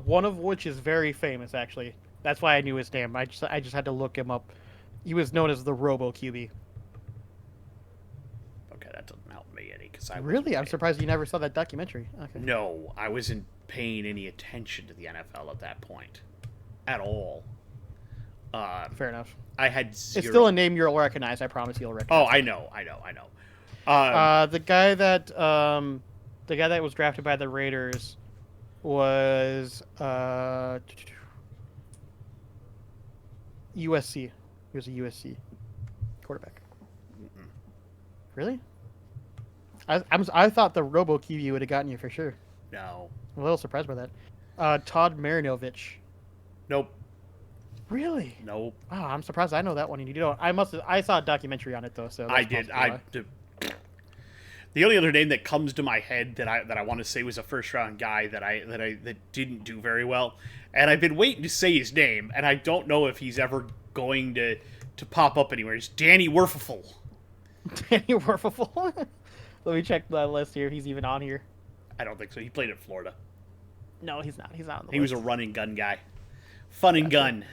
One of which is very famous, actually. That's why I knew his name. I just had to look him up. He was known as the Robo QB. Okay, that doesn't help me any because I Really? I'm surprised you never saw that documentary. Okay. No, I wasn't paying any attention to the NFL at that point, at all. Fair enough. I had zero. It's still a name you'll recognize. I promise you'll recognize. Oh, I know. The guy that was drafted by the Raiders was USC. He was a USC quarterback. Mm-mm. Really? I thought the Robo QB would have gotten you for sure. No. I'm a little surprised by that. Todd Marinovich. Nope. Really? Nope. Wow, I'm surprised I know that one. You don't. I saw a documentary on it though. So I did. The only other name that comes to my head that I want to say was a first round guy that didn't do very well, and I've been waiting to say his name, and I don't know if he's ever going to pop up anywhere. It's Danny Werfel. Danny Werfel. Let me check the list here. If he's even on here. I don't think so. He played at Florida. No, he's not. He's not on the He list. was a run and gun guy. Fun and gun.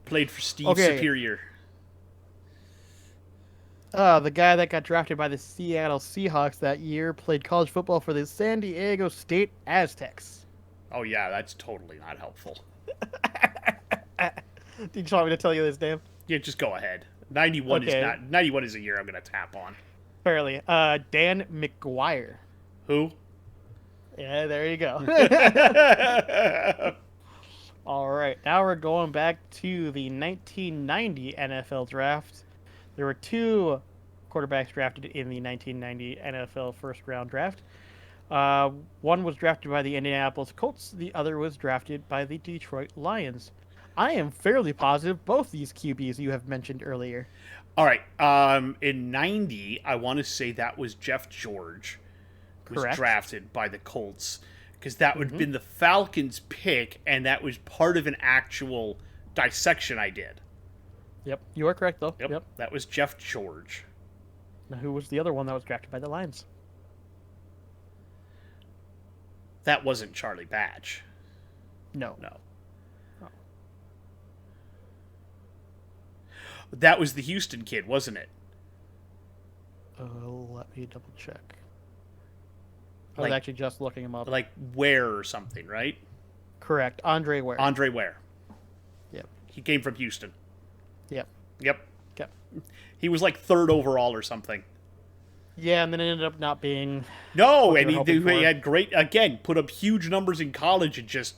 Played for Steve Superior. The guy that got drafted by the Seattle Seahawks that year played college football for the San Diego State Aztecs. Oh yeah, that's totally not helpful. Did you want me to tell you his name? Yeah, just go ahead. 91 Okay. is not 91 is a year I'm gonna tap on. Fairly. Dan McGuire. Who? Yeah, there you go. All right, now we're going back to the 1990 NFL draft. There were two quarterbacks drafted in the 1990 NFL first-round draft. One was drafted by the Indianapolis Colts. The other was drafted by the Detroit Lions. I am fairly positive both these QBs you have mentioned earlier. All right. In 90, I want to say that was Jeff George was Correct. drafted by the Colts because that would have been the Falcons' pick, and that was part of an actual dissection I did. Yep, you are correct though. Yep. That was Jeff George. Now, who was the other one that was drafted by the Lions? That wasn't Charlie Batch. No. No. Oh. That was the Houston kid, wasn't it? Let me double check. I was actually just looking him up. Like Ware or something, right? Correct. Andre Ware. Andre Ware. Yep. He came from Houston. Yep. Yep. Yep. He was like third overall or something. Yeah, and then it ended up not being. No, what and they were hoping he for. had great, again, put up huge numbers in college and just...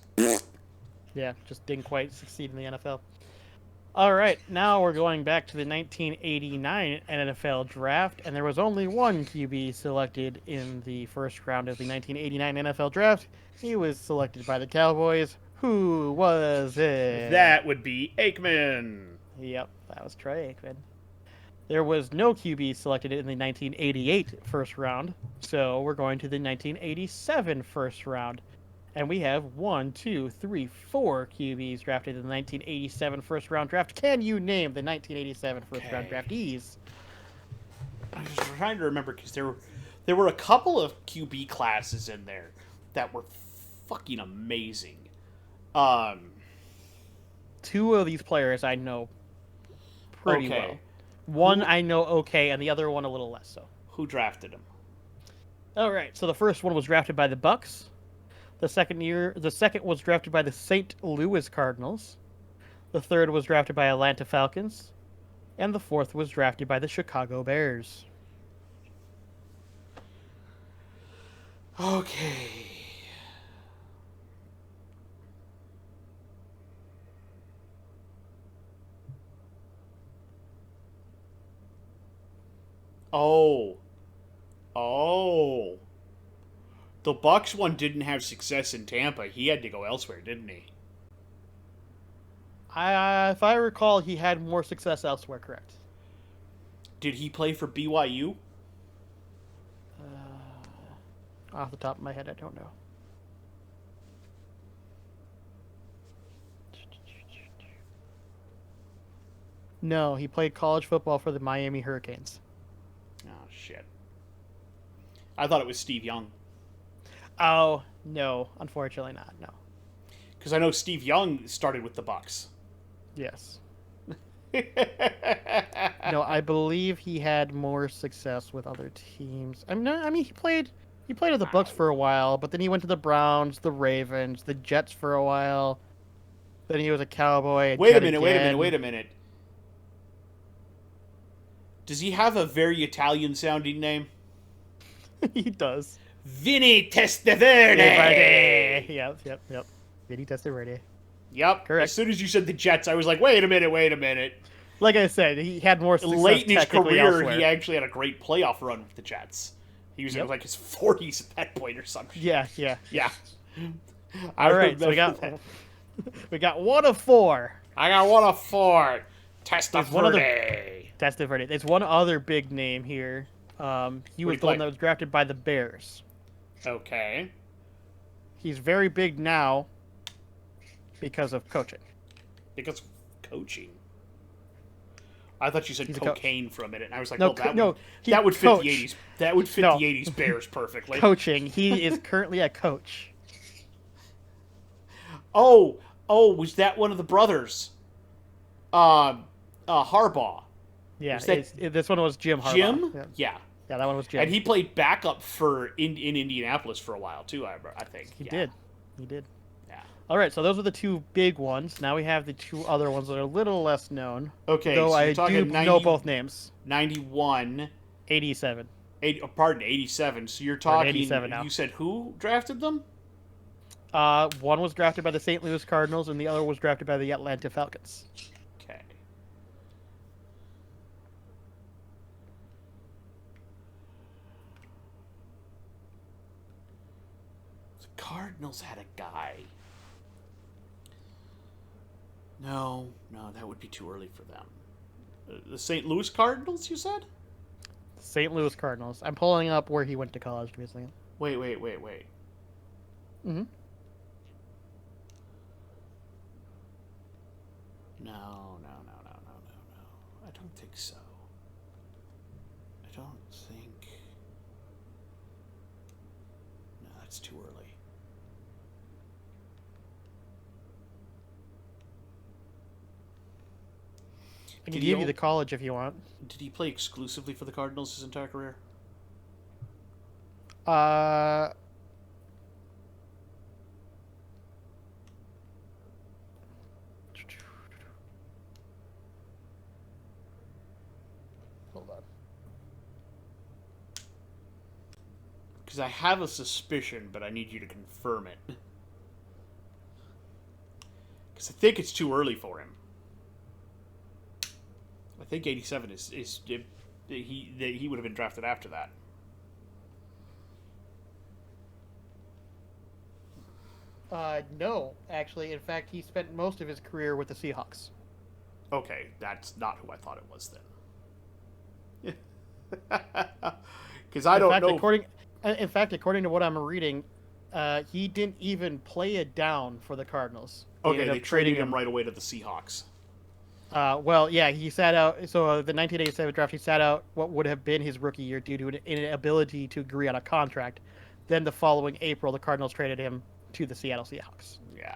Yeah, just didn't quite succeed in the NFL. All right, now we're going back to the 1989 NFL draft, and there was only one QB selected in the first round of the 1989 NFL draft. He was selected by the Cowboys. Who was it? That would be Aikman. Yep, that was Troy Aikman. There was no QB selected in the 1988 first round, so we're going to the 1987 first round. And we have 4 QBs drafted in the 1987 first round draft. Can you name the 1987 first round draftees? I was trying to remember because there were a couple of QB classes in there that were fucking amazing. Two of these players I know pretty Okay. well. One I know okay, and the other one a little less so. Who drafted him? All right, so the first one was drafted by the Bucks. The second was drafted by the St. Louis Cardinals. The third was drafted by Atlanta Falcons, and the fourth was drafted by the Chicago Bears. Okay. Oh. Oh. The Bucks one didn't have success in Tampa. He had to go elsewhere, didn't he? If I recall, he had more success elsewhere, correct? Did he play for BYU? Off the top of my head, I don't know. No, he played college football for the Miami Hurricanes. Oh, shit. I thought it was Steve Young. Oh, no, unfortunately not, no. Because I know Steve Young started with the Bucks. Yes. No, I believe he had more success with other teams. He played with the Bucks for a while, but then he went to the Browns, the Ravens, the Jets for a while. Then he was a Cowboy. Wait a minute. Does he have a very Italian-sounding name? He does. Vinny Testaverde! Yep. Vinny Testaverde. Yep. Correct. As soon as you said the Jets, I was like, wait a minute. Like I said, he had more success Late in his career, elsewhere. he actually had a great playoff run with the Jets. He was in like his 40s at that point or something. Yeah. All right, so we got 1 of 4. I got 1 of 4. Testaverde. Testaverde. There's one other big name here. He was the one that was drafted by the Bears. Okay. He's very big now because of coaching. Because of coaching? I thought you said cocaine for a minute, and I was like, that would fit the 80s. That would fit the 80s Bears perfectly. Coaching. He is currently a coach. Oh, was that one of the brothers? Harbaugh. Yeah, this one was Jim Harbaugh. Jim? Yeah, that one was Jim. And he played backup in Indianapolis for a while too. I think he did. Yeah. All right, so those are the 2 big ones. Now we have the 2 other ones that are a little less known. Okay, though so I do know both names. 91. 87. 87. So you're talking. 87 now. You said who drafted them? One was drafted by the St. Louis Cardinals, and the other was drafted by the Atlanta Falcons. Okay. The Cardinals had a guy. No, that would be too early for them. The St. Louis Cardinals, you said? St. Louis Cardinals. I'm pulling up where he went to college. Give me a second. Wait. Mm-hmm. No. I don't think so. I don't think... No, that's too early. I can give you the college if you want. Did he play exclusively for the Cardinals his entire career? Hold on. Because I have a suspicion, but I need you to confirm it. Because I think it's too early for him. I think 87 he would have been drafted after that. No, actually. In fact, he spent most of his career with the Seahawks. Okay, that's not who I thought it was then. Because I don't know. In fact, according to what I'm reading, he didn't even play it down for the Cardinals. Okay, they traded him right away to the Seahawks. Well, yeah, he sat out. So the 1987 draft, he sat out what would have been his rookie year due to an inability to agree on a contract. Then the following April, the Cardinals traded him to the Seattle Seahawks. Yeah.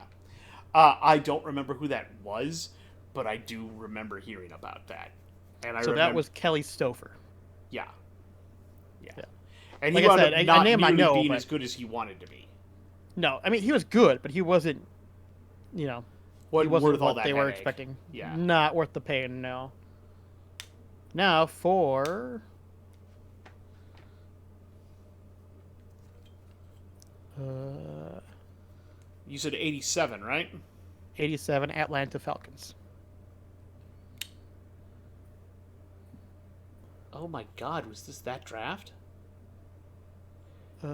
I don't remember who that was, but I do remember hearing about that. And that was Kelly Stouffer. Yeah. And like he I wound said, up a not name I nearly know, being but... as good as he wanted to be. No, I mean he was good, but he wasn't. You know, he Wasn't wasn't worth all what that they were headache. expecting. Yeah. Not worth the pain. No. Now for uh, You said 87, right? 87 Atlanta Falcons. Oh my God, was this that draft?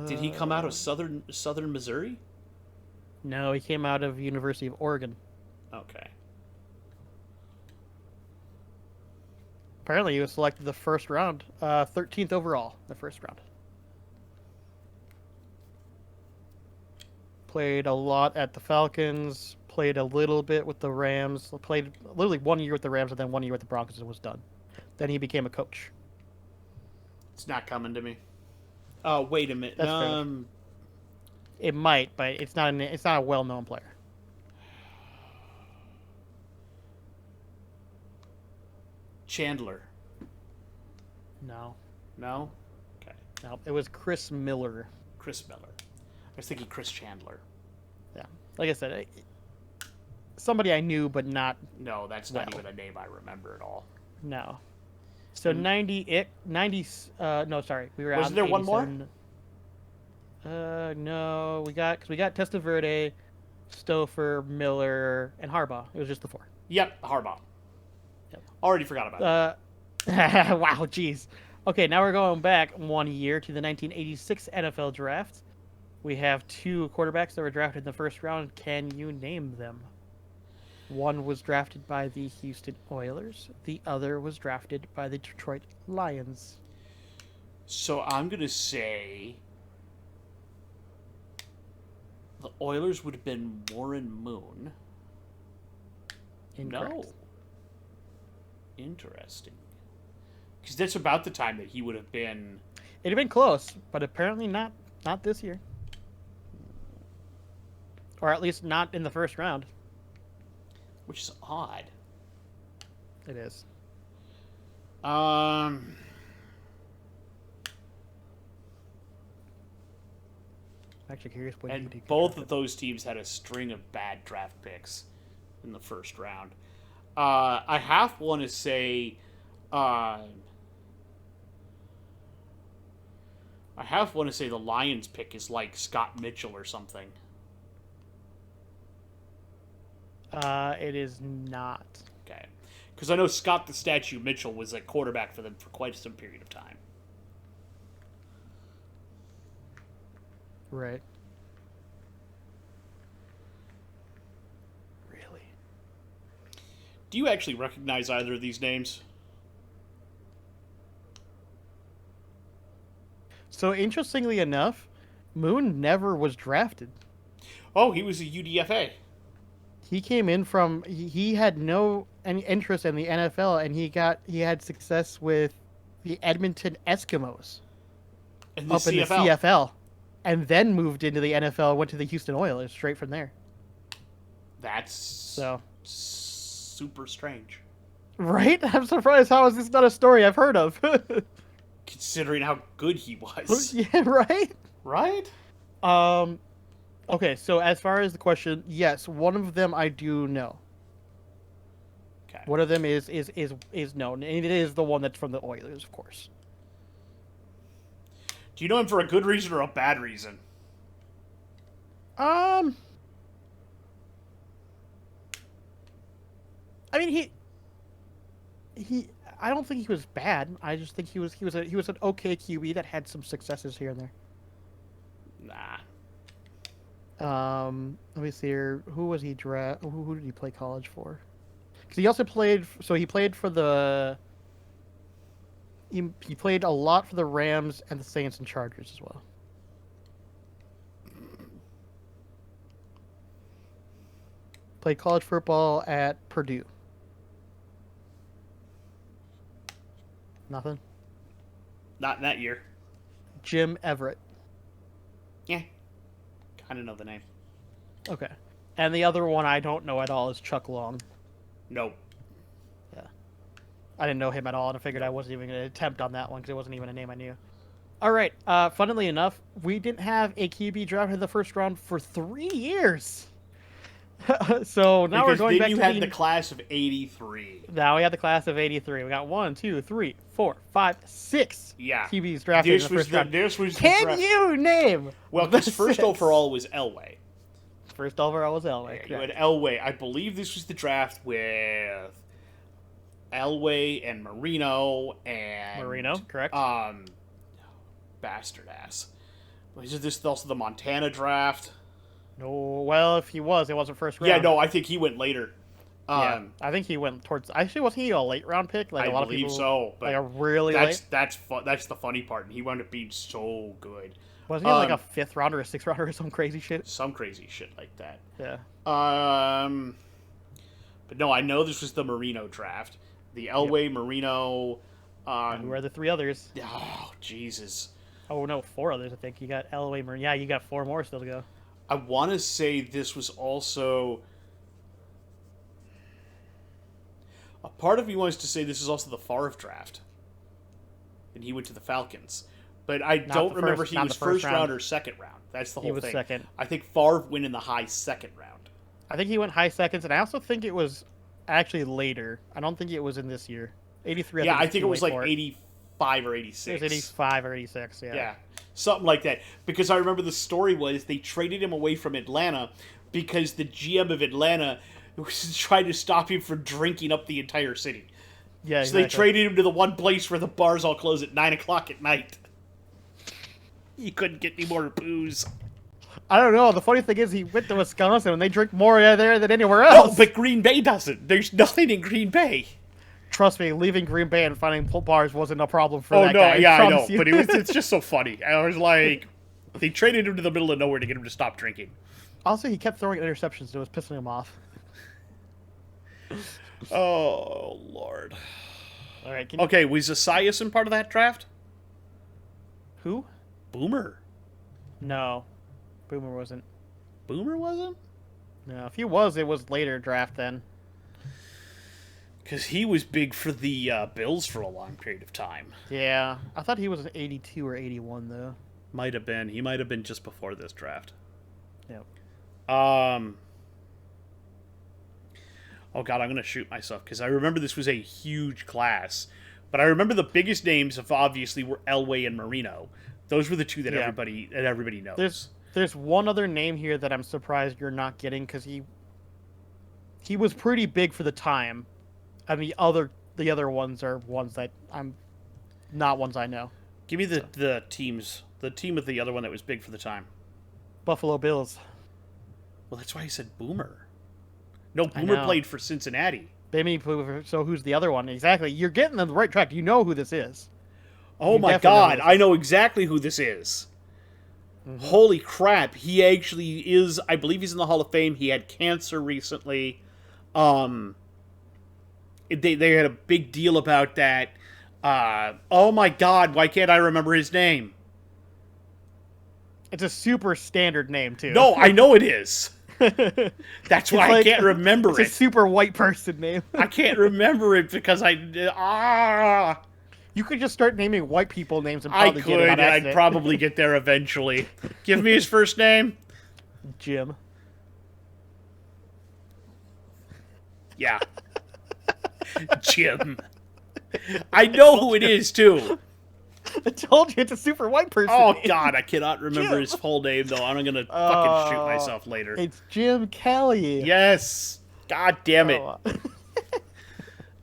Did he come out Uh, of Southern Missouri? no, he came out of University of Oregon. Okay. Apparently, he was selected the first round, 13th overall, the first round. Played a lot at the Falcons. Played a little bit with the Rams. Played literally 1 year with the Rams and then 1 year with the Broncos and was done. Then he became a coach. It's not coming to me. Oh, wait a minute. That's fair enough. It might, but it's not a well-known player. Chandler. No, No? Okay. no, it was Chris Miller. Chris Miller. I was thinking Chris Chandler. Yeah, like I said, somebody I knew, but not No, that's not well. even a name I remember at all. No. So 90, no, sorry, we were out. Wasn't there one more? No, we got Testaverde, Stouffer, Miller, and Harbaugh. It was just the four. Yep, Harbaugh. Yep. Already forgot about it. Wow, jeez. Okay, now we're going back 1 year to the 1986 NFL Draft. We have two quarterbacks that were drafted in the first round. Can you name them? One was drafted by the Houston Oilers. The other was drafted by the Detroit Lions. So I'm going to say the Oilers would have been Warren Moon. Incorrect. No. Interesting. Because that's about the time that he would have been. It'd have been close, but apparently not this year. Or at least not in the first round. Which is odd. It is. I'm actually curious when and he did both of those teams had a string of bad draft picks in the first round. I half want to say. I half want to say the Lions pick is like Scott Mitchell or something. It is not. Okay. Because I know Scott the Statue Mitchell was a quarterback for them for quite some period of time. Right. Really? Do you actually recognize either of these names? So interestingly enough, Moon never was drafted. Oh, he was a UDFA. He came in from he had no any interest in the NFL, and he had success with the Edmonton Eskimos In the up in the CFL, and then moved into the NFL. Went to the Houston Oilers straight from there. That's So super strange. right, I'm surprised. How is this not a story I've heard of? Considering how good he was. Yeah, right. Right? Okay, so as far as the question, yes, one of them I do know. Okay. One of them is known, and it is the one that's from the Oilers, of course. Do you know him for a good reason or a bad reason? I mean I don't think he was bad. I just think he was an okay QB that had some successes here and there. Nah. Let me see here. Who was he who did he play college for? Because he also played. So he played for the. He played a lot for the Rams and the Saints and Chargers as well. Played college football at Purdue. Nothing. Not in that year. Jim Everett. Yeah. Kind of know the name. Okay. And the other one I don't know at all is Chuck Long. Nope. Yeah. I didn't know him at all, and I figured I wasn't even going to attempt on that one because it wasn't even a name I knew. All right. Funnily enough, we didn't have a QB draft in the first round for 3 years. So now we're Because going then back you to had the class of '83. Now we had the class of '83. We got 1, 2, 3, 4, 5, 6 Yeah, QBs drafted in the first round. this was the Can draft. you name? Well, the because first 6? overall was Elway. First overall was Elway. Yeah, you had Elway. I believe this was the draft with Elway and Marino, correct? Bastard ass. Is this also the Montana draft? No, well, if he was, it wasn't first round. Yeah, no, I think he went later. Yeah, I think he went towards. Actually, wasn't he a late round pick? Like I a lot believe of people, so, but like a really that's late. that's the funny part, and he wound up being so good. Wasn't he like a 5th rounder or a 6th rounder or some crazy shit? Some crazy shit like that. Yeah. But no, I know this was the Marino draft. The Elway, Marino. And who are the 3 others? Oh, Jesus. Oh no, 4 others. I think you got Elway, Marino. Yeah, you got 4 more still to go. I want to say this was also. A part of me wants to say this is also the Favre draft. And he went to the Falcons. But I don't remember he was first round or second round. That's the whole thing. He was second. I think Favre went in the high second round. I think he went high seconds, and I also think it was actually later. I don't think it was in this year. 83. Yeah, I think it was like 85 or 86. It was 85 or 86, yeah. Yeah, something like that. Because I remember the story was they traded him away from Atlanta because the GM of Atlanta was trying to stop him from drinking up the entire city. Yeah, So they traded him to the one place where the bars all close at 9 o'clock at night. He couldn't get any more booze. I don't know. The funny thing is he went to Wisconsin and they drink more there than anywhere else. No, but Green Bay doesn't. There's nothing in Green Bay. Trust me, leaving Green Bay and finding bars wasn't a problem for that guy. Oh, no, yeah, I know. You. But it's just so funny. I was like, they traded him to the middle of nowhere to get him to stop drinking. Also, he kept throwing interceptions, and it was pissing him off. Oh, Lord. All right. Okay, was Esiason part of that draft? Who? Boomer. No. Boomer wasn't. Boomer wasn't? No, if he was, it was later draft then. Because he was big for the Bills for a long period of time. Yeah. I thought he was an 82 or 81, though. Might have been. He might have been just before this draft. Yep. Oh, God, I'm going to shoot myself. Because I remember this was a huge class. But I remember the biggest names of obviously were Elway and Marino. Those were the 2 that everybody knows. There's one other name here that I'm surprised you're not getting because he was pretty big for the time, and the other ones are ones that I'm not ones I know. Give me the teams. The team of the other one that was big for the time. Buffalo Bills. Well, that's why I said Boomer. No, Boomer played for Cincinnati. So who's the other one? Exactly. You're getting on the right track. You know who this is. Oh my God, I know exactly who this is. Mm-hmm. Holy crap, he actually is, I believe he's in the Hall of Fame. He had cancer recently. They had a big deal about that. Oh my God, why can't I remember his name? It's a super standard name, too. No, I know it is. That's why I can't remember it. It's a super white person name. I can't remember it because You could just start naming white people names and probably get it on accident. I'd probably get there eventually. Give me his first name. Jim. Yeah. Jim. I know who it is, too. I told you it's a super white person. Oh, name. God, I cannot remember his full name, though. I'm going to fucking shoot myself later. It's Jim Kelly. Yes. God damn it.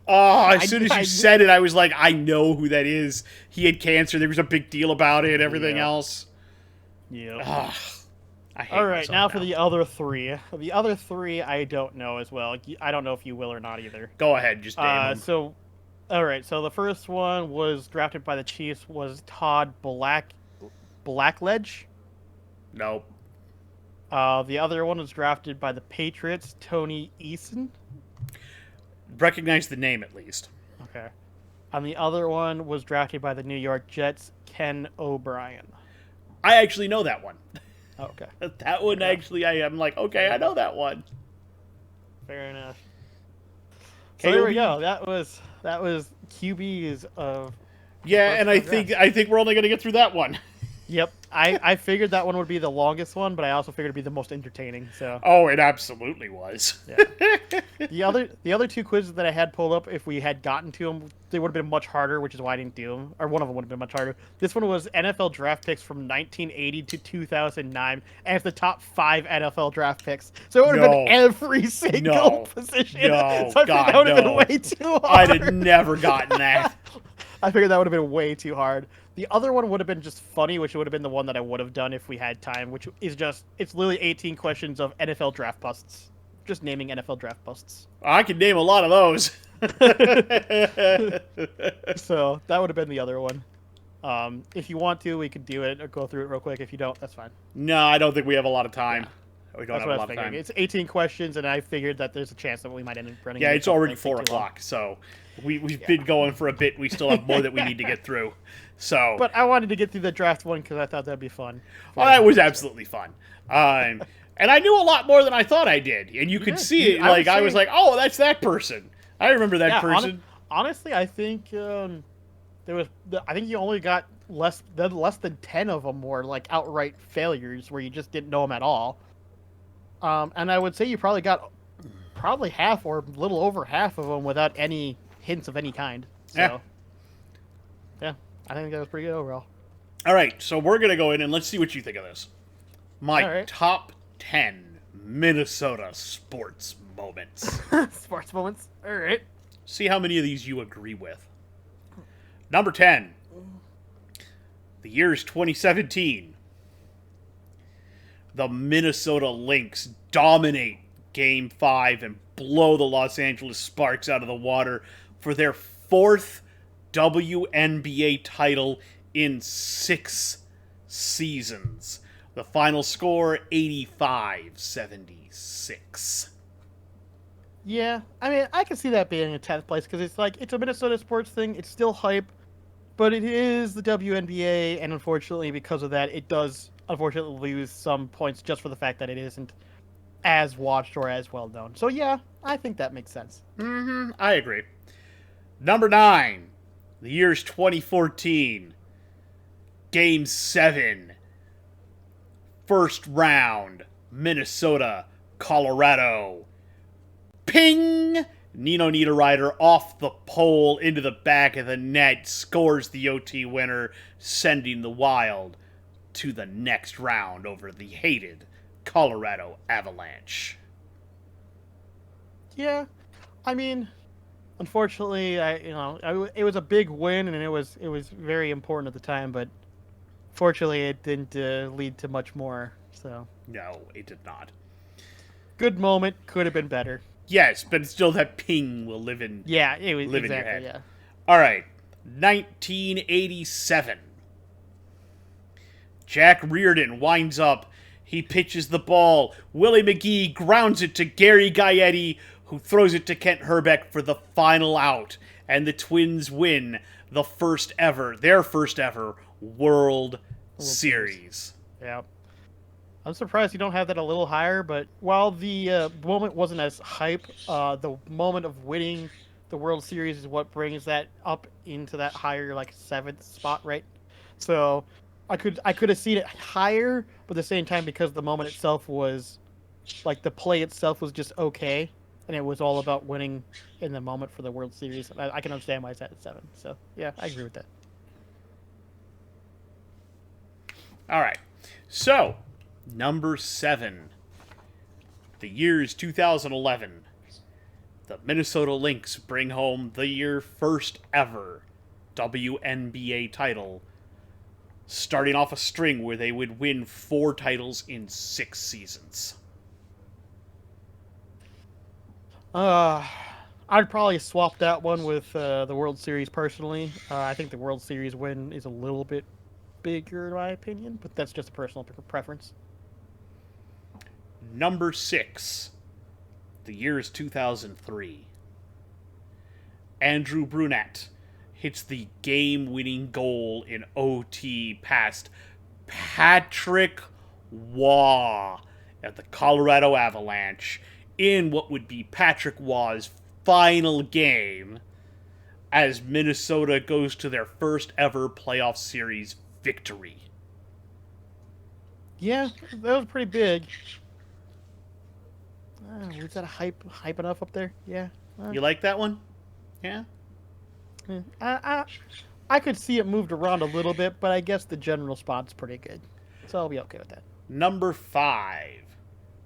As soon as you said it, I was like, I know who that is. He had cancer. There was a big deal about it. Everything else. Yeah. I hate All right, now for now. the other 3. The other 3, I don't know as well. I don't know if you will or not either. Go ahead, just name them. All right. So the first one was drafted by the Chiefs was Todd Blackledge. Nope. The other one was drafted by the Patriots, Tony Eason. Recognize the name at least. Okay. And the other one was drafted by the New York Jets, Ken O'Brien. I actually know that one. Oh, okay. That one actually, I'm like, okay, I know that one. Fair enough. So there we go. That was QBs of Yeah, first and round draft. I think we're only going to get through that one. Yep. I figured that one would be the longest one, but I also figured it'd be the most entertaining. So Oh, it absolutely was. yeah. The other two quizzes that I had pulled up, if we had gotten to them, they would have been much harder, which is why I didn't do them. Or one of them would have been much harder. This one was NFL draft picks from 1980 to 2009, and it's the top 5 NFL draft picks. So it would have been every single position. No, So I figured God, that would have no. been way too hard. I'd have never gotten that. I figured that would have been way too hard. The other one would have been just funny, which would have been the one that I would have done if we had time, which is just, it's literally 18 questions of NFL draft busts. Just naming NFL draft busts. I could name a lot of those. So that would have been the other one. If you want to, we could do it or go through it real quick. If you don't, that's fine. No, I don't think we have a lot of time. We don't That's have what a I was lot of figuring. time. It's 18 questions, and I figured that there's a chance that we might end up running. Yeah, into it's already something 4 too long. o'clock, so we've been going for a bit. We still have more that we need to get through. So, But I wanted to get through the draft one because I thought that'd be fun. well, that was absolutely fun. And I knew a lot more than I thought I did. And you could did. see it. I Like, was I was saying- like, oh, that's that person. I remember that Yeah, person. honestly, I think there was. I think you only got less than 10 of them were like outright failures where you just didn't know them at all. And I would say you probably got half or a little over half of them without any hints of any kind. So, yeah, I think that was pretty good overall. All right, so we're going to go in and let's see what you think of this. My All right. top 10 Minnesota sports moments. Sports moments. All right. See how many of these you agree with. Number 10. The year is 2017. The Minnesota Lynx dominate Game 5 and blow the Los Angeles Sparks out of the water for their 4th WNBA title in 6 seasons. The final score, 85-76. Yeah, I mean, I can see that being a 10th place because it's like, it's a Minnesota sports thing. It's still hype, but it is the WNBA, and unfortunately, because of that, it does unfortunately lose some points just for the fact that it isn't as watched or as well known. So yeah, I think that makes sense. I agree. Number 9. The year's 2014. Game 7. First round. Minnesota, Colorado. Ping! Nino Niederreiter off the pole into the back of the net scores the OT winner, sending the Wild to the next round over the hated Colorado Avalanche. Yeah, I mean, unfortunately, it was a big win and it was very important at the time, but fortunately, it didn't lead to much more. So No, it did not. good moment, could have been better. Yes, but still that ping will live in Yeah, it was live in your exactly. head. Yeah. All right, 1987. Jack Reardon winds up. He pitches the ball. Willie McGee grounds it to Gary Gaetti, who throws it to Kent Herbeck for the final out. And the Twins win their first ever World Series. Yeah. I'm surprised you don't have that a little higher, but while the moment wasn't as hype, the moment of winning the World Series is what brings that up into that higher, like, 7th spot, right? So I could have seen it higher, but at the same time, because the moment itself was, like, the play itself was just okay, and it was all about winning in the moment for the World Series, I can understand why it's at 7. So, yeah, I agree with that. All right, so number 7. The year is 2011. The Minnesota Lynx bring home their first ever WNBA title, starting off a string where they would win 4 titles in 6 seasons. I'd probably swap that one with the World Series personally. I think the World Series win is a little bit bigger in my opinion, but that's just a personal preference. Number 6. The year is 2003. Andrew Brunette hits the game-winning goal in OT past Patrick Waugh at the Colorado Avalanche in what would be Patrick Waugh's final game as Minnesota goes to their first ever playoff series victory. Yeah, that was pretty big. Was that hype enough up there? Yeah. You like that one? Yeah? Yeah. I could see it moved around a little bit, but I guess the general spot's pretty good. So I'll be okay with that. Number 5.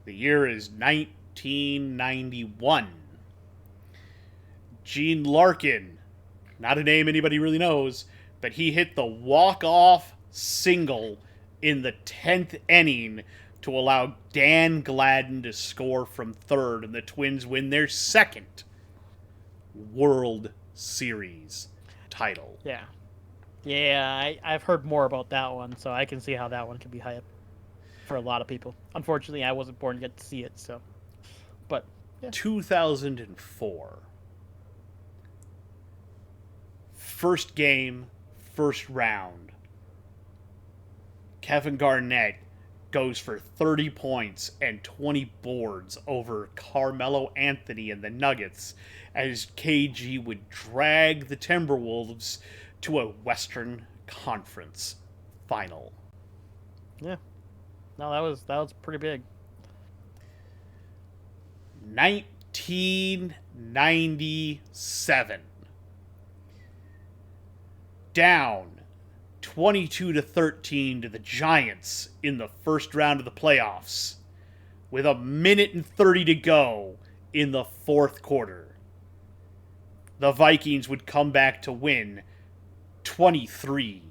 The year is 1991. Gene Larkin, not a name anybody really knows, but he hit the walk-off single in the 10th inning to allow Dan Gladden to score from third, and the Twins win their second World Series title. Yeah. Yeah, I've heard more about that one, so I can see how that one could be hype for a lot of people. Unfortunately, I wasn't born yet to see it, so. But, yeah. 2004. First game, first round. Kevin Garnett goes for 30 points and 20 boards over Carmelo Anthony and the Nuggets as KG would drag the Timberwolves to a Western Conference final. Yeah. No, that was pretty big. 1997. Down 22-13 to the Giants in the first round of the playoffs with 1:30 to go in the fourth quarter. The Vikings would come back to win 23-22.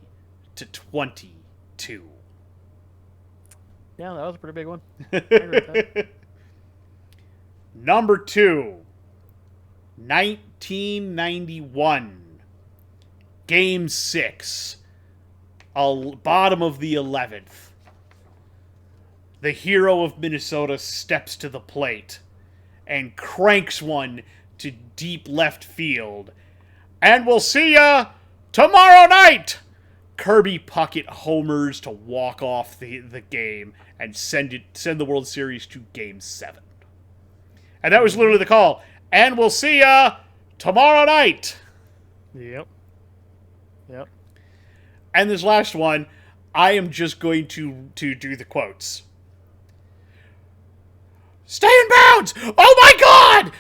Yeah, that was a pretty big one. I agree with that. Number 2, 1991. Game 6. Bottom of the 11th. The hero of Minnesota steps to the plate and cranks one to deep left field. And we'll see ya tomorrow night! Kirby Puckett homers to walk off the game and send the World Series to Game 7. And that was literally the call. And we'll see ya tomorrow night! Yep. Yep. And this last one, I am just going to do the quotes. Stay in bounds! Oh my God!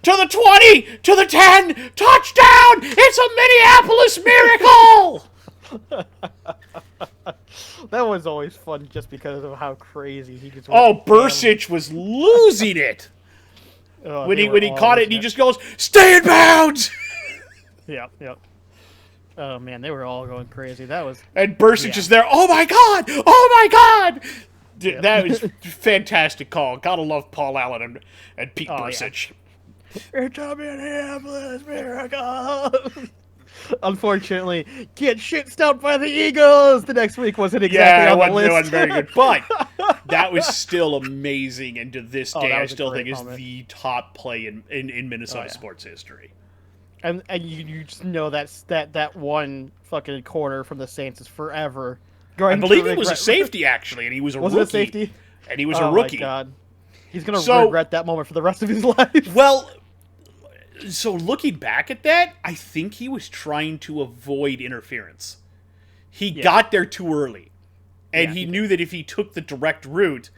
To the 20! To the 10! Touchdown! It's a Minneapolis miracle! That was always fun just because of how crazy he just Oh, Bursic was losing it. When he caught it, and he just goes, "Stay in bounds!" Yep, yep. Oh man, they were all going crazy. That was and Bursic is there. Oh my God! Oh my God! Dude, that was fantastic call. Gotta love Paul Allen and Pete Bursic. Yeah. It's a Minneapolis miracle. Unfortunately, get shit stomped by the Eagles. The next week wasn't exactly on the list. It wasn't very good, but that was still amazing, and to this day, I still think is the top play in Minnesota sports history. And you just know that one fucking corner from the Saints is forever going. I believe he was a safety actually, and he was a rookie. Was it a safety? And he was a rookie. Oh my God, he's gonna regret that moment for the rest of his life. Well. So looking back at that, I think he was trying to avoid interference. He got there too early. And he knew that if he took the direct route,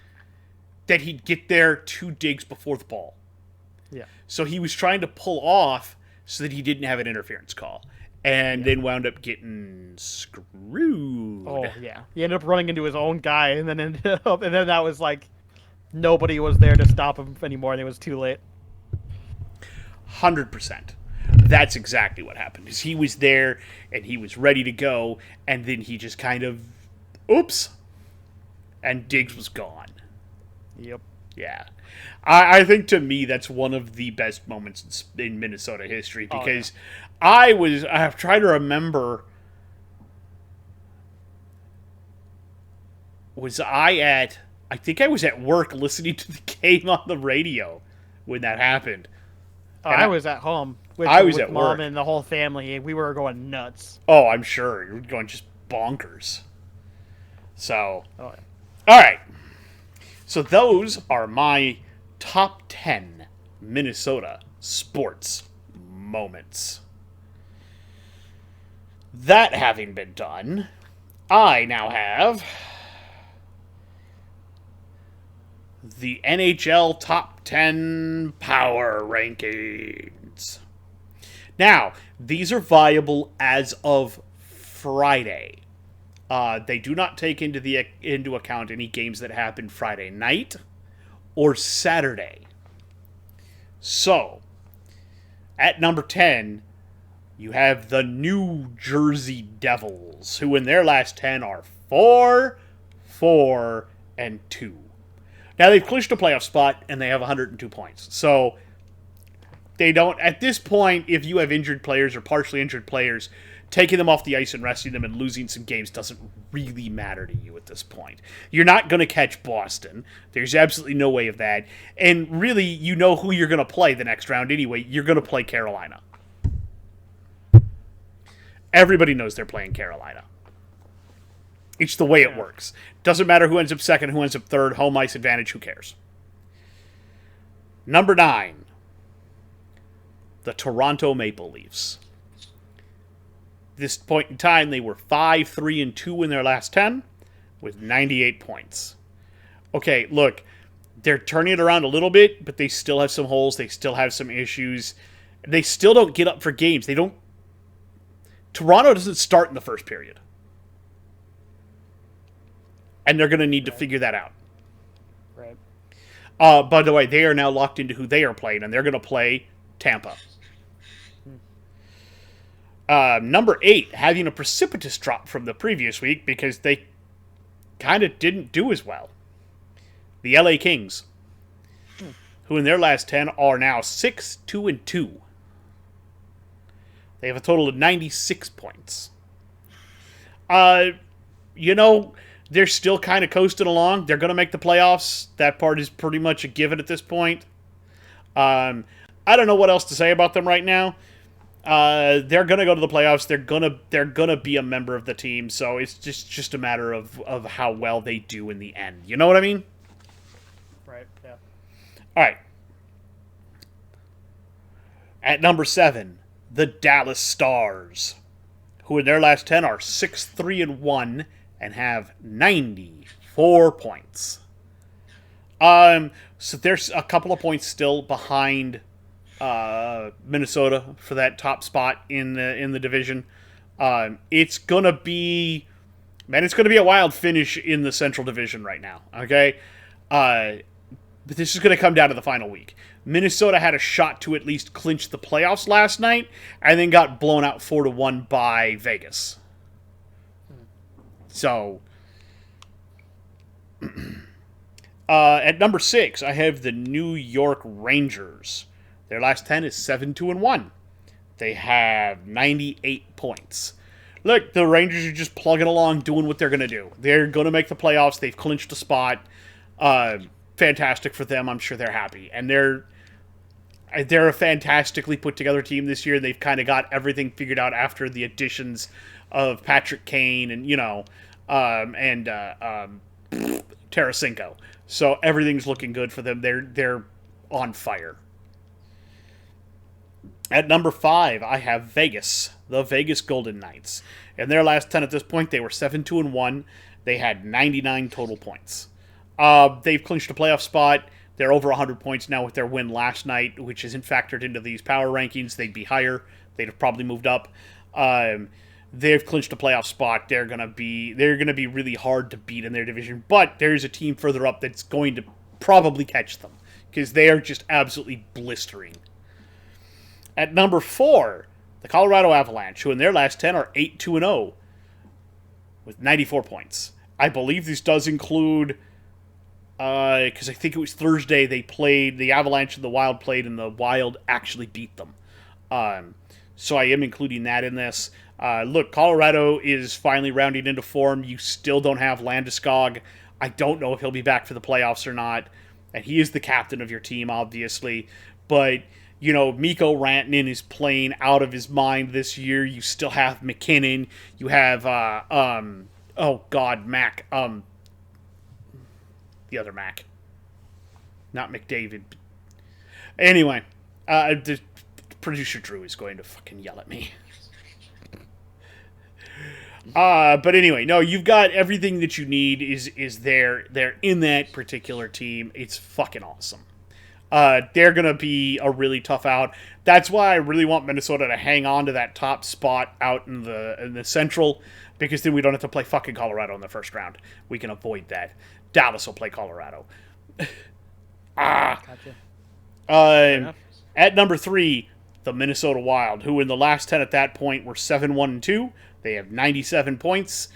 that he'd get there 2 digs before the ball. Yeah. So he was trying to pull off so that he didn't have an interference call. And then wound up getting screwed. Oh, yeah. He ended up running into his own guy, and then that was like, nobody was there to stop him anymore, and it was too late. 100%. That's exactly what happened. Is he was there and he was ready to go, and then he just kind of, oops, and Diggs was gone. Yep. Yeah, I think to me that's one of the best moments in Minnesota history because I'm trying to remember. I think I was at work listening to the game on the radio when that happened. I was at home with at Mom work. and the whole family. We were going nuts. Oh, I'm sure. You're going just bonkers. So, all right. So those are my top 10 Minnesota sports moments. That having been done, I now have the NHL Top 10 Power Rankings. Now, these are viable as of Friday. They do not take into account any games that happen Friday night or Saturday. So, at number 10, you have the New Jersey Devils, who in their last 10 are 4, 4, and 2. Now, they've clinched a playoff spot, and they have 102 points. So, they don't, at this point, if you have injured players or partially injured players, taking them off the ice and resting them and losing some games doesn't really matter to you at this point. You're not going to catch Boston. There's absolutely no way of that. And really, you know who you're going to play the next round anyway. You're going to play Carolina. Everybody knows they're playing Carolina. It's the way it works. Doesn't matter who ends up second, who ends up third, home ice advantage, who cares? Number 9, the Toronto Maple Leafs. This point in time, they were 5, 3, and 2 in their last 10 with 98 points. Okay, look, they're turning it around a little bit, but they still have some holes. They still have some issues. They still don't get up for games. Toronto doesn't start in the first period. And they're going to need to figure that out. Right. By the way, they are now locked into who they are playing, and they're going to play Tampa. Number 8, having a precipitous drop from the previous week because they kind of didn't do as well. The LA Kings, who in their last 10 are now 6, 2, and 2. They have a total of 96 points. They're still kind of coasting along. They're going to make the playoffs. That part is pretty much a given at this point. I don't know what else to say about them right now. They're going to go to the playoffs. They're gonna be a member of the team. So it's just a matter of how well they do in the end. You know what I mean? Right. Yeah. All right. At number 7, the Dallas Stars, who in their last 10 are 6, 3, and 1 and have 94 points. So there's a couple of points still behind Minnesota for that top spot in the division. It's gonna be a wild finish in the Central Division right now. Okay, but this is gonna come down to the final week. Minnesota had a shot to at least clinch the playoffs last night, and then got blown out 4-1 by Vegas. So, at number 6, I have the New York Rangers. Their last 10 is 7, 2, and 1. They have 98 points. Look, the Rangers are just plugging along, doing what they're going to do. They're going to make the playoffs. They've clinched a spot. Fantastic for them. I'm sure they're happy. And they're a fantastically put together team this year. They've kind of got everything figured out after the additions of Patrick Kane and, Tarasenko. So everything's looking good for them. They're on fire. At number 5, I have Vegas, the Vegas Golden Knights. In their last 10 at this point, they were 7, 2, and 1. They had 99 total points. They've clinched a playoff spot. They're over 100 points now with their win last night, which isn't factored into these power rankings. They'd be higher. They'd have probably moved up. They've clinched a playoff spot. They're gonna be really hard to beat in their division. But there's a team further up that's going to probably catch them because they are just absolutely blistering. At number 4, the Colorado Avalanche, who in their last 10 are 8, 2, and 0 with 94 points. I believe this does include, because I think it was Thursday they played, the Avalanche and the Wild played, and the Wild actually beat them. So I am including that in this. Look, Colorado is finally rounding into form. You still don't have Landeskog. I don't know if he'll be back for the playoffs or not. And he is the captain of your team, obviously. But, Mikko Rantanen is playing out of his mind this year. You still have McKinnon. You have, Mac. The other Mac. Not McDavid. Anyway, the producer Drew is going to fucking yell at me. But anyway, no, you've got everything that you need is there. They're in that particular team. It's fucking awesome. They're gonna be a really tough out. That's why I really want Minnesota to hang on to that top spot out in the Central, because then we don't have to play fucking Colorado in the first round. We can avoid that. Dallas will play Colorado. Gotcha. At number 3, the Minnesota Wild, who in the last 10 at that point were 7-1-2. They have 97 points.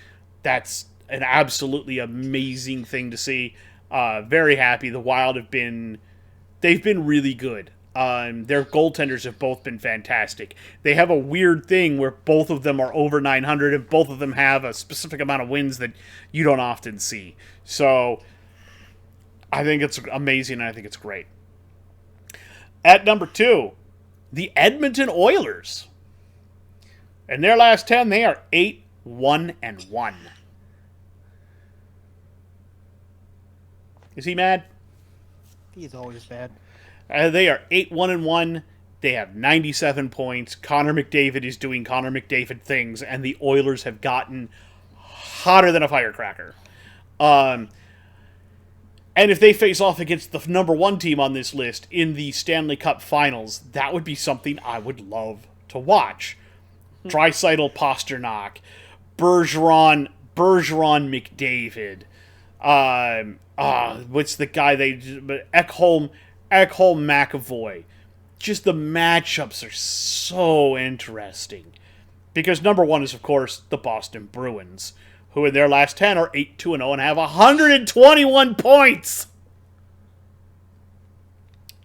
That's an absolutely amazing thing to see. Very happy. The Wild they've been really good. Their goaltenders have both been fantastic. They have a weird thing where both of them are over 900 and both of them have a specific amount of wins that you don't often see. So I think it's amazing and I think it's great. At number 2, the Edmonton Oilers. In their last 10, they are 8-1-1. Is he mad? He's always bad. They are 8-1-1. They have 97 points. Connor McDavid is doing Connor McDavid things, and the Oilers have gotten hotter than a firecracker. And if they face off against the number 1 team on this list in the Stanley Cup Finals, that would be something I would love to watch. Draisaitl, Pasternak, Bergeron, McDavid. What's the guy Ekholm, McAvoy. Just the matchups are so interesting. Because number 1 is, of course, the Boston Bruins, who in their last 10 are 8-2-0 and have 121 points.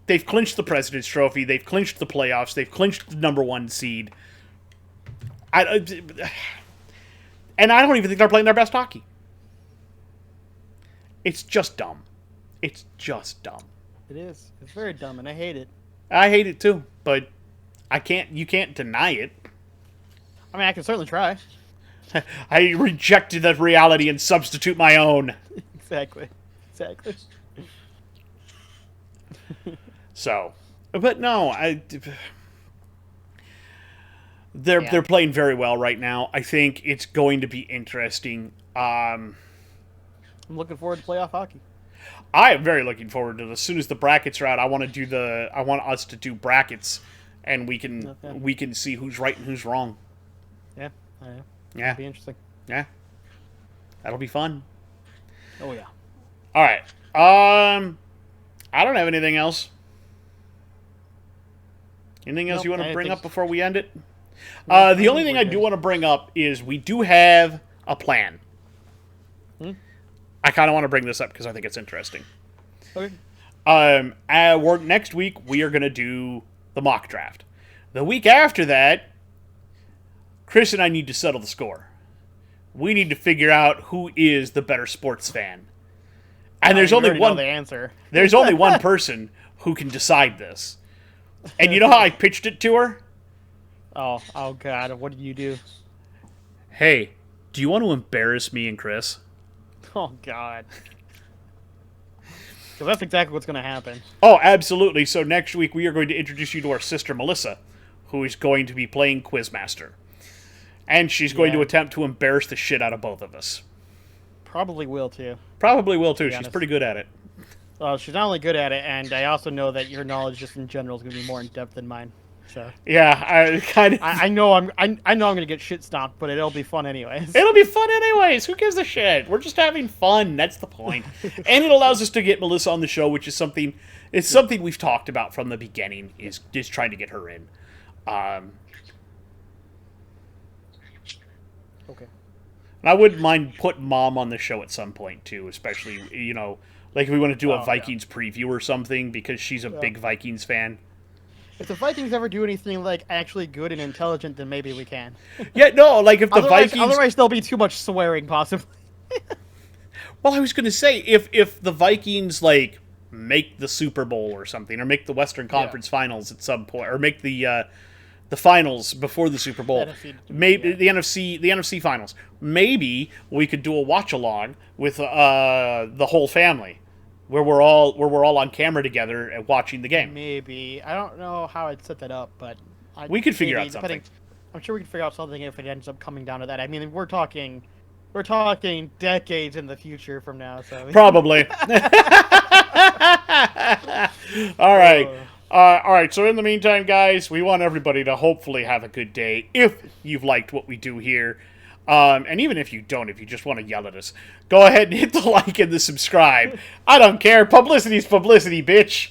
They've clinched the President's Trophy. They've clinched the playoffs. They've clinched the number 1 seed. And I don't even think they're playing their best hockey. It's just dumb. It's just dumb. It is. It's very dumb, and I hate it. I hate it too, but you can't deny it. I mean, I can certainly try. I rejected that reality and substitute my own. Exactly. So, but no, they're playing very well right now. I think it's going to be interesting. I'm looking forward to playoff hockey. I am very looking forward to it. As soon as the brackets are out, I want us to do brackets, and we can see who's right and who's wrong. Yeah, I know. Yeah. It'll be interesting. Yeah. That'll be fun. Oh, yeah. All right. I don't have anything else. Anything else you want to bring up before we end it? The only thing I do want to bring up is we do have a plan. I kind of want to bring this up because I think it's interesting. Okay. Next week, we are going to do the mock draft. The week after that, Chris and I need to settle the score. We need to figure out who is the better sports fan. And there's only one. The answer. There's only one person who can decide this. And you know how I pitched it to her? Oh God! What did you do? Hey, do you want to embarrass me and Chris? Oh God! Because that's exactly what's going to happen. Oh, absolutely. So next week we are going to introduce you to our sister Melissa, who is going to be playing Quizmaster. And she's going to attempt to embarrass the shit out of both of us. Probably will, too. Probably will, too. She's pretty good at it. She's not only good at it, and I also know that your knowledge just in general is going to be more in-depth than mine. So yeah, I kind of... I know I'm going to get shit stomped, but it'll be fun anyways. It'll be fun anyways. Who gives a shit? We're just having fun. That's the point. And it allows us to get Melissa on the show, which is something... It's something we've talked about from the beginning, is just trying to get her in. Okay. And I wouldn't mind putting Mom on the show at some point, too, especially, like if we want to do a Vikings preview or something, because she's a big Vikings fan. If the Vikings ever do anything, like, actually good and intelligent, then maybe we can. Yeah, no, like if the Vikings... Otherwise, there'll be too much swearing, possibly. Well, I was going to say, if the Vikings, like, make the Super Bowl or something, or make the Western Conference Finals at some point, or make the finals before the Super Bowl, maybe the NFC Finals, maybe we could do a watch-along with the whole family, where we're all on camera together and watching the game. Maybe. I don't know how I'd set that up, but... we could figure out something. I'm sure we can figure out something if it ends up coming down to that. I mean, we're talking decades in the future from now. So Probably. All right. All right, so in the meantime, guys, we want everybody to hopefully have a good day if you've liked what we do here. And even if you don't, if you just want to yell at us, go ahead and hit the like and the subscribe. I don't care. Publicity's publicity, bitch.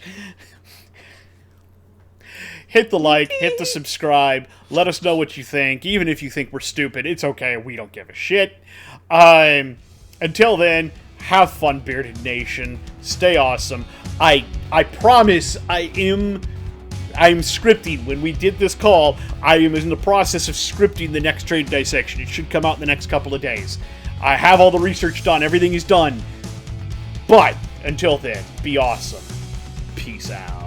Hit the like, hit the subscribe. Let us know what you think. Even if you think we're stupid, it's okay. We don't give a shit. Until then, have fun, Bearded Nation. Stay awesome. I promise I'm scripting. When we did this call, I am in the process of scripting the next trade dissection. It should come out in the next couple of days. I have all the research done. Everything is done. But until then, be awesome. Peace out.